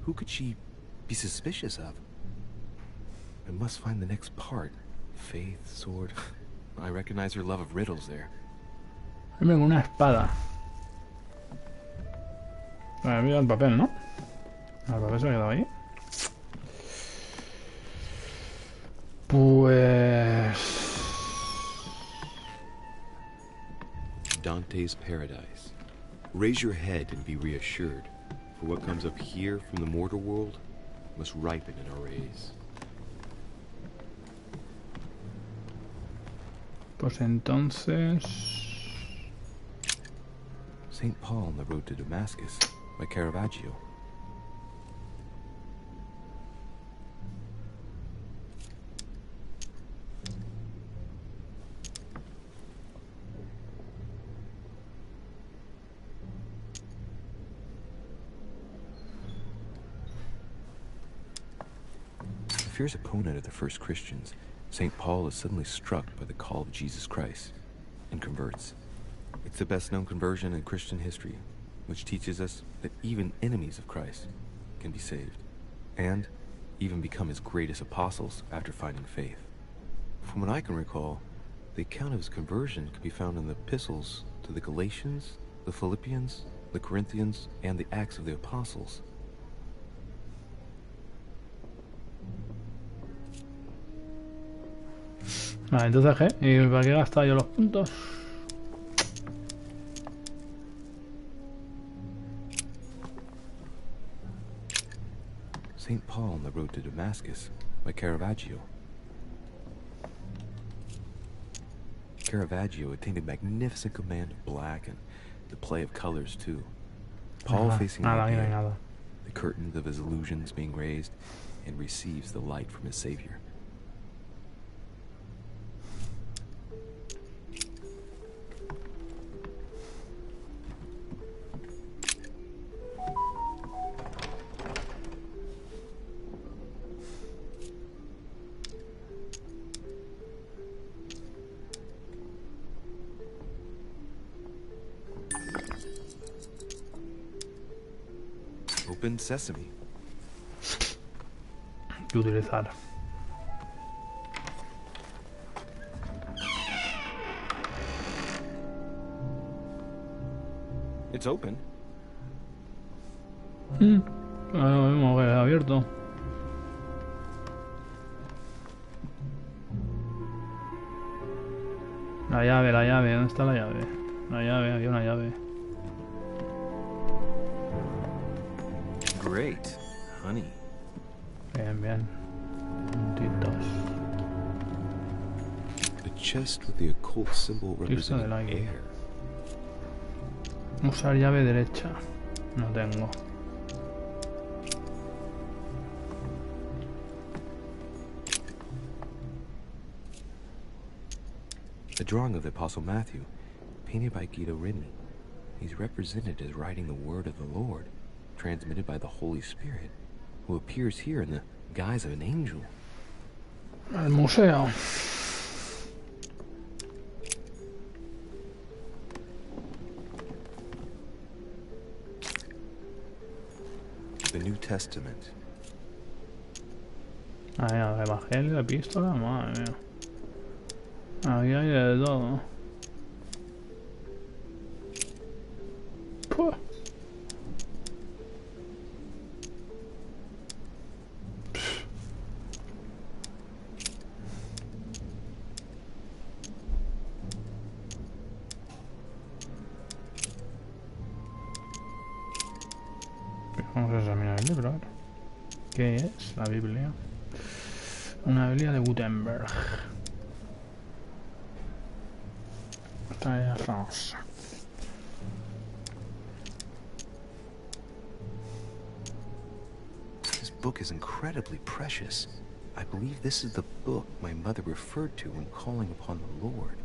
Who could she be suspicious of? I must find the next part. Faith, sword. I recognize her love of riddles there. Venga, una espada. Vale, mira el papel, ¿no? El papel se ha quedado ahí. Pues... Dante's Paradise. Raise your head and be reassured, for what comes up here from the mortal world must ripen in our rays. Pues entonces... St. Paul on the Road to Damascus by Caravaggio. A fierce opponent of the first Christians, St. Paul is suddenly struck by the call of Jesus Christ and converts. It's the best-known conversion in Christian history, which teaches us that even enemies of Christ can be saved, and even become his greatest apostles after finding faith. From what I can recall, the account of his conversion can be found in the epistles to the Galatians, the Philippians, the Corinthians, and the Acts of the Apostles. Vale, entonces ¿qué? ¿Y para qué he gastado yo los puntos? St. Paul on the Road to Damascus by Caravaggio. Caravaggio attained a magnificent command of black and the play of colors too. Paul facing the curtains of his illusions being raised, and receives the light from his Savior. Open sesame. Que utilizar. It's open. Ahora mismo que abierto. La llave, ¿dónde está la llave? La llave, había una llave. Great, honey. Bien, bien. Puntitos. A chest with the occult symbol representing air. Usar llave derecha. No tengo. A drawing of the Apostle Matthew, painted by Guido Reni. He's represented as writing the word of the Lord, transmitted by the Holy Spirit, who appears here in the guise of an angel. El museo. The New Testament. Ahí, el evangelio, epístola, madre mía. Aquí hay de todo. Puh. Vamos a examinar el libro ahora. ¿Qué es la Biblia? Una Biblia de Gutenberg. Esta es France. This book is incredibly precious. I believe this is the book my mother referred to when calling upon the Lord.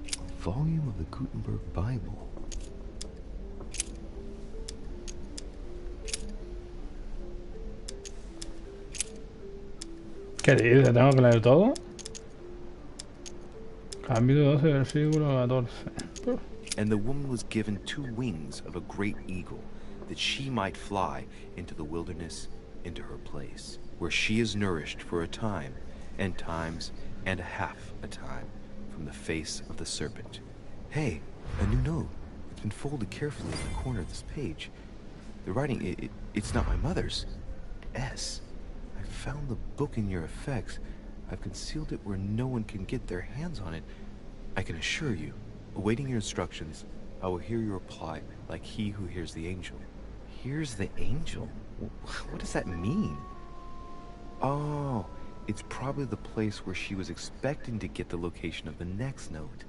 A volume of the Gutenberg Bible. ¿Qué dice? ¿Tengo que leer todo? Capítulo 12, versículo 14. And the woman was given 2 wings of a great eagle, that she might fly into the wilderness, into her place, where she is nourished for a time, and times, and half a time, from the face of the serpent. Hey, a new note. It's been folded carefully in the corner of this page. The writing, it's not my mother's. S. I found the book in your effects. I've concealed it where no one can get their hands on it. I can assure you, awaiting your instructions, I will hear your reply like he who hears the angel. Hears the angel? What does that mean? Oh, it's probably the place where she was expecting to get the location of the next note.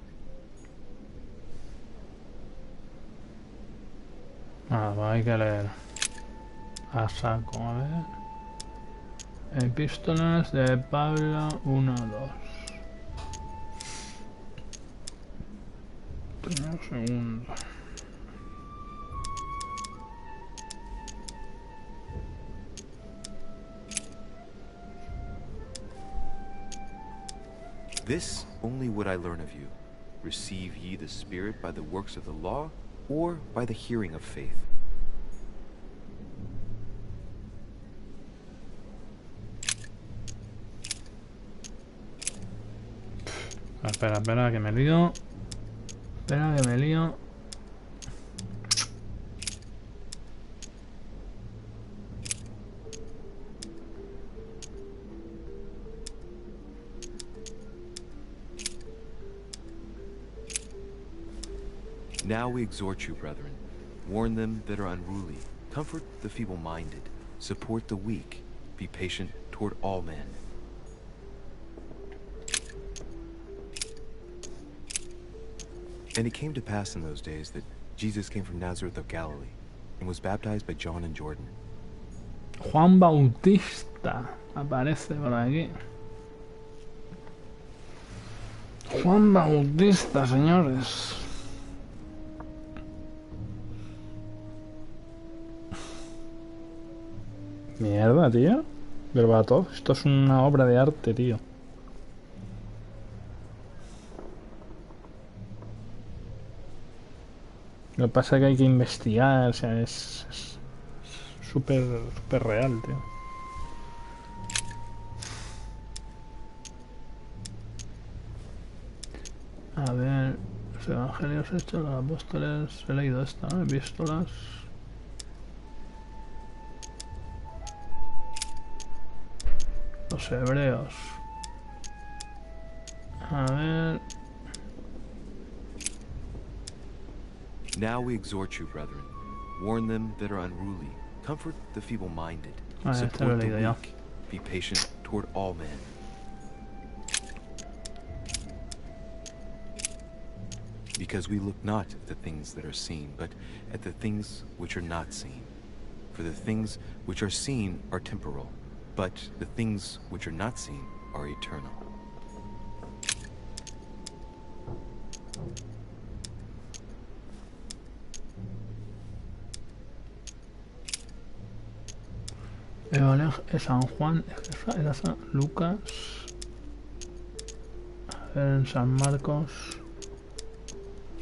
Ah, va, hay que leer. A saco, a ver. Epístolas de Pablo 1-2. Un segundo. This only would I learn of you. Receive ye the Spirit by the works of the law, or by the hearing of faith? Espera, que me lío. Espera, que me lío. Now we exhort you, brethren. Warn them that are unruly. Comfort the feeble-minded. Support the weak. Be patient toward all men. And it came to pass in those days that Jesus came from Nazareth of Galilee and was baptized by John in Jordan. Juan Bautista aparece por aquí. Juan Bautista, señores. Mierda, tío. Verbatov, esto es una obra de arte, tío. Lo que pasa es que hay que investigar, o sea, es súper real, tío. A ver, los evangelios hechos, los apóstoles, he leído esta, ¿no? Epístolas. Los hebreos. A ver. Now we exhort you, brethren. Warn them that are unruly. Comfort the feeble-minded. Este lo he Support the leído ya. weak. Be patient toward all men. Because we look not at the things that are seen, but at the things which are not seen. For the things which are seen are temporal, but the things which are not seen are eternal. Evangelio de San Juan, era San Lucas, en San Marcos.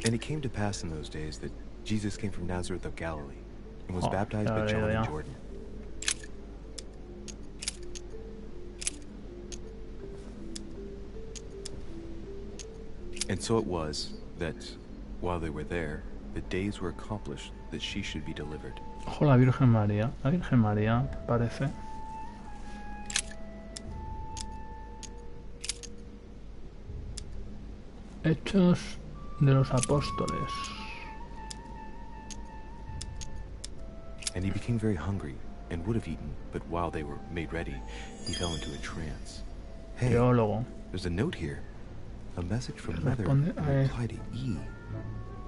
And it came to pass in those days that Jesus came from Nazareth of Galilee and was baptized by ya John veo, in ya. Jordan. And so it was that, while they were there, the days were accomplished that she should be delivered. Ojo, la Virgen María. La Virgen María, parece. Hechos de los Apóstoles. And he became very hungry and would have eaten, but while they were made ready, he fell into a trance. Hey, Teólogo. there's a note here. A message from Mother Responde in a reply to E.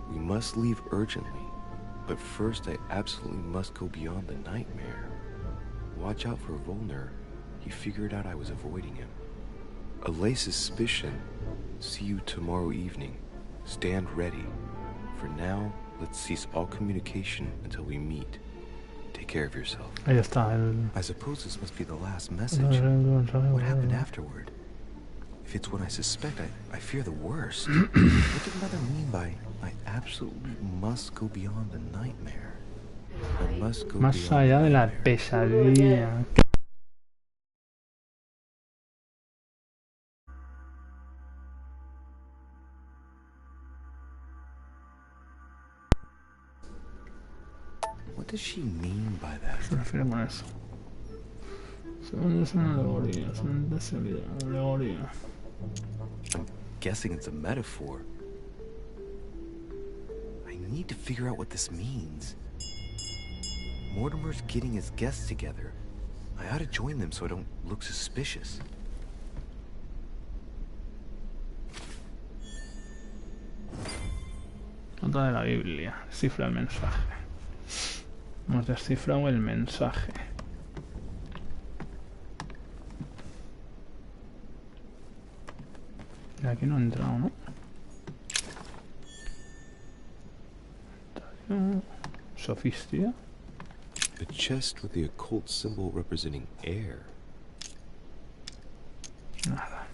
We must leave urgently, but first I absolutely must go beyond the nightmare. Watch out for Volner. He figured out I was avoiding him. Allay suspicion. See you tomorrow evening. Stand ready. For now, let's cease all communication until we meet. Take care of yourself. Ahí está el... I suppose this must be the last message. What happened afterward? If it's what I suspect, I fear the worst. What did Mother mean by I absolutely must go beyond the nightmare? I must go Más beyond allá de la nightmare. pesadilla. does she mean by that? Se refiere con eso. Es una alegoría, es una alegoría. I'm guessing it's a metaphor. I need to figure out what this means. Mortimer's getting his guests together. I ought to join them so I don't look suspicious. Nota de la Biblia. Descifra el mensaje. Hemos descifrado el mensaje. Y aquí no he entrado, ¿no? Sofistia. A chest with the occult symbol representing air. Nada.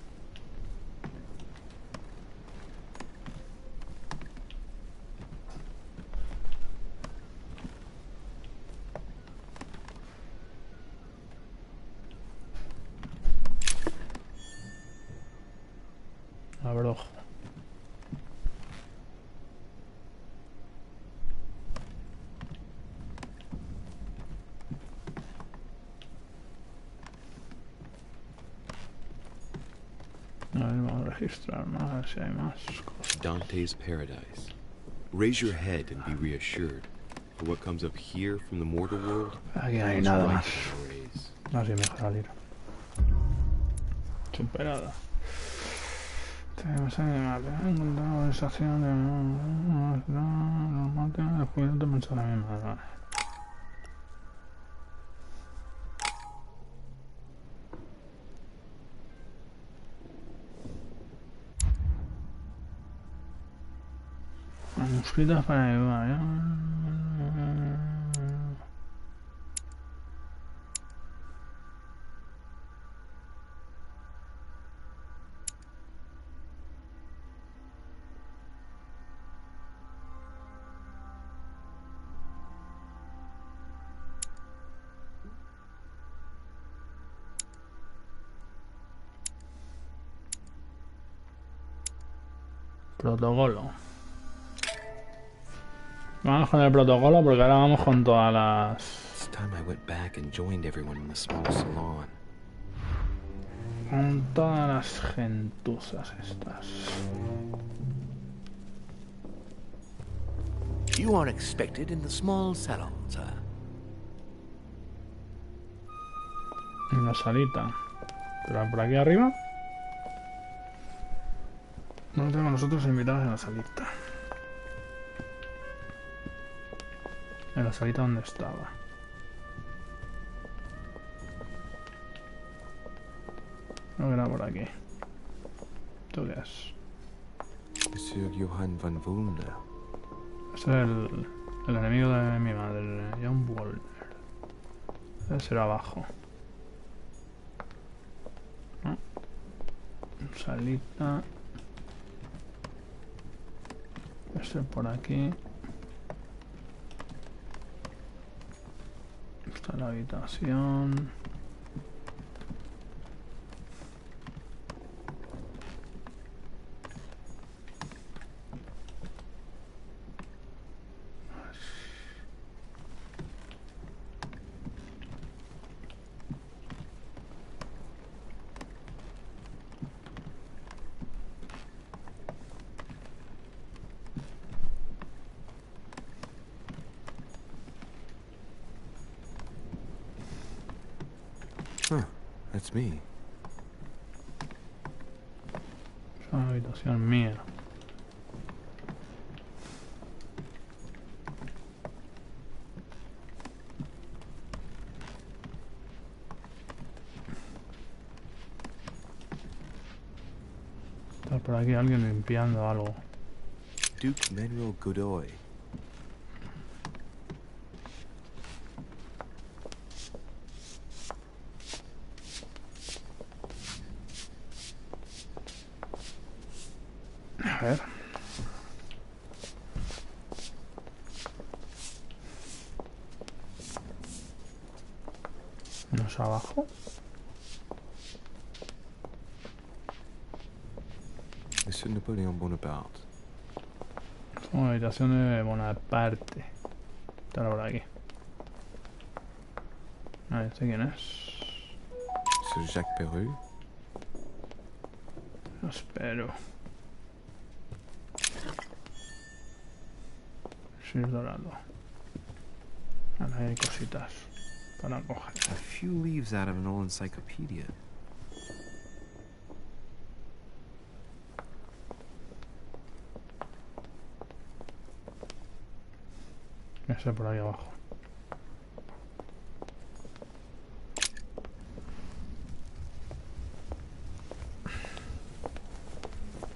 Abrojo. A ver, vamos a registrar más, a ver si hay más cosas. Dante's Paradise. Raise your head and be reassured. For what comes up here from the mortal world. Aquí no hay nada más. Así mejor salir. Superada. Tenemos encontrado la sensación de normal tener el juego de pensar la misma. Vale. Manuscritos para ayudar. Protocolo. Vamos con el protocolo porque ahora vamos con todas las... This time I went back and joined everyone in the small salon. Con todas las gentuzas estas. You are expected in the small salon, sir. En la salita. Pero por aquí arriba. No tenemos nosotros invitados en la salita. En la salita donde estaba. No era por aquí. ¿Esto qué es? Monsieur Johann van Wulner. Este es el enemigo de mi madre, John Wulner. Debe ser abajo. ¿No? Salita. Debe ser por aquí. Esta es la habitación. That's me. Es una habitación mía. Está por aquí alguien limpiando algo. Duke Manuel Godoy. A ver. Unos abajo. Monsieur Napoleon Bonaparte. Es una habitación de Bonaparte. Está por aquí. A ver, ¿este quién es? C'est Jacques Perru. Espero. Sí, es dorado. Ahora hay cositas para coger. A few leaves out of an old encyclopedia. Ese por ahí abajo.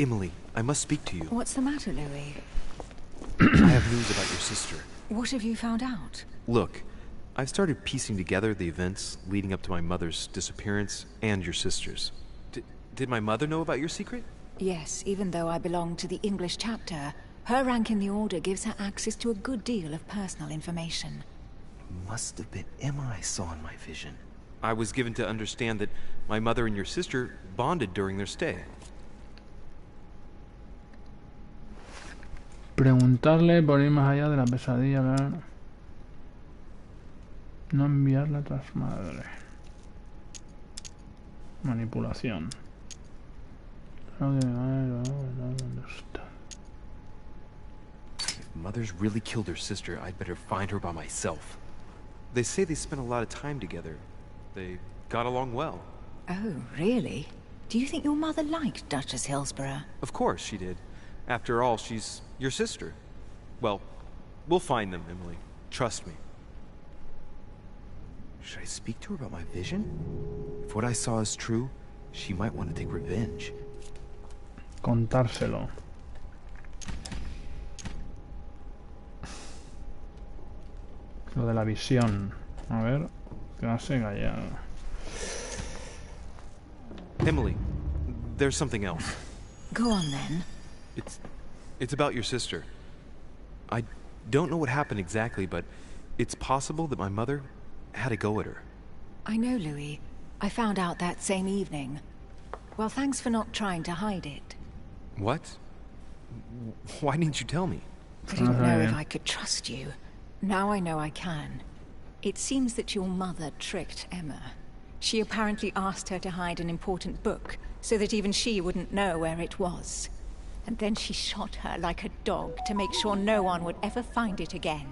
Emily, I must speak to you. What's the matter, Louis? I have news about your sister. What have you found out? Look, I've started piecing together the events leading up to my mother's disappearance and your sister's. Did my mother know about your secret? Yes, even though I belong to the English chapter, her rank in the Order gives her access to a good deal of personal information. Must have been Emma I saw in my vision. I was given to understand that my mother and your sister bonded during their stay. Preguntarle por ir más allá de la pesadilla, ¿verdad? No enviarla tras madre. Manipulación. ¿Dónde está? If Mother's really killed her sister, I'd better find her by myself. They say they spent a lot of time together. They got along well. Oh, really? Do you think your mother liked Duchess Hillsborough? Of course she did. After all, she's your sister. Well, we'll find them, Emily. Trust me. Should I speak to her about my vision? If what I saw is true, she might want to take revenge. Contárselo. Lo de la visión. A ver, quedarse callado. Emily, there's something else. Go on then. It's about your sister. I don't know what happened exactly, but it's possible that my mother had a go at her. I know, Louis. I found out that same evening. Well, thanks for not trying to hide it. What? Why didn't you tell me? I didn't know if I could trust you. Now I know I can. It seems that your mother tricked Emma. She apparently asked her to hide an important book, so that even she wouldn't know where it was. And then she shot her like a dog to make sure no one would ever find it again.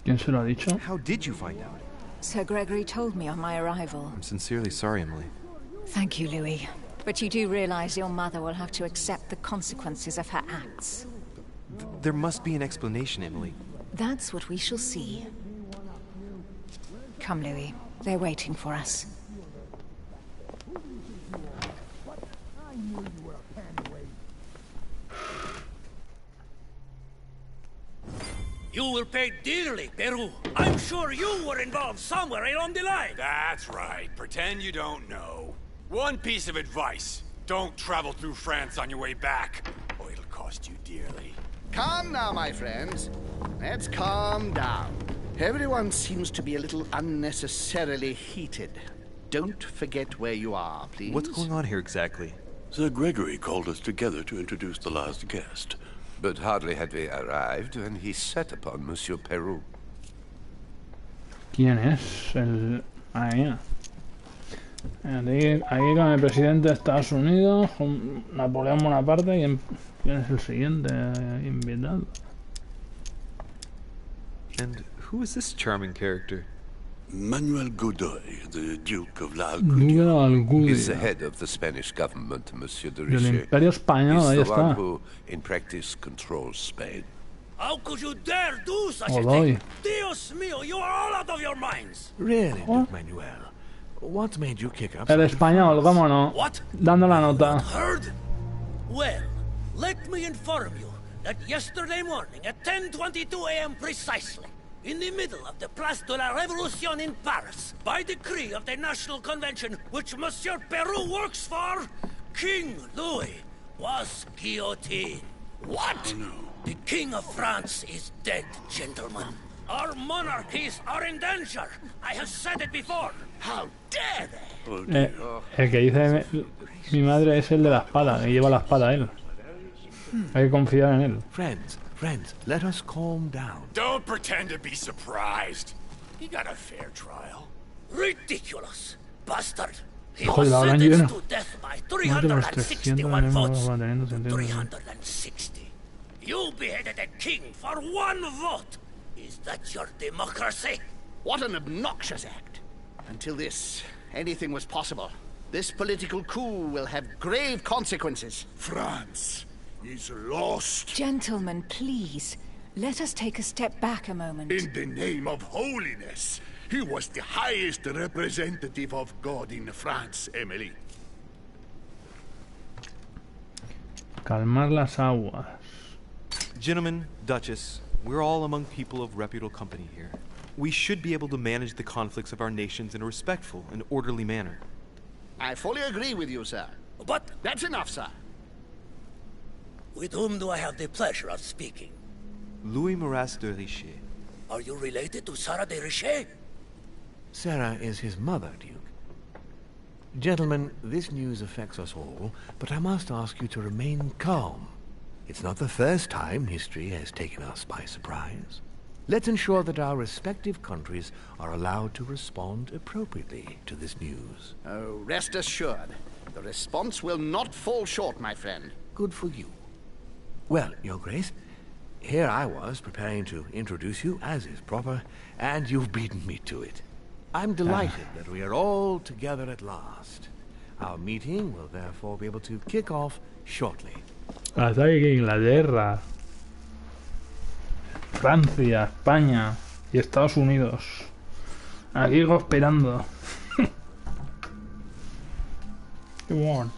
¿Quién se lo ha dicho? How did you find out? Sir Gregory told me on my arrival. I'm sincerely sorry, Emily. Thank you, Louis. But you do realize your mother will have to accept the consequences of her acts. There must be an explanation, Emily. That's what we shall see. Come, Louis. They're waiting for us. You will pay dearly, Peru. I'm sure you were involved somewhere along the line. That's right. Pretend you don't know. One piece of advice. Don't travel through France on your way back, or it'll cost you dearly. Calm now, my friends. Let's calm down. Everyone seems to be a little unnecessarily heated. Don't forget where you are, please. What's going on here exactly? Sir Gregory called us together to introduce the last guest. But hardly had we arrived when he set upon Monsieur Peru. ¿Quién es el...? Ahí. Aquí con el presidente de Estados Unidos, con Napoleón Bonaparte, ¿quién es el siguiente invitado? And who is this charming character? Manuel Godoy, the Duke of La Alcudia. He's the head of the Spanish government, Monsieur de Del Richelieu. Imperio Español, ahí He's the está. one who, in practice, controls Spain. How could you dare do such a Godoy. thing? Dios mío, you are all out of your minds. Really, Duke Manuel? What made you kick up? El español, cómo no. What? Dando la nota. Heard? Well, let me inform you that yesterday morning at 10:22 a.m. precisely, in the middle of the Place de la Révolution in Paris, by decree of the National Convention which Monsieur Peru works for, King Louis was guillotined. What? Oh, no. The King of France is dead, gentlemen. Our monarchies are in danger. I have said it before. How dare they? El que dice mi madre es el de la espada, que lleva la espada él. Hay que confiar en él. Friends, let us calm down. Don't pretend to be surprised. He got a fair trial. Ridiculous! Bastard! He Joder, was la hablan sentenced lleno. to death by Más de los 300 361 votes. enemigos manteniendo sentencia. 360. You beheaded a king for one vote! Is that your democracy? What an obnoxious act. Until this, anything was possible. This political coup will have grave consequences. France is lost. Gentlemen, please. Let us take a step back a moment. In the name of holiness. He was the highest representative of God in France, Emily. Calmar las aguas. Gentlemen, Duchess, we're all among people of reputable company here. We should be able to manage the conflicts of our nations in a respectful and orderly manner. I fully agree with you, sir. But that's enough, sir. With whom do I have the pleasure of speaking? Louis Maras de Richet. Are you related to Sarah de Richet? Sarah is his mother, Duke. Gentlemen, this news affects us all, but I must ask you to remain calm. It's not the first time history has taken us by surprise. Let's ensure that our respective countries are allowed to respond appropriately to this news. Oh, rest assured. The response will not fall short, my friend. Good for you. Well, Your Grace, here I was preparing to introduce you as is proper, and you've beaten me to it. I'm delighted that we are all together at last. Our meeting will therefore be able to kick off shortly. Ataque que Inglaterra, Francia, España y Estados Unidos. Aquí esperando. Qué bueno.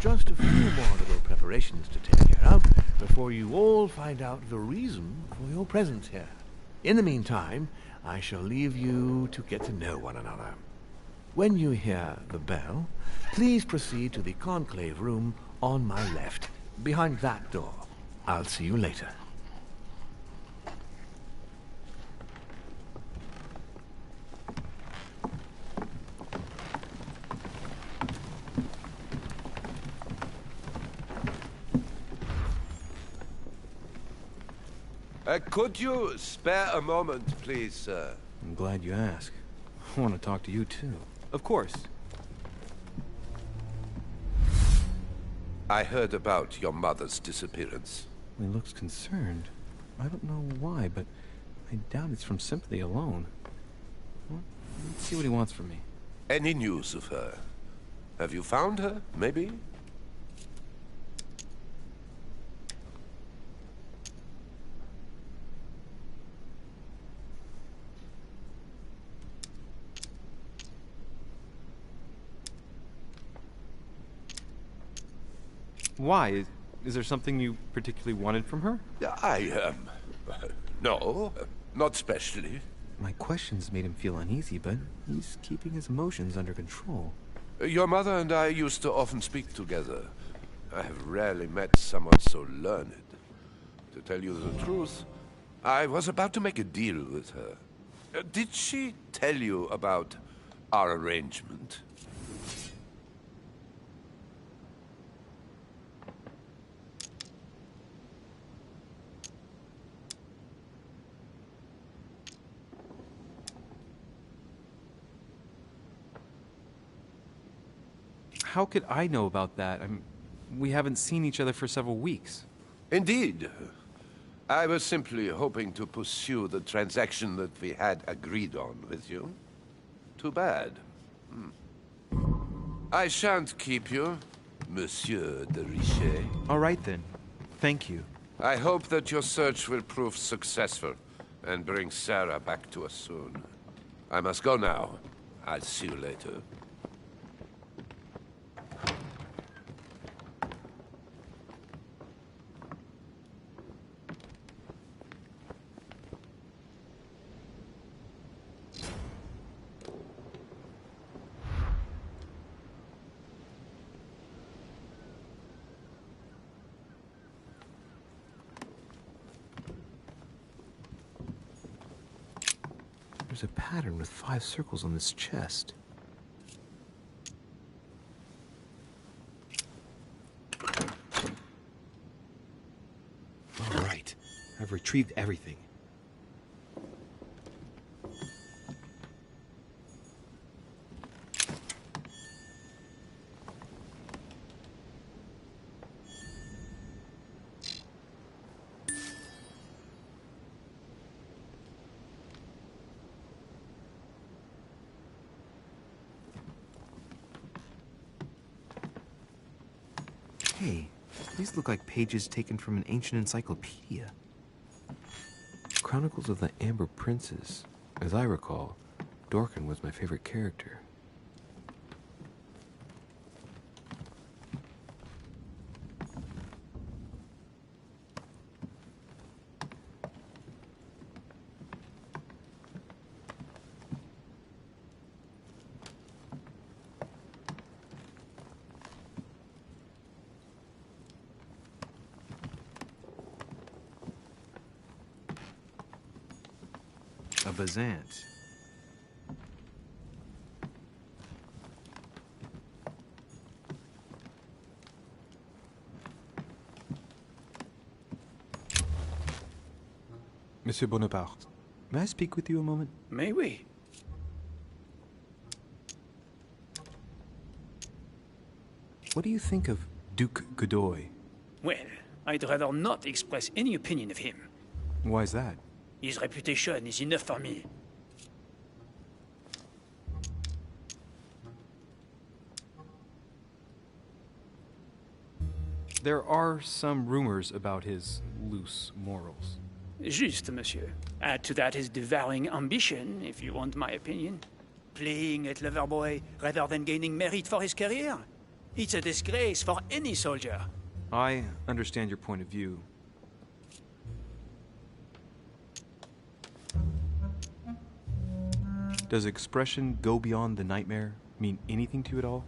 just a few more little preparations to take care of before you all find out the reason for your presence here. In the meantime, I shall leave you to get to know one another. When you hear the bell, please proceed to the conclave room on my left, behind that door. I'll see you later. Could you spare a moment, please, sir? I'm glad you asked. I want to talk to you, too. Of course. I heard about your mother's disappearance. He looks concerned. I don't know why, but I doubt it's from sympathy alone. Well, let's see what he wants from me. Any news of her? Have you found her, maybe? Why? Is there something you particularly wanted from her? No, not specially. My questions made him feel uneasy, but he's keeping his emotions under control. Your mother and I used to often speak together. I have rarely met someone so learned. To tell you the truth, I was about to make a deal with her. Did she tell you about our arrangement? How could I know about that? We haven't seen each other for several weeks. Indeed. I was simply hoping to pursue the transaction that we had agreed on with you. Too bad. I shan't keep you, Monsieur de Richet. All right, then. Thank you. I hope that your search will prove successful and bring Sarah back to us soon. I must go now. I'll see you later. There's a pattern with 5 circles on this chest. All right. I've retrieved everything. Hey, these look like pages taken from an ancient encyclopedia. Chronicles of the Amber Princes. As I recall, Dorkin was my favorite character. A Bazant. Monsieur Bonaparte, may I speak with you a moment? May we? What do you think of Duke Godoy? Well, I'd rather not express any opinion of him. Why is that? His reputation is enough for me. There are some rumors about his loose morals. Juste, monsieur. Add to that his devouring ambition, if you want my opinion. Playing at lover boy rather than gaining merit for his career. It's a disgrace for any soldier. I understand your point of view. Does expression go beyond the nightmare mean anything to you at all?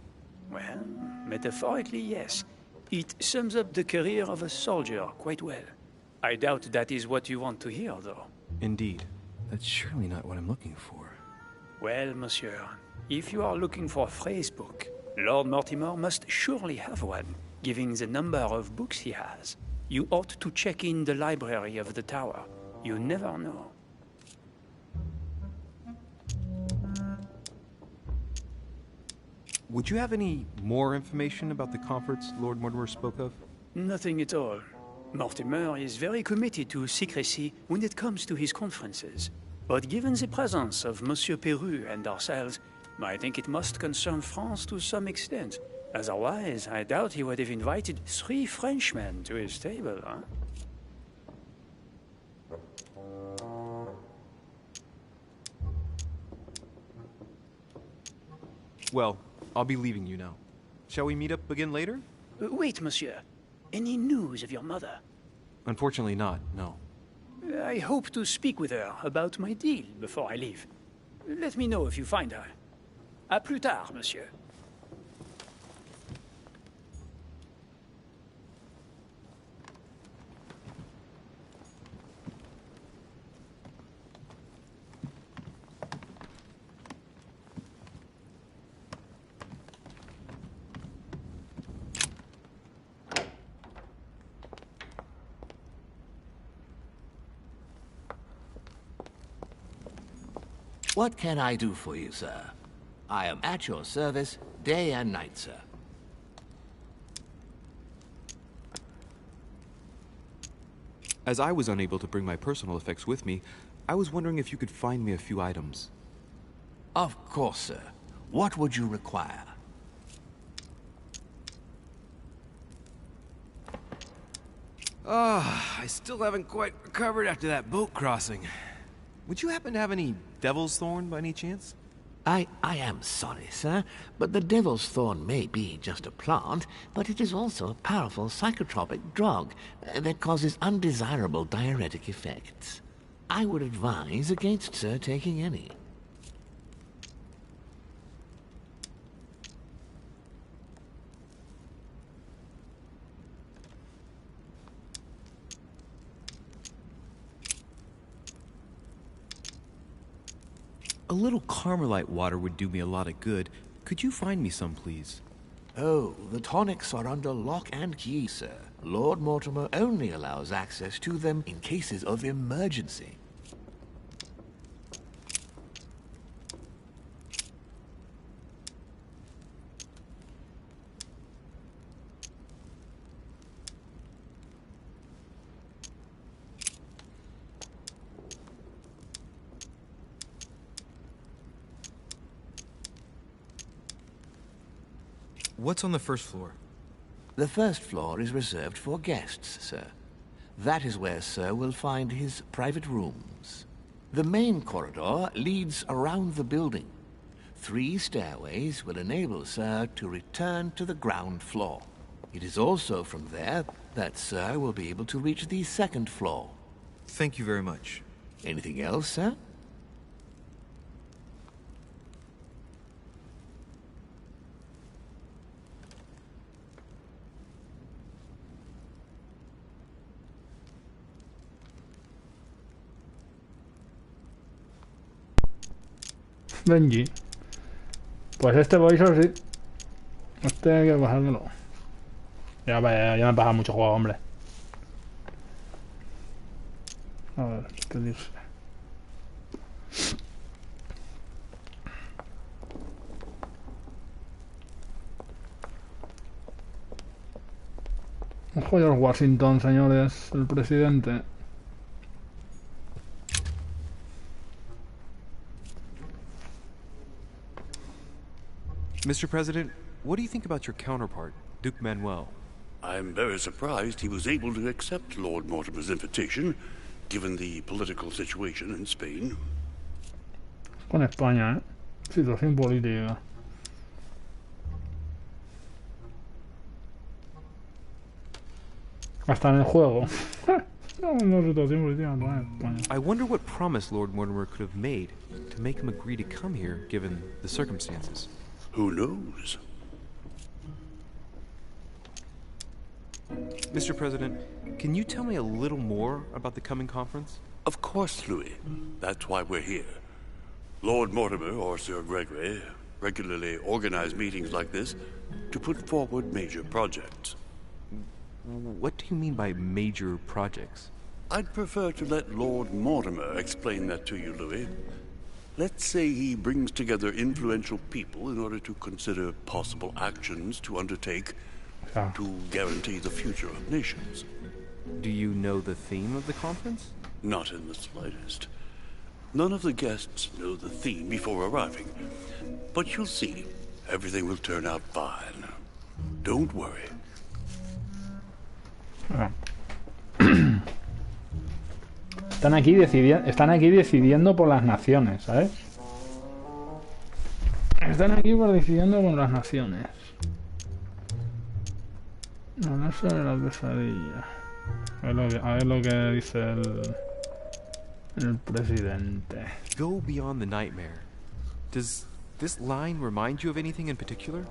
Well, metaphorically, yes. It sums up the career of a soldier quite well. I doubt that is what you want to hear, though. Indeed. That's surely not what I'm looking for. Well, monsieur, if you are looking for a phrase book, Lord Mortimer must surely have one, given the number of books he has. You ought to check in the library of the tower. You never know. Would you have any more information about the conference Lord Mortimer spoke of? Nothing at all. Mortimer is very committed to secrecy when it comes to his conferences. But given the presence of Monsieur Peru and ourselves, I think it must concern France to some extent. Otherwise, I doubt he would have invited 3 Frenchmen to his table, huh? Well, I'll be leaving you now. Shall we meet up again later? Wait, monsieur. Any news of your mother? Unfortunately not, no. I hope to speak with her about my deal before I leave. Let me know if you find her. À plus tard, monsieur. What can I do for you, sir? I am at your service, day and night, sir. As I was unable to bring my personal effects with me, I was wondering if you could find me a few items. Of course, sir. What would you require? I still haven't quite recovered after that boat crossing. Would you happen to have any devil's thorn by any chance? I am sorry, sir, but the devil's thorn may be just a plant, but it is also a powerful psychotropic drug that causes undesirable diuretic effects. I would advise against, sir, taking any. A little Carmelite water would do me a lot of good. Could you find me some, please? Oh, the tonics are under lock and key, sir. Lord Mortimer only allows access to them in cases of emergency. What's on the first floor? The first floor is reserved for guests, sir. That is where Sir will find his private rooms. The main corridor leads around the building. 3 stairways will enable Sir to return to the ground floor. It is also from there that Sir will be able to reach the second floor. Thank you very much. Anything else, sir? Benji. Pues este voiceover sí. Este hay que pasármelo. Ya me he pasado mucho juego, hombre. A ver, ¿qué dice? George Washington, señores, el presidente. Mr. President, what do you think about your counterpart, Duke Manuel? I'm very surprised he was able to accept Lord Mortimer's invitation, given the political situation in Spain. Con España, ¿eh? Situación política. Hasta en el juego. Una situación positiva, bueno. I wonder what promise Lord Mortimer could have made to make him agree to come here, given the circumstances. Who knows? Mr. President, can you tell me a little more about the coming conference? Of course, Louis. That's why we're here. Lord Mortimer or Sir Gregory regularly organize meetings like this to put forward major projects. What do you mean by major projects? I'd prefer to let Lord Mortimer explain that to you, Louis. Let's say he brings together influential people in order to consider possible actions to undertake to guarantee the future of nations. Do you know the theme of the conference? Not in the slightest. None of the guests know the theme before arriving. But you'll see, everything will turn out fine. Don't worry. Están aquí decidiendo por las naciones, ¿sabes? Están aquí decidiendo por las naciones. No sé la pesadilla. A ver lo que dice el presidente. Go beyond the nightmare. Does this line remind you of anything in particular?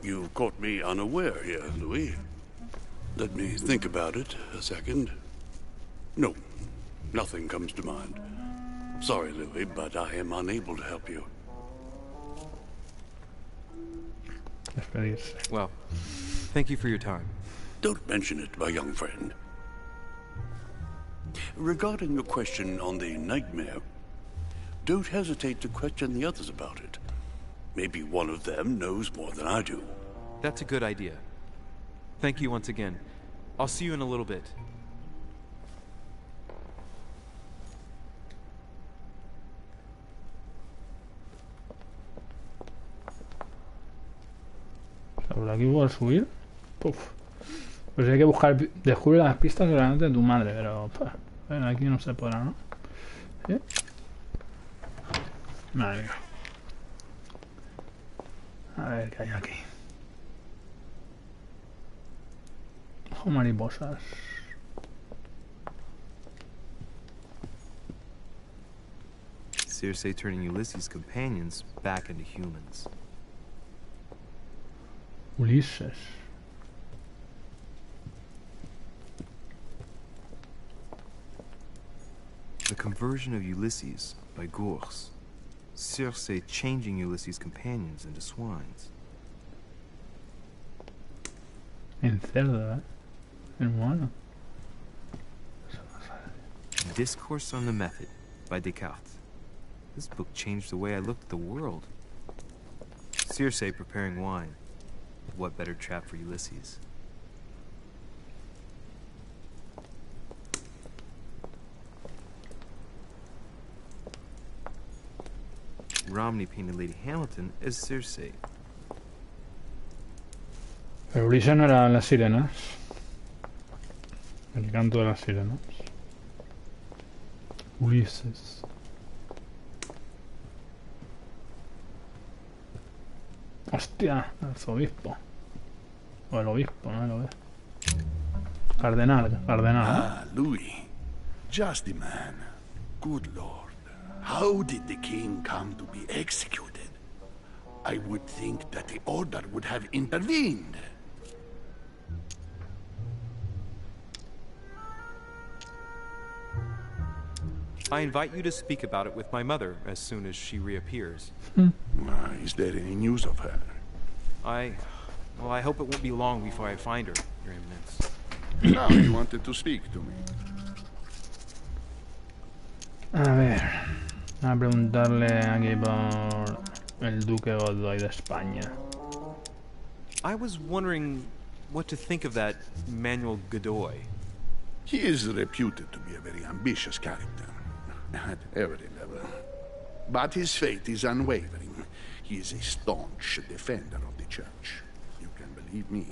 You caught me unaware here, Louis. Let me think about it a second. No, nothing comes to mind. Sorry, Louis, but I am unable to help you. Despedirse. Well, thank you for your time. Don't mention it, my young friend. Regarding your question on the nightmare, don't hesitate to question the others about it. Maybe one of them knows more than I do. That's a good idea. Thank you once again. I'll see you in a little bit. ¿Por aquí puedo subir? Puf. Pues hay que buscar... Descubre las pistas realmente de tu madre, pero... Bueno, aquí no se podrá, ¿no? ¿Sí? Madre mía. A ver qué hay aquí. Ojo mariposas. Circe turning Ulysses' companions back into humans. Ulises. The conversion of Ulysses by Gurs. Circe changing Ulysses' companions into swines. En cerdo, en humano. Discourse on the Method by Descartes. This book changed the way I looked at the world. Circe preparing wine. What better trap for Ulysses? Romney painted Lady Hamilton as Circe. Pero Ulises no eran las sirenas. El canto de las sirenas. Ulises. Hostia, el arzobispo. O el obispo, no lo ves. Cardenal. Ah, Louis. Just the man. Good Lord. How did the king come to be executed? I would think that the order would have intervened. I invite you to speak about it with my mother as soon as she reappears. Is there any news of her? Well, I hope it won't be long before I find her, Your Eminence. Now you wanted to speak to me. A ver, a preguntarle aquí por el Duque Godoy de España. I was wondering what to think of that Manuel Godoy. He is reputed to be a very ambitious character, at every level. But his faith is unwavering. He is a staunch defender of the church. You can believe me.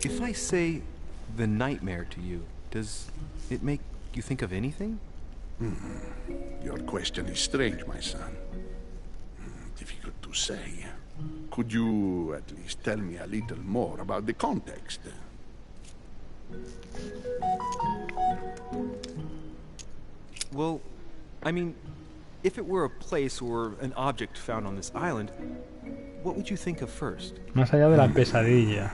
If I say the nightmare to you, does it make you think of anything? Your question is strange, my son. Difficult to say. Could you at least tell me a little more about the context? Well, I mean, if it were a place or an object found on this island, what would you think of first? Más allá de la pesadilla.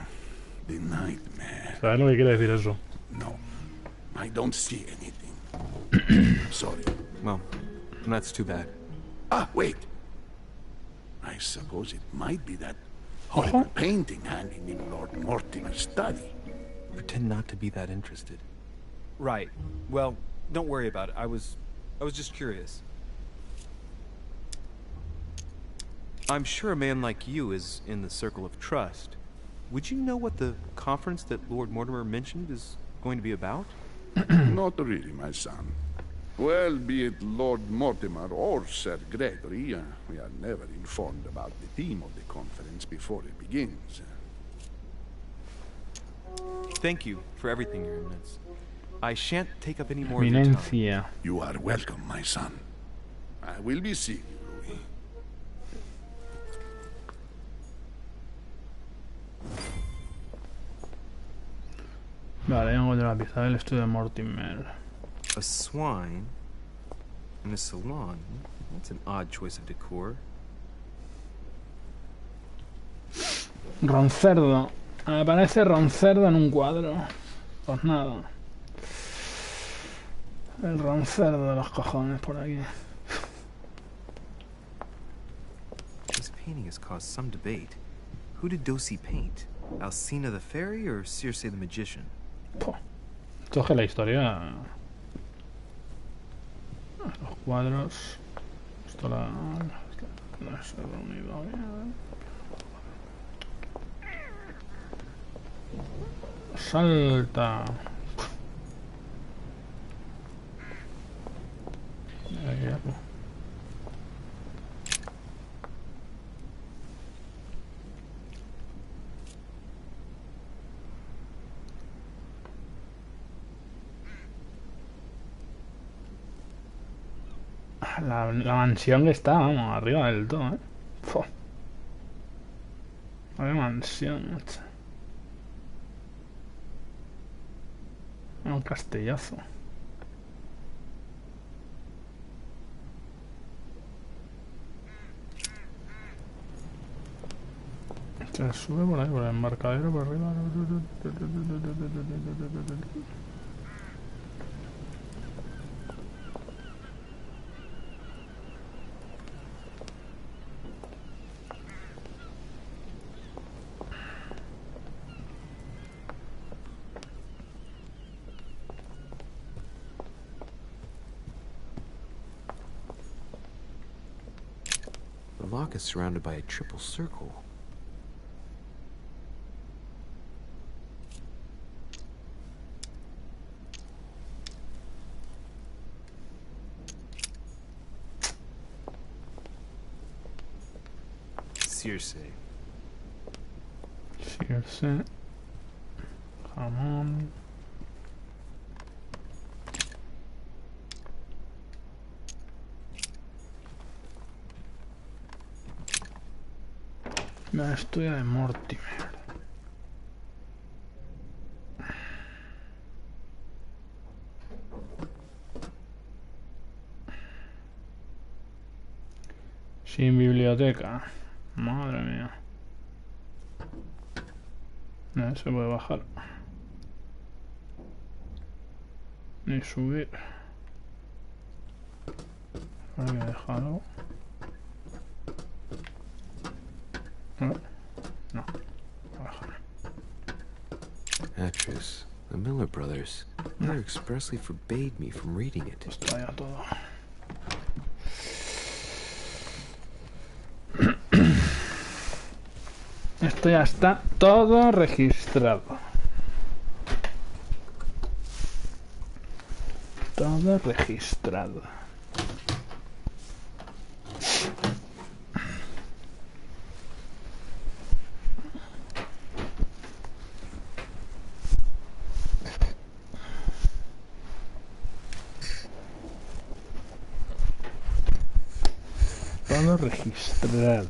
The nightmare. ¿Sabes lo que quiere decir eso? No, I don't see anything. Sorry. Well, that's too bad. Ah, wait. I suppose it might be that horrible painting hanging in Lord Mortimer's study. Pretend not to be that interested. Right. Well, don't worry about it. I was just curious. I'm sure a man like you is in the circle of trust. Would you know what the conference that Lord Mortimer mentioned is going to be about? Not really, my son. Well, be it Lord Mortimer or Sir Gregory, we are never informed about the theme of the conference before it begins. Thank you for everything, Your Eminence. I shan't take up any more of your time. You are welcome, my son. I will be seeing you, Louis. Vale, vengo de la pieza del estudio de Mortimer. A swine in a salon? That's an odd choice of decor. Roncerdo. Aparece Roncerdo en un cuadro. Pues nada. El Roncerdo de los cojones por aquí. This painting has caused some debate. Who did Dosi paint? Alcina the fairy or Circe the magician? Esto es que la historia... Los cuadros... Esto la... No se ha reunido bien. Salta. La mansión que está, vamos, arriba del todo, Vaya mansión, macho. Un castellazo. Se sube por ahí, por el embarcadero, por arriba. The lock is surrounded by a triple circle. Circe. Circe. Jamón. La historia de Mortimer. Sin biblioteca. Madre mía. No se puede bajar. Ni subir. Ahora voy a dejarlo. No. Actress, the Miller brothers. Mother expressly forbade me from reading it. Esto ya todo. Esto ya está todo registrado. Todo registrado. Obispado registrado.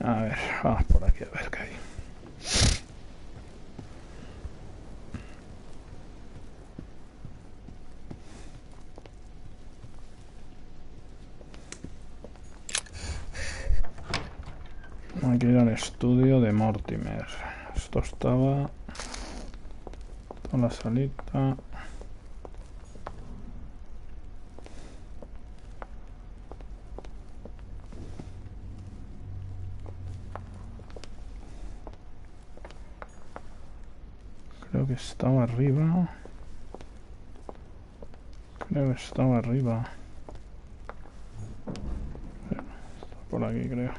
A ver, vamos por aquí a ver qué hay. Hay que ir al estudio de Mortimer. Esto estaba... Toda la salita... Creo que estaba arriba. Está por aquí, creo.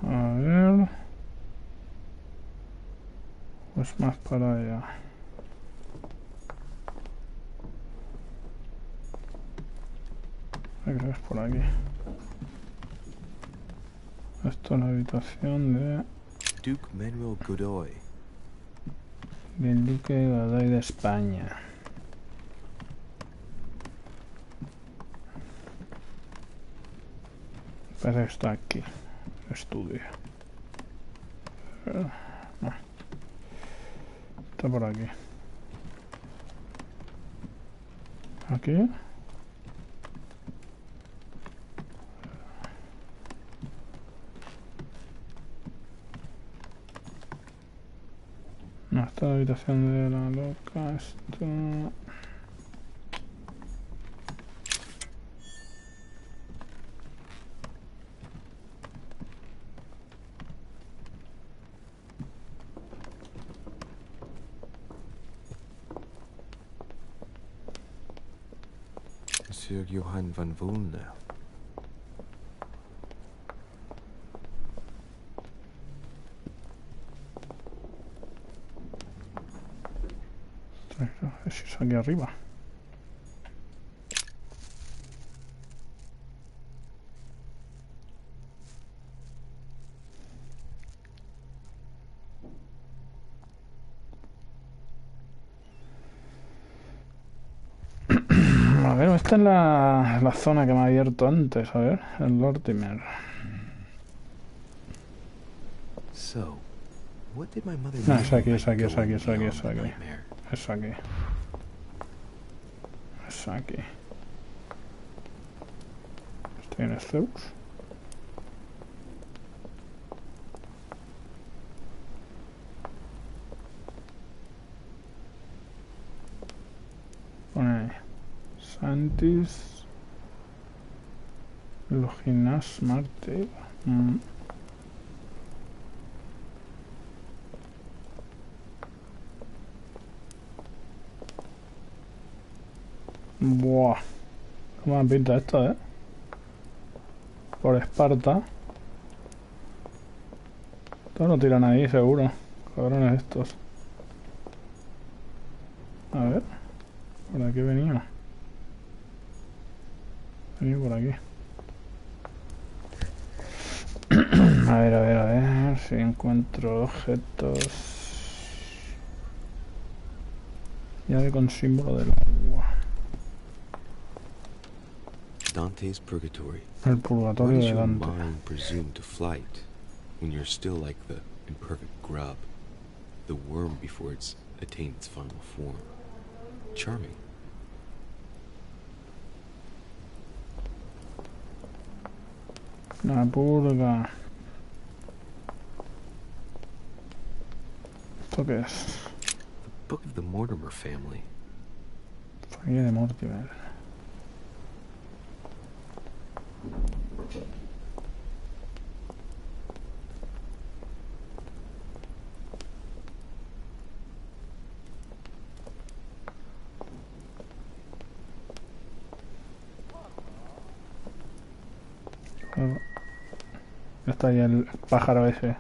A ver. Pues más para allá. Creo que es por aquí. Esto es la habitación de... Duke Manuel Godoy. Del Duque Godoy de España. Parece que está aquí. Estudio. Pero no. Está por aquí. Aquí. No, está la habitación de la loca. Esto... Monsieur Johann van Volne. A ver si es aquí arriba. A ver, esta es la zona que me ha abierto antes, a ver, el Mortimer. So, what did my mother No, es aquí. Es aquí. Estoy en Zeus. Pone ahí. Santis. Loginas Marte. Buah. ¿Cómo me pinta esto, Por Esparta. Todos lo tiran ahí, seguro. Cabrones estos. A ver. Por aquí venía. Venía por aquí. A ver si encuentro objetos. Llave con símbolo del agua. Dante's Purgatory. El purgatorio de Dante. Why is your mind presumed to flight when you're still like the imperfect grub, the worm before it's attained its final form? Charming. La purga. ¿Esto qué es? The Book of the Mortimer family. Familia de Mortimer. Está ahí el pájaro ese.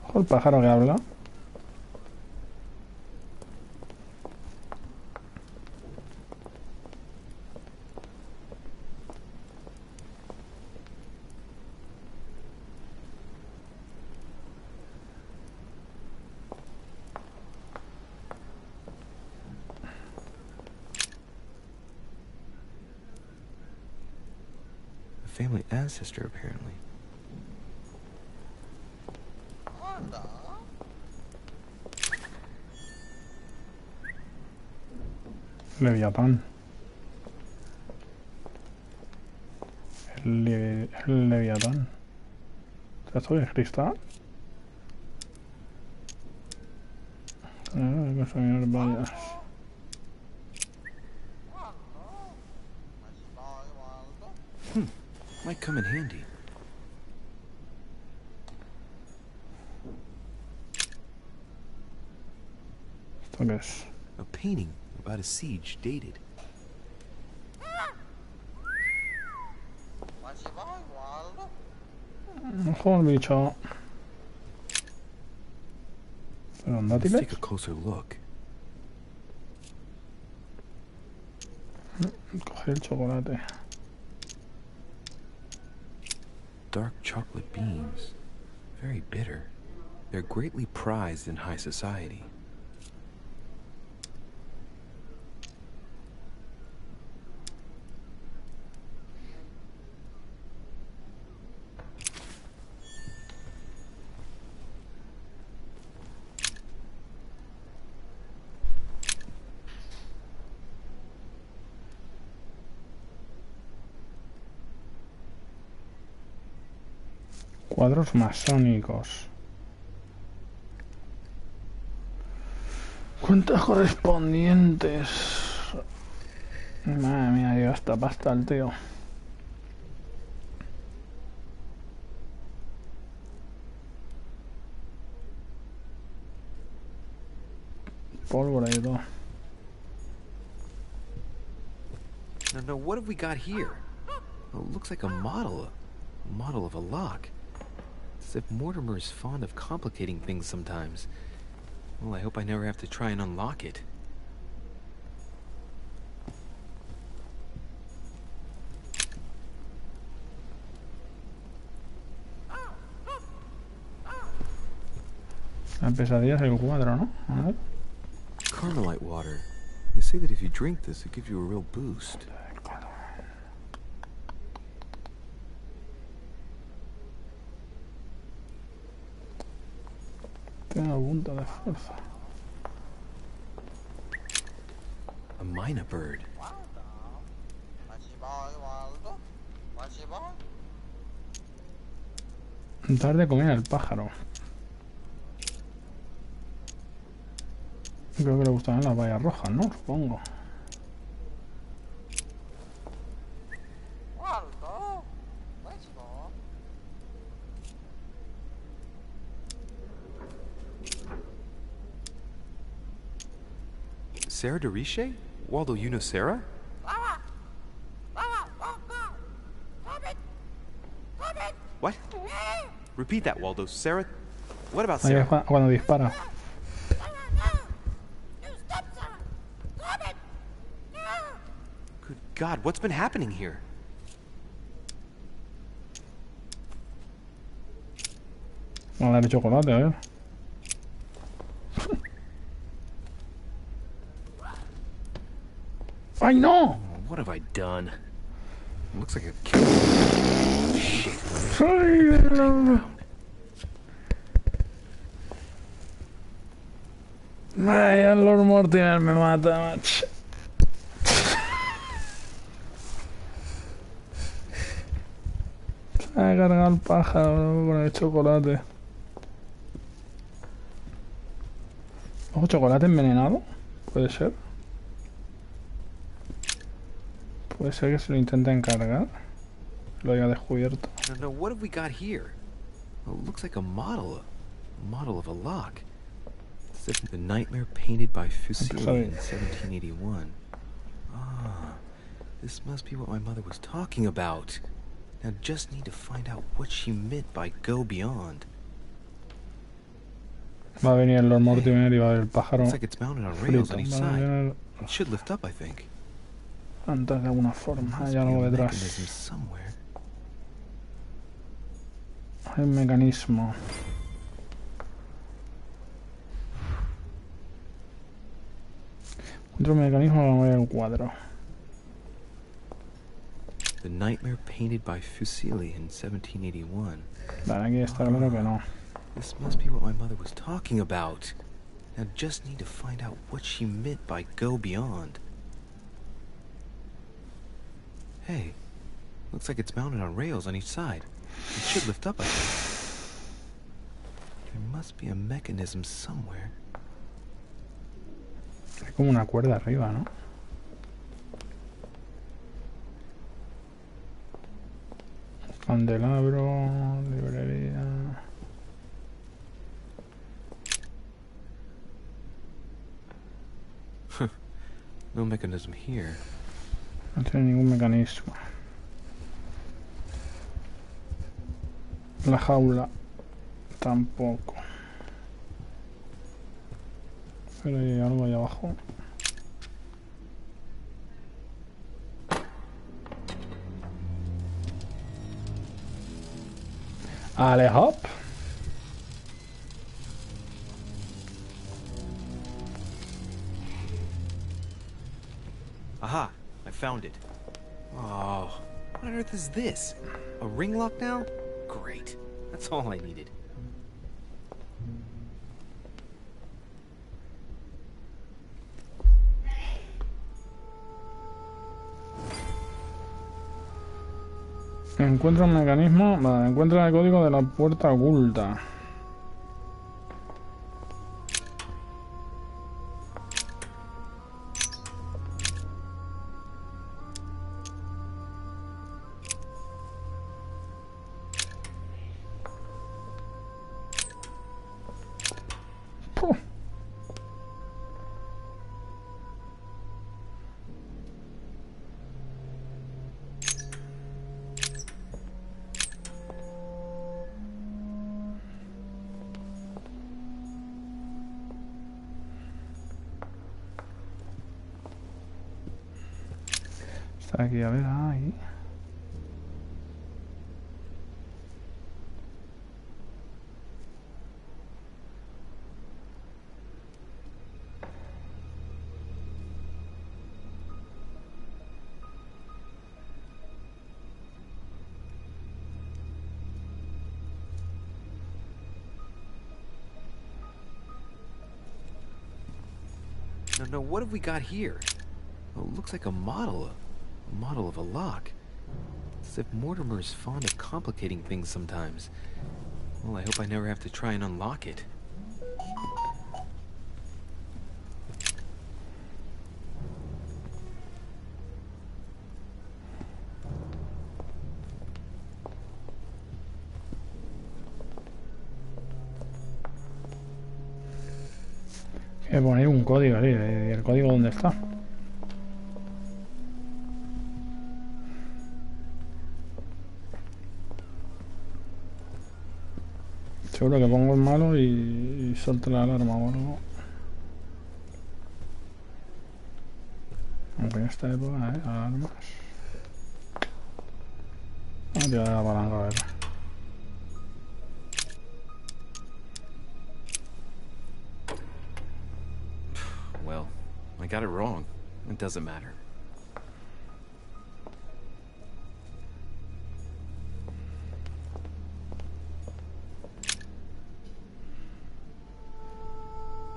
Ojo, el pájaro que habla. family ancestor, apparently. Leviatán. El Leviatán. ¿Esto es cristal? Consumir vallas. Might come in handy. ¿Esto qué es? A painting about a siege dated. Ojo al bicho. ¿Pero Let's dátiles? take a closer look. Coger el chocolate. Dark chocolate beans. Very bitter. They're greatly prized in high society. Cuadros masónicos. Cuentas correspondientes. Madre mía, lleva esta pasta el tío. Pólvora y todo. No, what have we got here? Oh, it looks like a model of a lock. As if Mortimer is fond of complicating things sometimes. Well, I hope I never have to try and unlock it. La pesadilla es el cuadro, ¿no? A ver. Carmelite water. They say that if you drink this, it gives you a real boost. Tiene un punto de fuerza. A mina bird. Dar de comer al pájaro. Creo que le gustarán las bayas rojas, ¿no? Supongo. Sarah de Riche? Waldo, you know Sarah? What? Repeat that, Waldo. Sarah? What about Ahí Sarah? es cuando dispara. Good God, what's been happening here? Vamos a darle chocolate, a ver. ¡Ay, no! What have I done? Looks like a killer. Shit. Ay, el Lord Mortimer me mata, macho. Se ha cargado el pájaro con el chocolate. ¿Ojo, chocolate envenenado? Puede ser. Puede ser que se lo intenten cargar. Lo haya descubierto. No, what have we got here? Oh, it looks like a model of a lock. As if the nightmare painted by Fuseli in 1781. Ah, this must be what my mother was talking about. Now just need to find out what she meant by go beyond. Va a venir el Lord Mortimer y va a ver el pájaro. Looks like it's mounted on rails frito. on each Va a side. venir It should lift up, I think. antes de alguna forma. Hay algo detrás. Hay un mecanismo. Encuentro un mecanismo para mover el cuadro. The nightmare painted by Fuseli in 1781. Vale, aquí está claro que no. This must be what my mother was talking about. I just need to find out what she meant by go beyond. Hey, looks like it's mounted on rails on each side. It should lift up, I think. There must be a mechanism somewhere. Hay como una cuerda arriba, ¿no? Candelabro, librería... No mechanism here. No tiene ningún mecanismo. La jaula tampoco. Pero hay algo ahí abajo. Ale, hop. Aha, I found it. Oh, what on earth is this? A ring lock now? Great. That's all I needed. Encuentra un mecanismo. Vale, encuentra el código de la puerta oculta. Está aquí, a ver, ahí. No, what have we got here? Oh, it looks like a model of a lock. It's as if Mortimer's fond of complicating things sometimes. Well, I hope I never have to try and unlock it. Hay que poner un código, ¿sí? ¿Y el código dónde está? Seguro que pongo el malo y suelto la alarma o algo. Aunque en esta época, alarmas. Vamos a tirar la palanca a ver. Well, I got it wrong. It doesn't matter.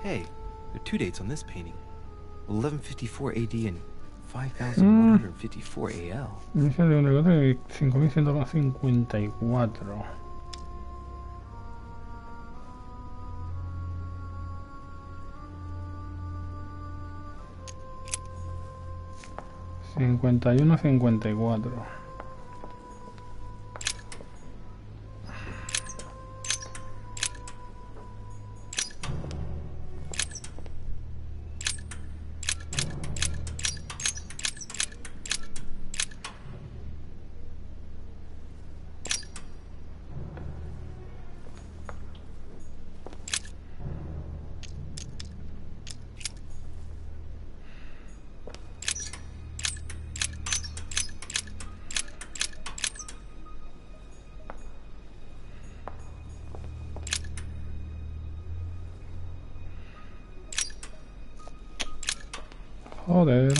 Hey, there are two dates on this painting. 1154 AD and 5154 AL. Inicio de un negocio de 5154. ...51, 54... Joder.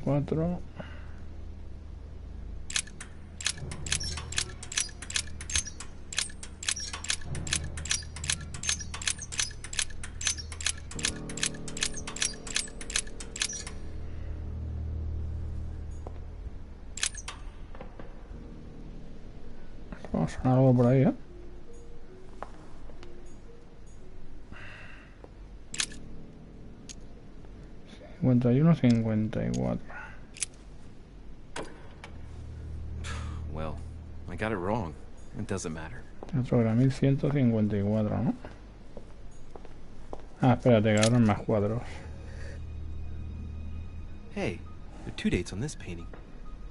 4. Vamos a algo por ahí, ¿eh? ...51, 54. Well, I got it wrong. It doesn't matter. Otro era 1154, ¿no? Ah, espérate, que ahora más cuadros. Hey, there are 2 dates on this painting.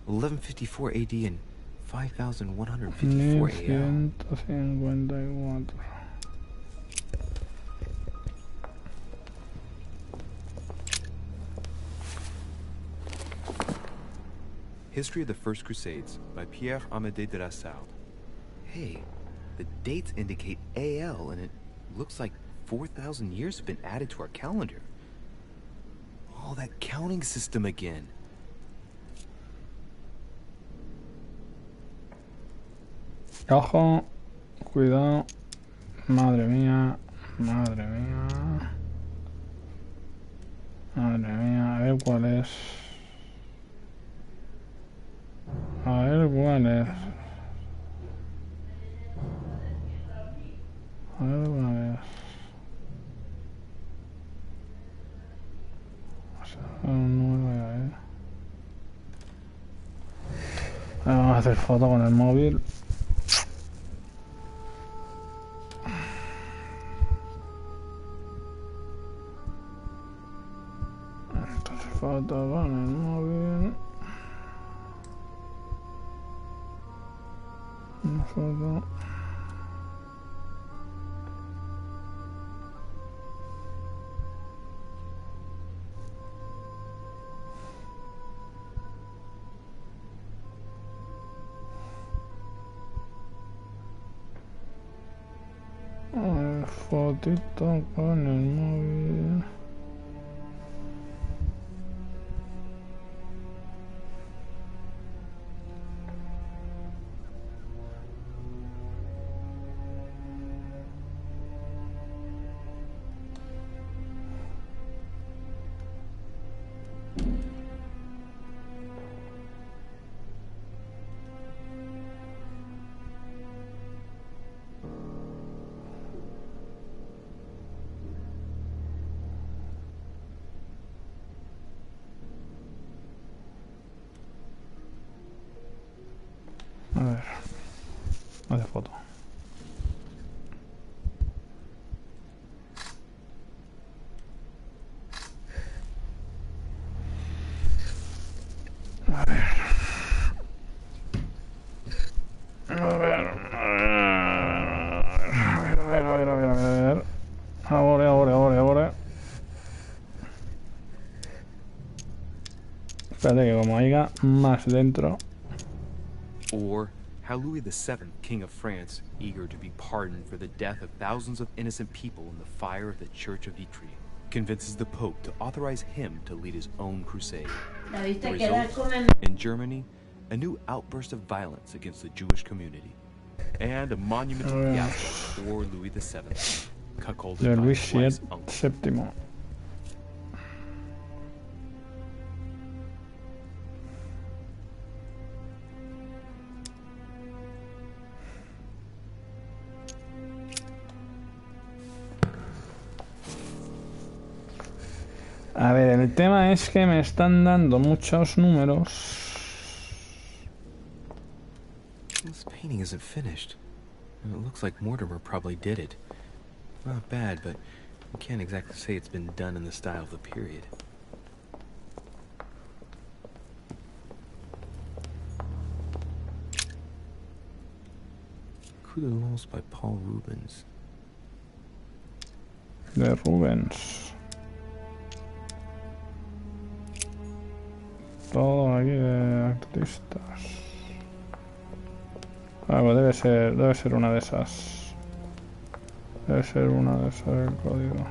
1154 AD and 5154 AL. 1154. History of the First Crusades by Pierre Amédée de la Salle. Hey, the dates indicate AL, and it looks like 4,000 years have been added to our calendar. Oh, that counting system again. Ojo, cuidado. Madre mía, madre mía. Madre mía, a ver cuál es. A ver cuál es. A ver cuál es. Un número, a ver. Vamos a hacer foto con el móvil. Foto con el móvil. Una foto. Fotito con el móvil. A ver, hace foto. A ver. Ahora. Espérate que como haya más dentro. Or how Louis VII, King of France, eager to be pardoned for the death of thousands of innocent people in the fire of the Church of Vitry, convinces the Pope to authorize him to lead his own crusade. The result, in Germany, a new outburst of violence against the Jewish community, and a monumental fiasco for Louis VII, cuckolded De by Luis his wife's uncle. VII. A ver, el tema es que me están dando muchos números. This painting isn't finished. It looks like Mortimer probably did it. Not bad, but you can't exactly say it's been done in the style of the period. Coup de Lance by Paul Rubens. De Rubens. Todo aquí de artistas. Ah, pues debe ser una de esas. Debe ser una de esas el código.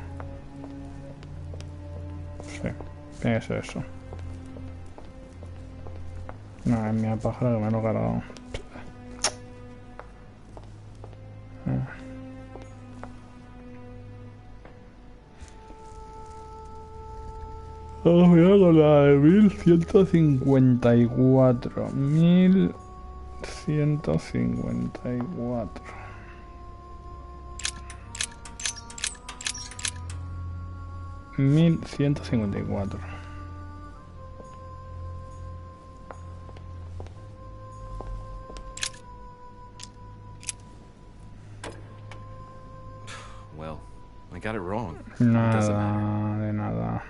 Sí, tiene que ser eso. No, es mi pájaro que me lo he cargado. Vamos a mirar con la de 1154. 1154. Well, I got it wrong. It doesn't matter. Nada, de nada.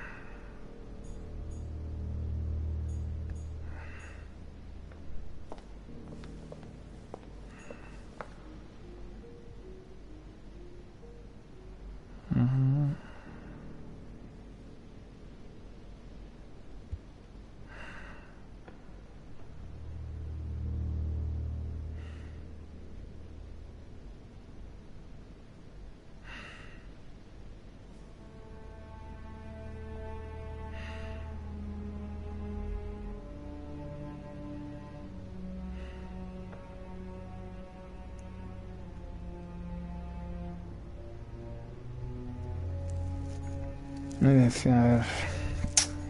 Me decía,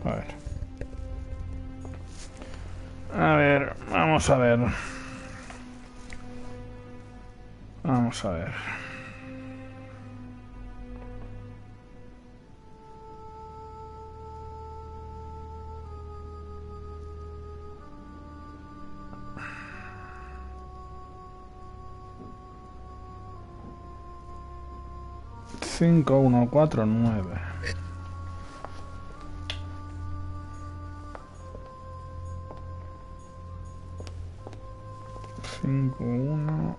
a ver. A ver, vamos a ver. Vamos a ver. Cinco, uno, cuatro, nueve. 5, 1.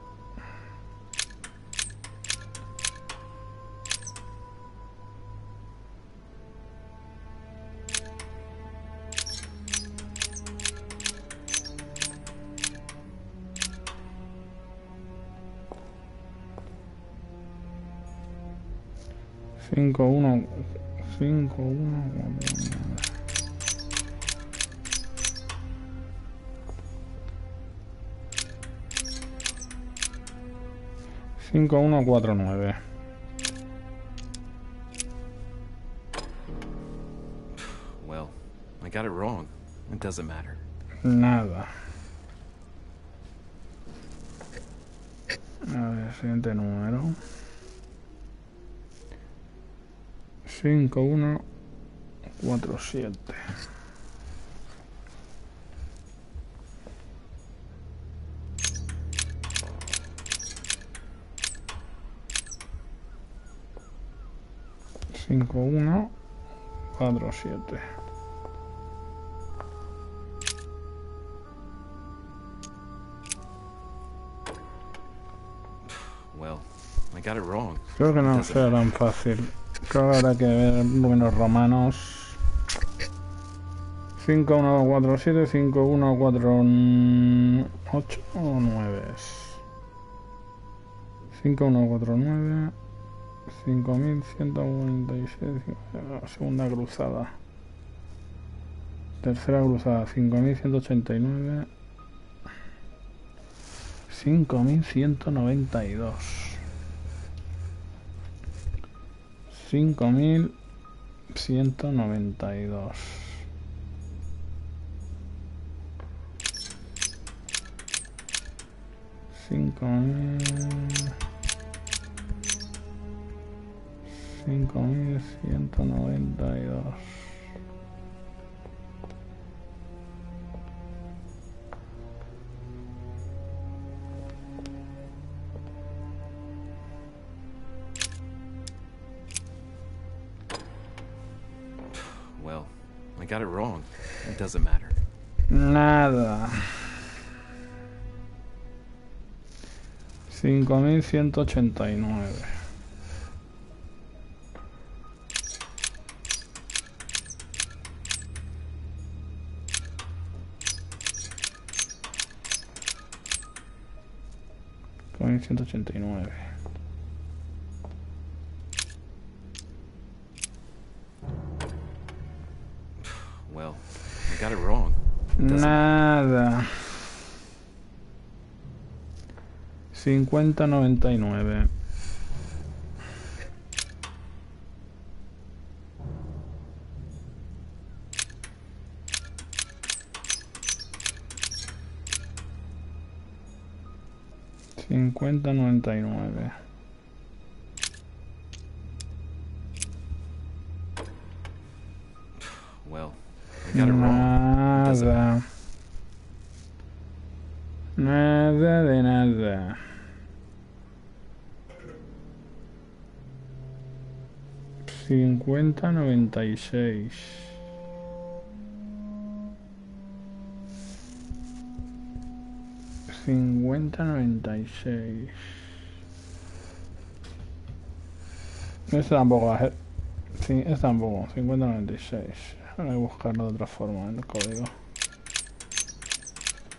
Cinco, uno, 5, 1, 5, 1, 4, 9. Well, I got it wrong. It doesn't matter. Nada. A ver, siguiente número. 5, 1, 4, 7. Cinco, 1, 4, 7. Well, I got it wrong. Creo que no será tan fácil. Creo que habrá que ver números romanos. 5, 1, 4, 7, 5, 1, 4, 8 o 9. 5, 1, 4, 9. 5146. Segunda cruzada. Tercera cruzada. 5189. 5192. 5192. 5192. Well, I got it wrong. It doesn't matter. Nada. 5189. Con 189. Well, I got it wrong. Nada. 50-99. $50.99. Well, I got it wrong. Nada. Nada de nada. $50.96. $50.96. Este tampoco va a ser. Sí, este tampoco. $50.96. Hay que buscarlo de otra forma en el código.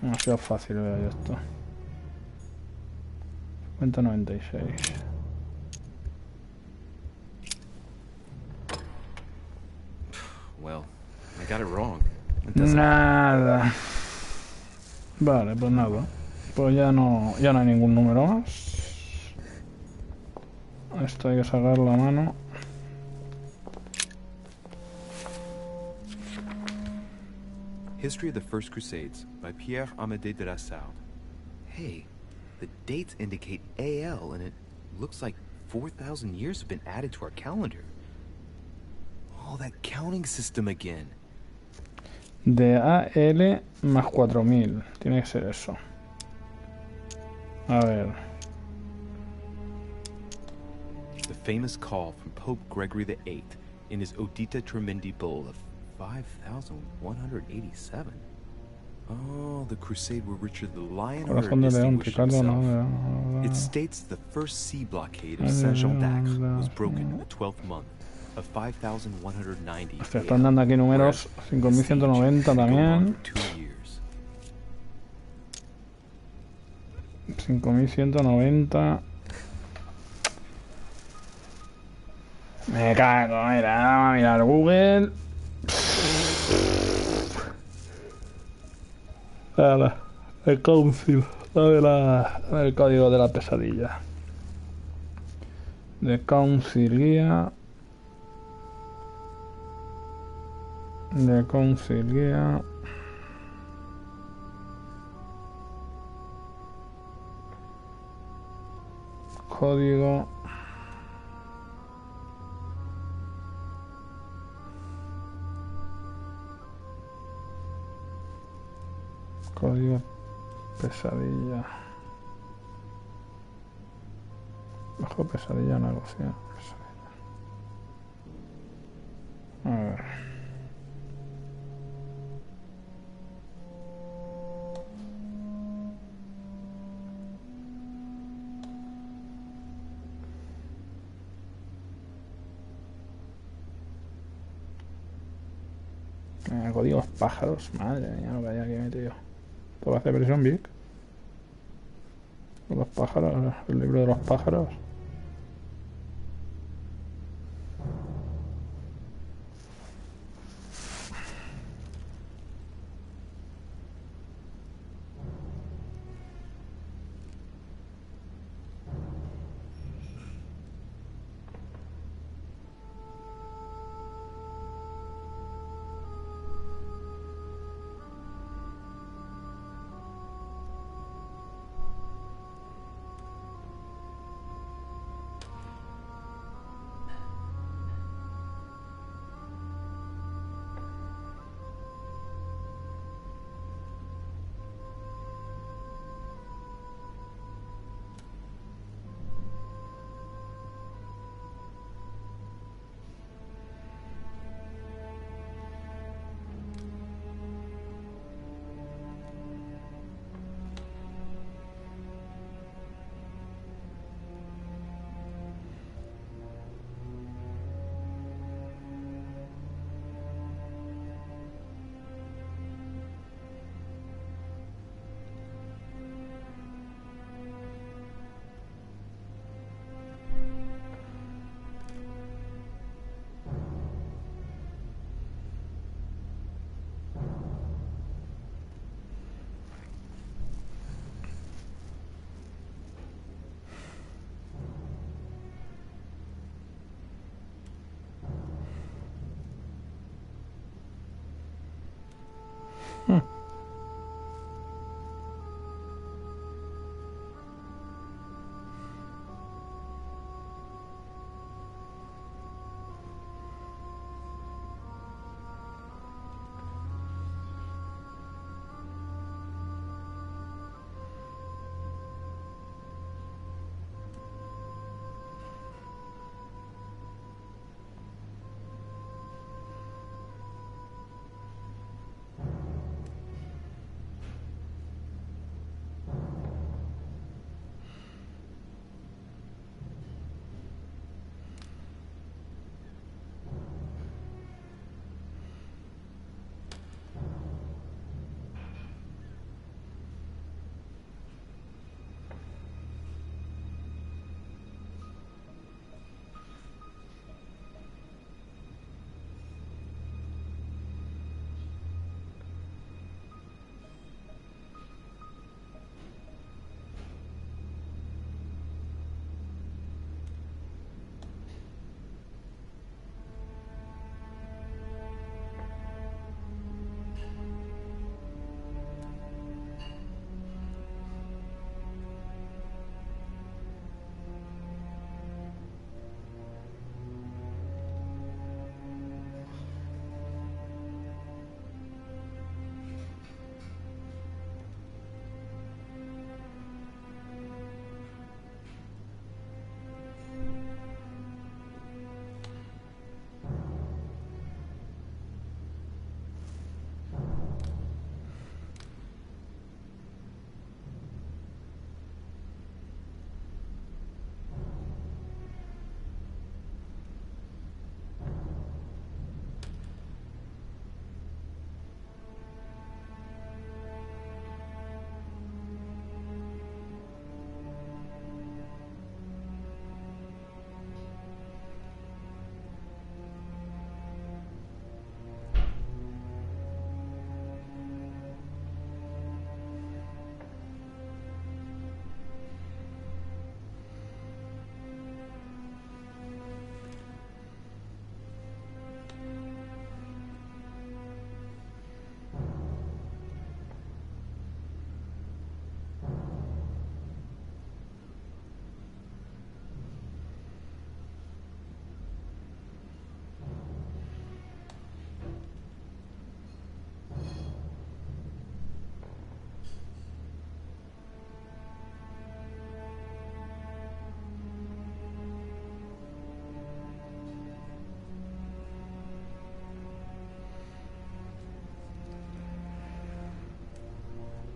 Demasiado fácil veo yo esto. $50.96. Well, I got it wrong. Nada. Vale, pues nada. Pues ya no hay ningún número más. Esto hay que sacarlo a mano. History of the First Crusades by Pierre Amédée de la Salle. Hey, the dates indicate AL, and it looks like 4,000 years have been added to our calendar. Oh, that counting system again. De AL más 4000. Tiene que ser eso. A ver. The famous call from Pope Gregory VIII in his Audita Tremendi Bull of 5,187. Oh, the crusade where Richard the Lionheart Corazón de León, distinguished Ricardo, himself. no. It states the first sea blockade of Saint-Jean d'Acre was broken in the 12th month of 5,190. Se están dando aquí números. 5190 también. 5190. Me cago, mira, vamos a mirar Google. El council, el código de la pesadilla. De council guía. De council guía. Código. Código pesadilla. Bajo pesadilla negociar. A ver. Códigos pájaros. Madre mía, lo que hay aquí metido. ¿Esto va a hacer versión Big? Los pájaros, el libro de los pájaros.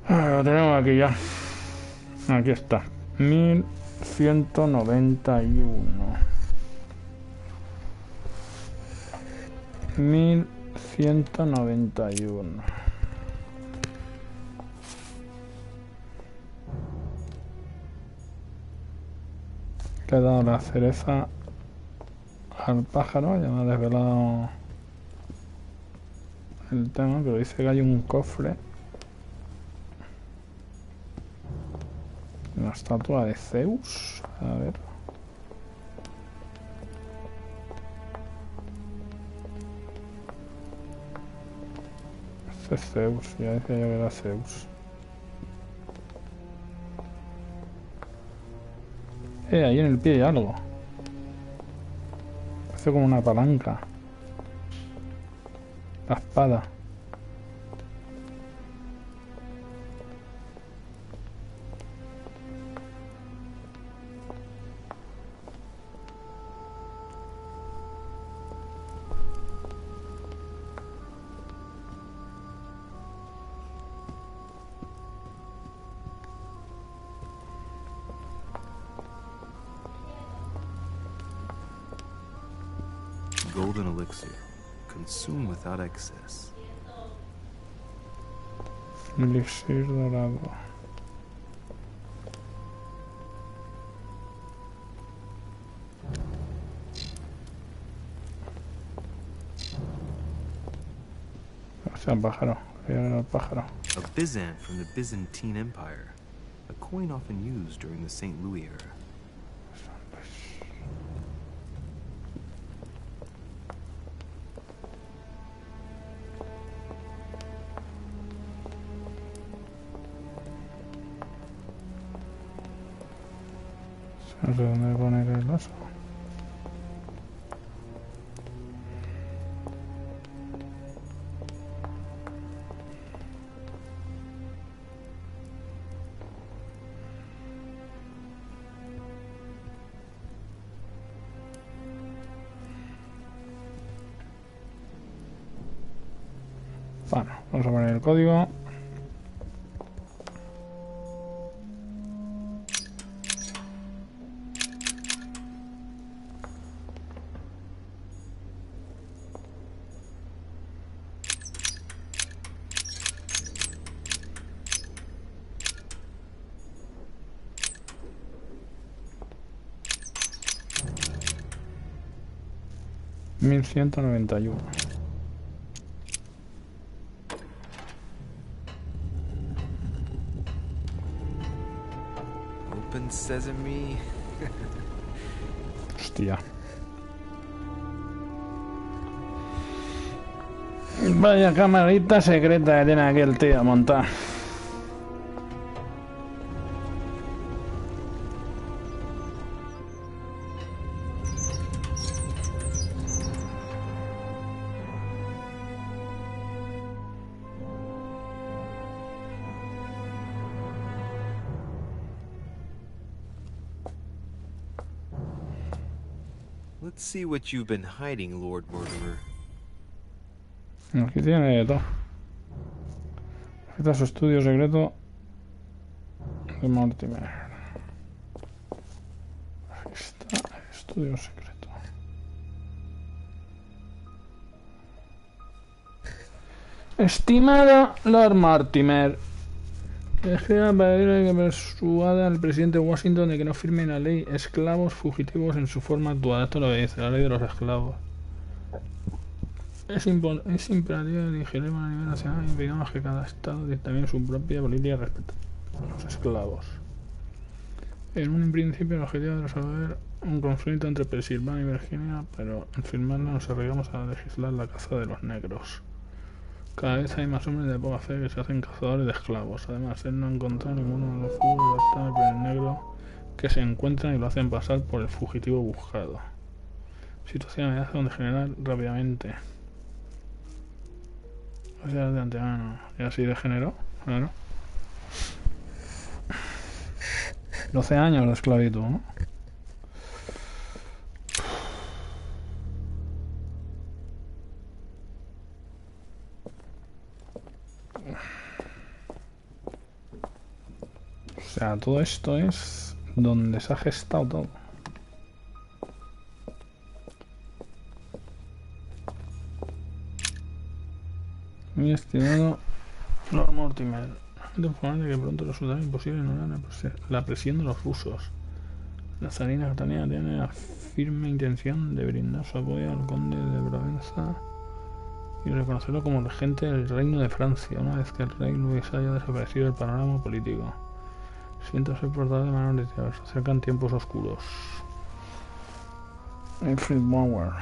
Lo tenemos aquí ya. Aquí está. 1191. 1191. Le he dado la cereza al pájaro, ya me ha desvelado el tema, pero dice que hay un cofre. Una estatua de Zeus. A ver. Este es Zeus, ya decía yo que era Zeus. Ahí en el pie hay algo. Hace como una palanca. La espada. Golden elixir. Consume without excess. Elixir dorado. O sea, pájaro. Voy a ver al pájaro. A Byzant from the Byzantine Empire. A coin often used during the St. Louis era. No sé dónde poner el oso. Bueno, vamos a poner el código. $1191. Open sesame. Hostia. Vaya camarita secreta que tiene aquí el tío a montar. Let's see what you've been hiding, Lord Mortimer. Aquí tiene de todo. Aquí está su estudio secreto de Mortimer. Aquí está el estudio secreto. Estimado Lord Mortimer, escriba para pedirle que persuada al presidente Washington de que no firme la ley esclavos fugitivos en su forma actual. Esto es lo que dice, la ley de los esclavos. Es imperativo que legislemos a nivel nacional y impidamos que cada estado dictamine su propia política respecto a los esclavos. En un principio el objetivo de resolver un conflicto entre Pensilvania y Virginia, pero al firmarla nos arriesgamos a legislar la caza de los negros. Cada vez hay más hombres de poca fe que se hacen cazadores de esclavos. Además, él no ha encontrado ninguno de los fugos adaptados por el negro que se encuentran y lo hacen pasar por el fugitivo buscado. Situación amenaza donde generar rápidamente. O sea, de antemano. Y así degeneró, claro. 12 años de esclavitud, ¿no? O sea, todo esto es donde se ha gestado todo. Mi estimado Lord Mortimer, de informar de que pronto resultará imposible ignorar la presión de los rusos. La zarina catalina tiene la firme intención de brindar su apoyo al conde de Provenza y reconocerlo como regente del reino de Francia, una vez que el rey Luis haya desaparecido del panorama político. Siento ser portador de manos retiradas. Se acercan tiempos oscuros. Alfred Bauer.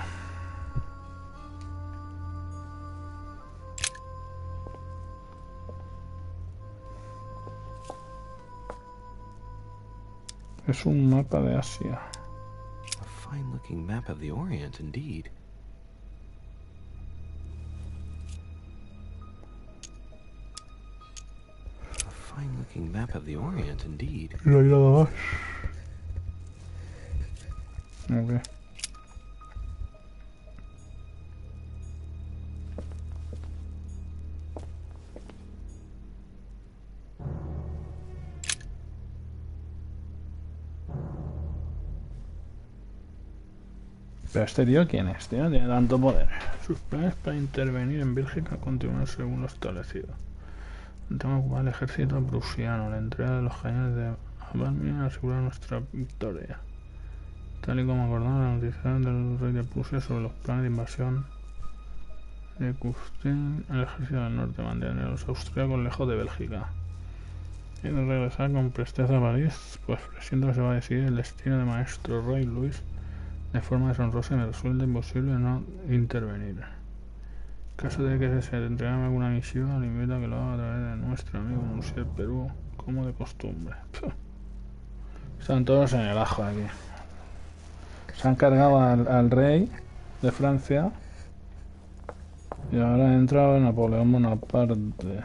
Es un mapa de Asia. A fine-looking map of the Orient, indeed. A fine-looking map of the Orient, indeed. No hay nada más. Ok. Pero este tío, ¿quién es, tío? Tiene tanto poder. Sus planes para intervenir en Bélgica continúan según lo establecido. Intentamos ocupar el ejército prusiano. La entrega de los cañones de Avalmin asegura nuestra victoria. Tal y como acordamos la noticia del rey de Prusia sobre los planes de invasión de Custín, el ejército del norte mantiene a los austriacos lejos de Bélgica. Y de regresar con presteza a París, pues presiento que se va a decidir el destino de maestro rey Luis de forma deshonrosa y me resulta imposible no intervenir. En caso de que se le entregara alguna misiva, le invito a que lo haga a través de nuestro amigo Monsieur Perú, como de costumbre. Están todos en el ajo aquí. Se han cargado al rey de Francia. Y ahora ha entrado Napoleón Bonaparte.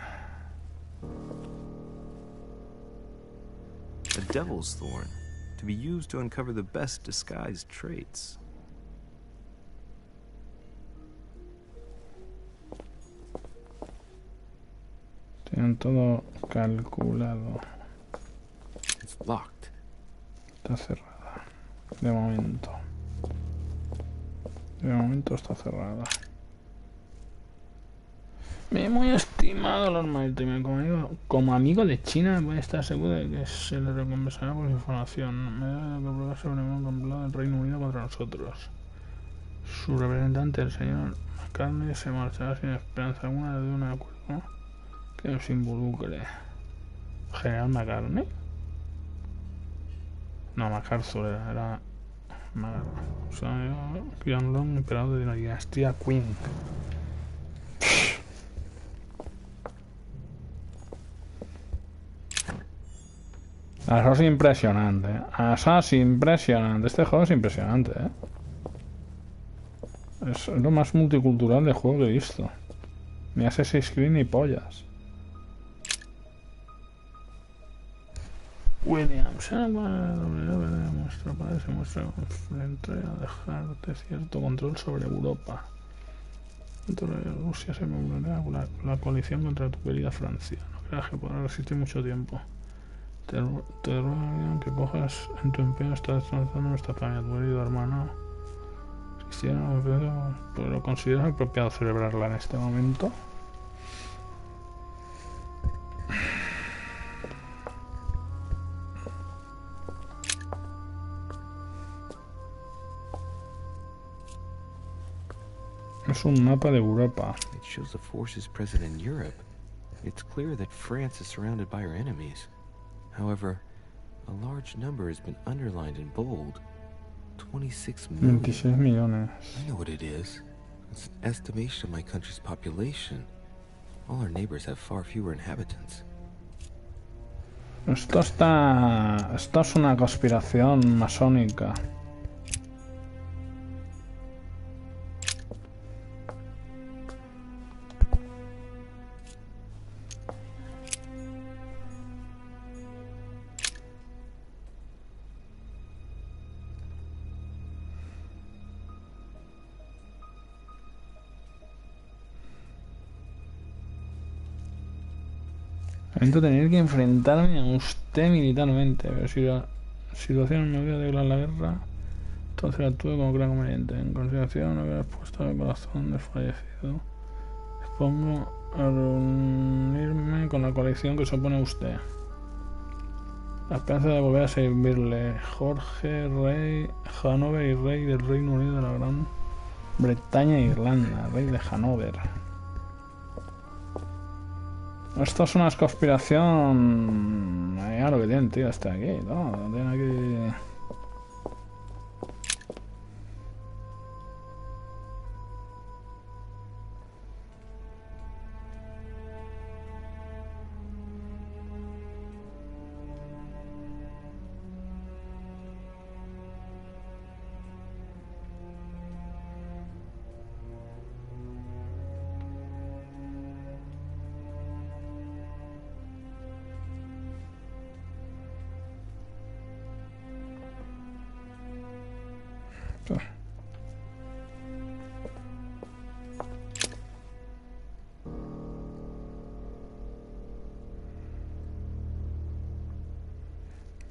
A devil's thorn, to be used to uncover the best disguised traits. Tienen todo calculado. It's locked. Está cerrada. De momento. De momento está cerrada. Muy estimado Lord Maritime, como amigo de China puede estar seguro de que se le recompensará por su información. Me debe de comprobar sobre un complot del Reino Unido contra nosotros. Su representante, el señor McCartney, se marchará sin esperanza alguna de un acuerdo que nos involucre. ¿General McCartney? No, MacArthur era Qian Long, emperador de la dinastía Qing. Eso es impresionante, Eso es impresionante. Este juego es impresionante, Es lo más multicultural de juego que he visto. Ni hace 6 screen ni pollas. Williams, nuestro padre se muestra frente a dejarte cierto control sobre Europa. Dentro de Rusia se moverá la coalición contra tu querida Francia. No creas que podrá resistir mucho tiempo. Te ruego que cojas en tu empeño, estás destrozando nuestra familia, tu querido hermano. Pero ¿consideras apropiado celebrarla en este momento? Es un mapa de Europa. It shows the forces present in Europe. It's clear that France is surrounded by her enemies. However, a large number has been underlined in bold. 26 million. 26 millones. I know what it is. It's an estimation of my country's population. All our neighbors have far fewer inhabitants. Esto es una conspiración masónica. Lamento tener que enfrentarme a usted militarmente, pero si la situación me hubiera declarado la guerra, entonces actúe como crea conveniente. En consideración, haber puesto el corazón del fallecido, dispongo a reunirme con la coalición que se opone a usted. La esperanza de volver a servirle. Jorge, rey Hanover y rey del Reino Unido de la Gran Bretaña e Irlanda, rey de Hanover. Esto es una conspiración. Mira lo que tienen, tío, hasta aquí, ¿no? Tienen aquí.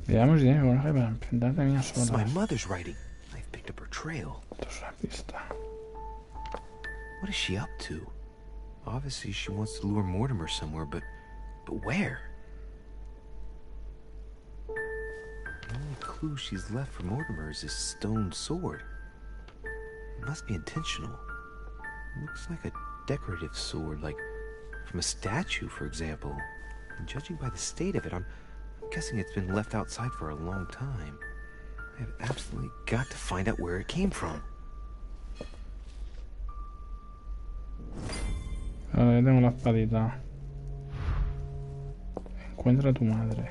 Veamos bien, coraje para enfrentarte a mí a This is solas. my mother's writing. I've picked up her trail. Esto es una pista. What is she up to? Obviously, she wants to lure Mortimer somewhere, but where? The only clue she's left for Mortimer is his stone sword. It must be intentional. It looks like a decorative sword, like from a statue, for example. And judging by the state of it, I'm guessing it's been left outside for a long time. I have absolutely got to find out where it came from. Vale, tengo la espadita. Encuentra a tu madre.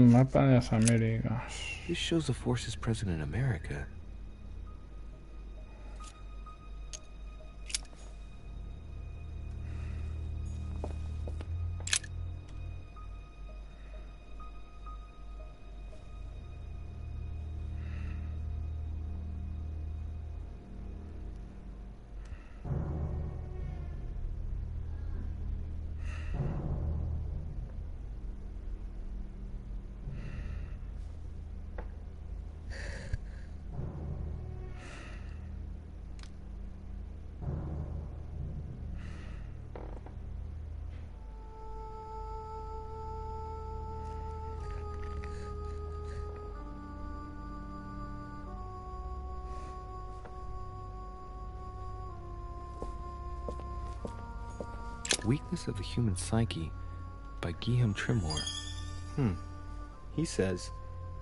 Mapa de las Américas. This shows the forces present in America. Weakness of the Human Psyche by Guillaume Tremor. He says,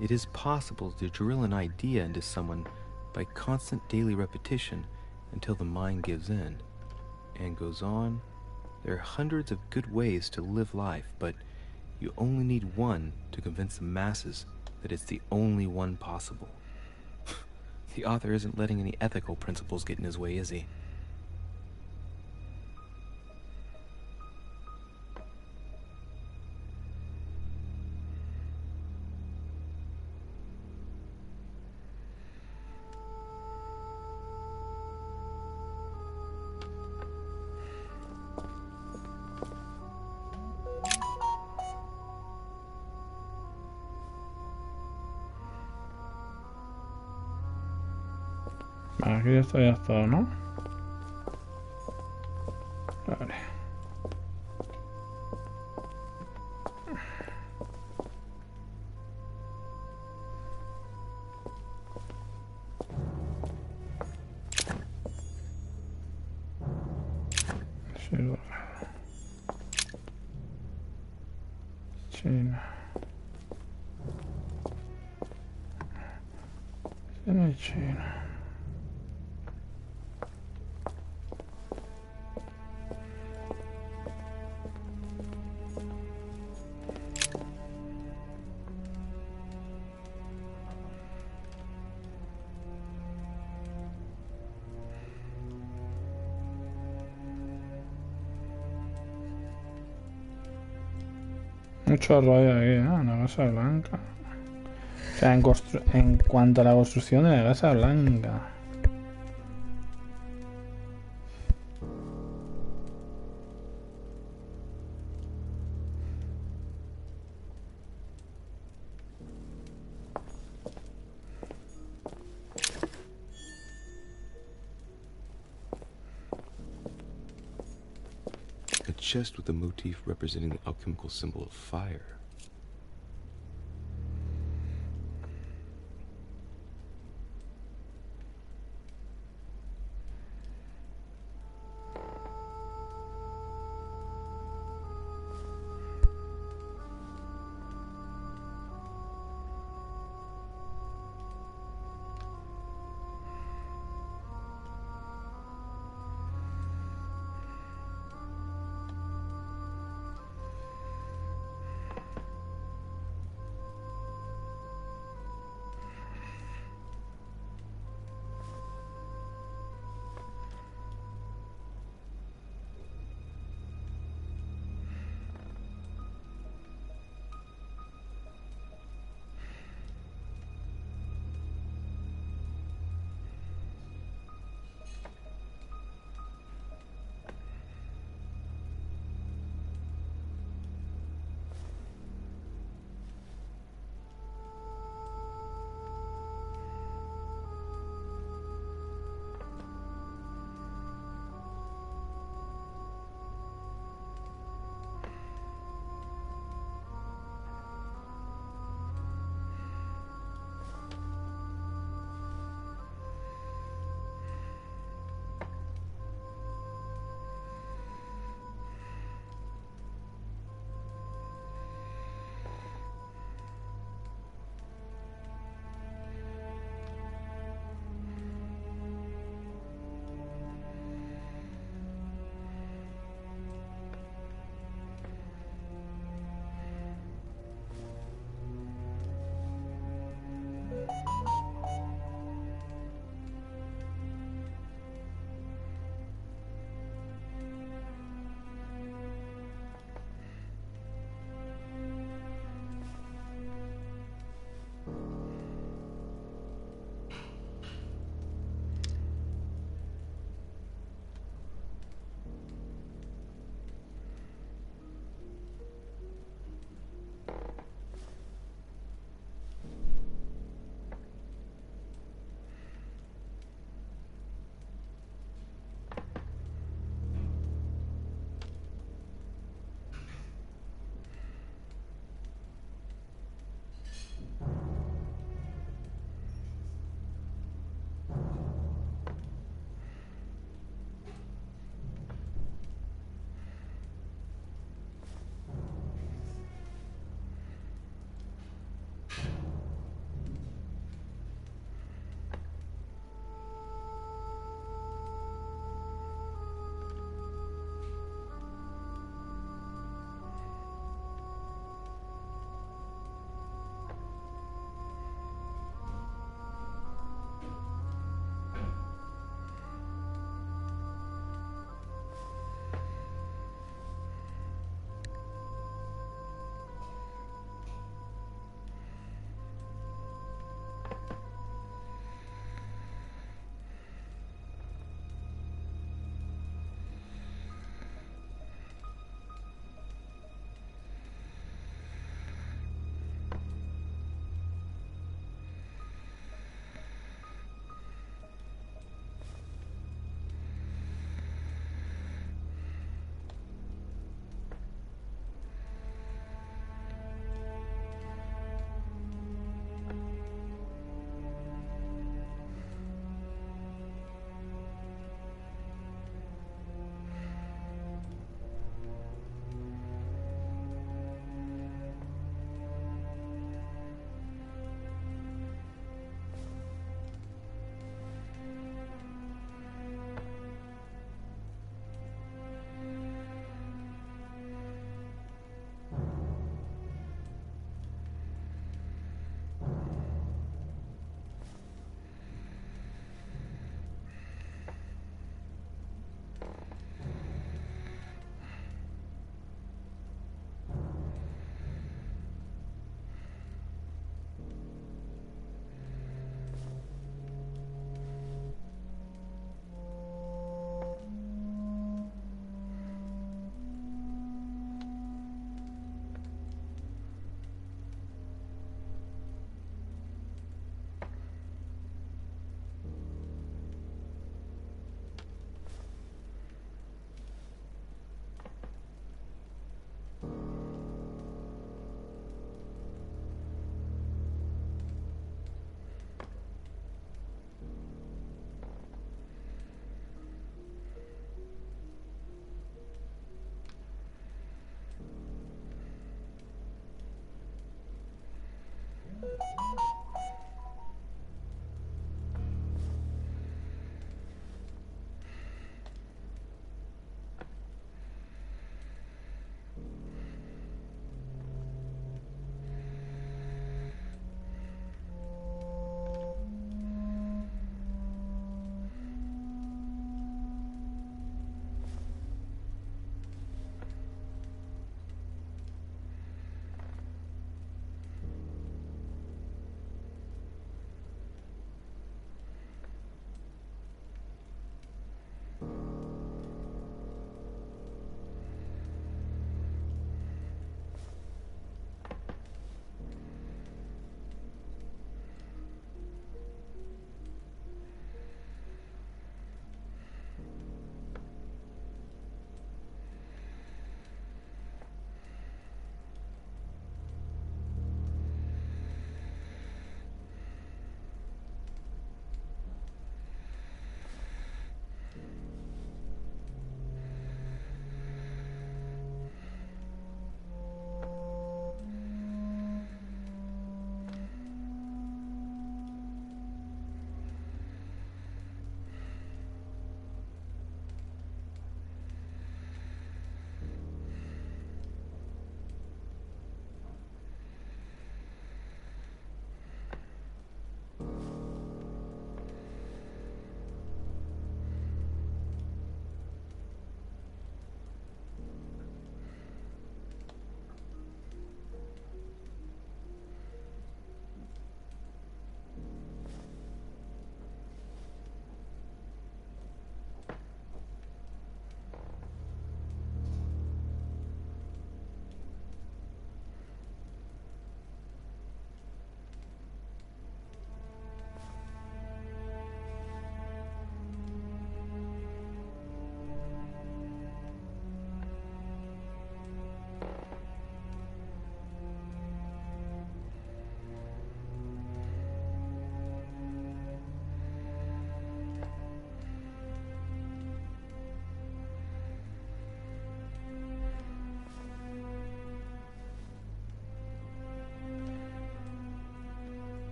it is possible to drill an idea into someone by constant daily repetition until the mind gives in. And goes on, there are hundreds of good ways to live life, but you only need one to convince the masses that it's the only one possible. The author isn't letting any ethical principles get in his way, is he? Aquí esto ya es todo, ¿no? Vale. Sí, China. China y China. Mucho rollo aquí, ¿eh? La Casa Blanca. O sea, en cuanto a la construcción de la Casa Blanca. A chest with a motif representing the alchemical symbol of fire.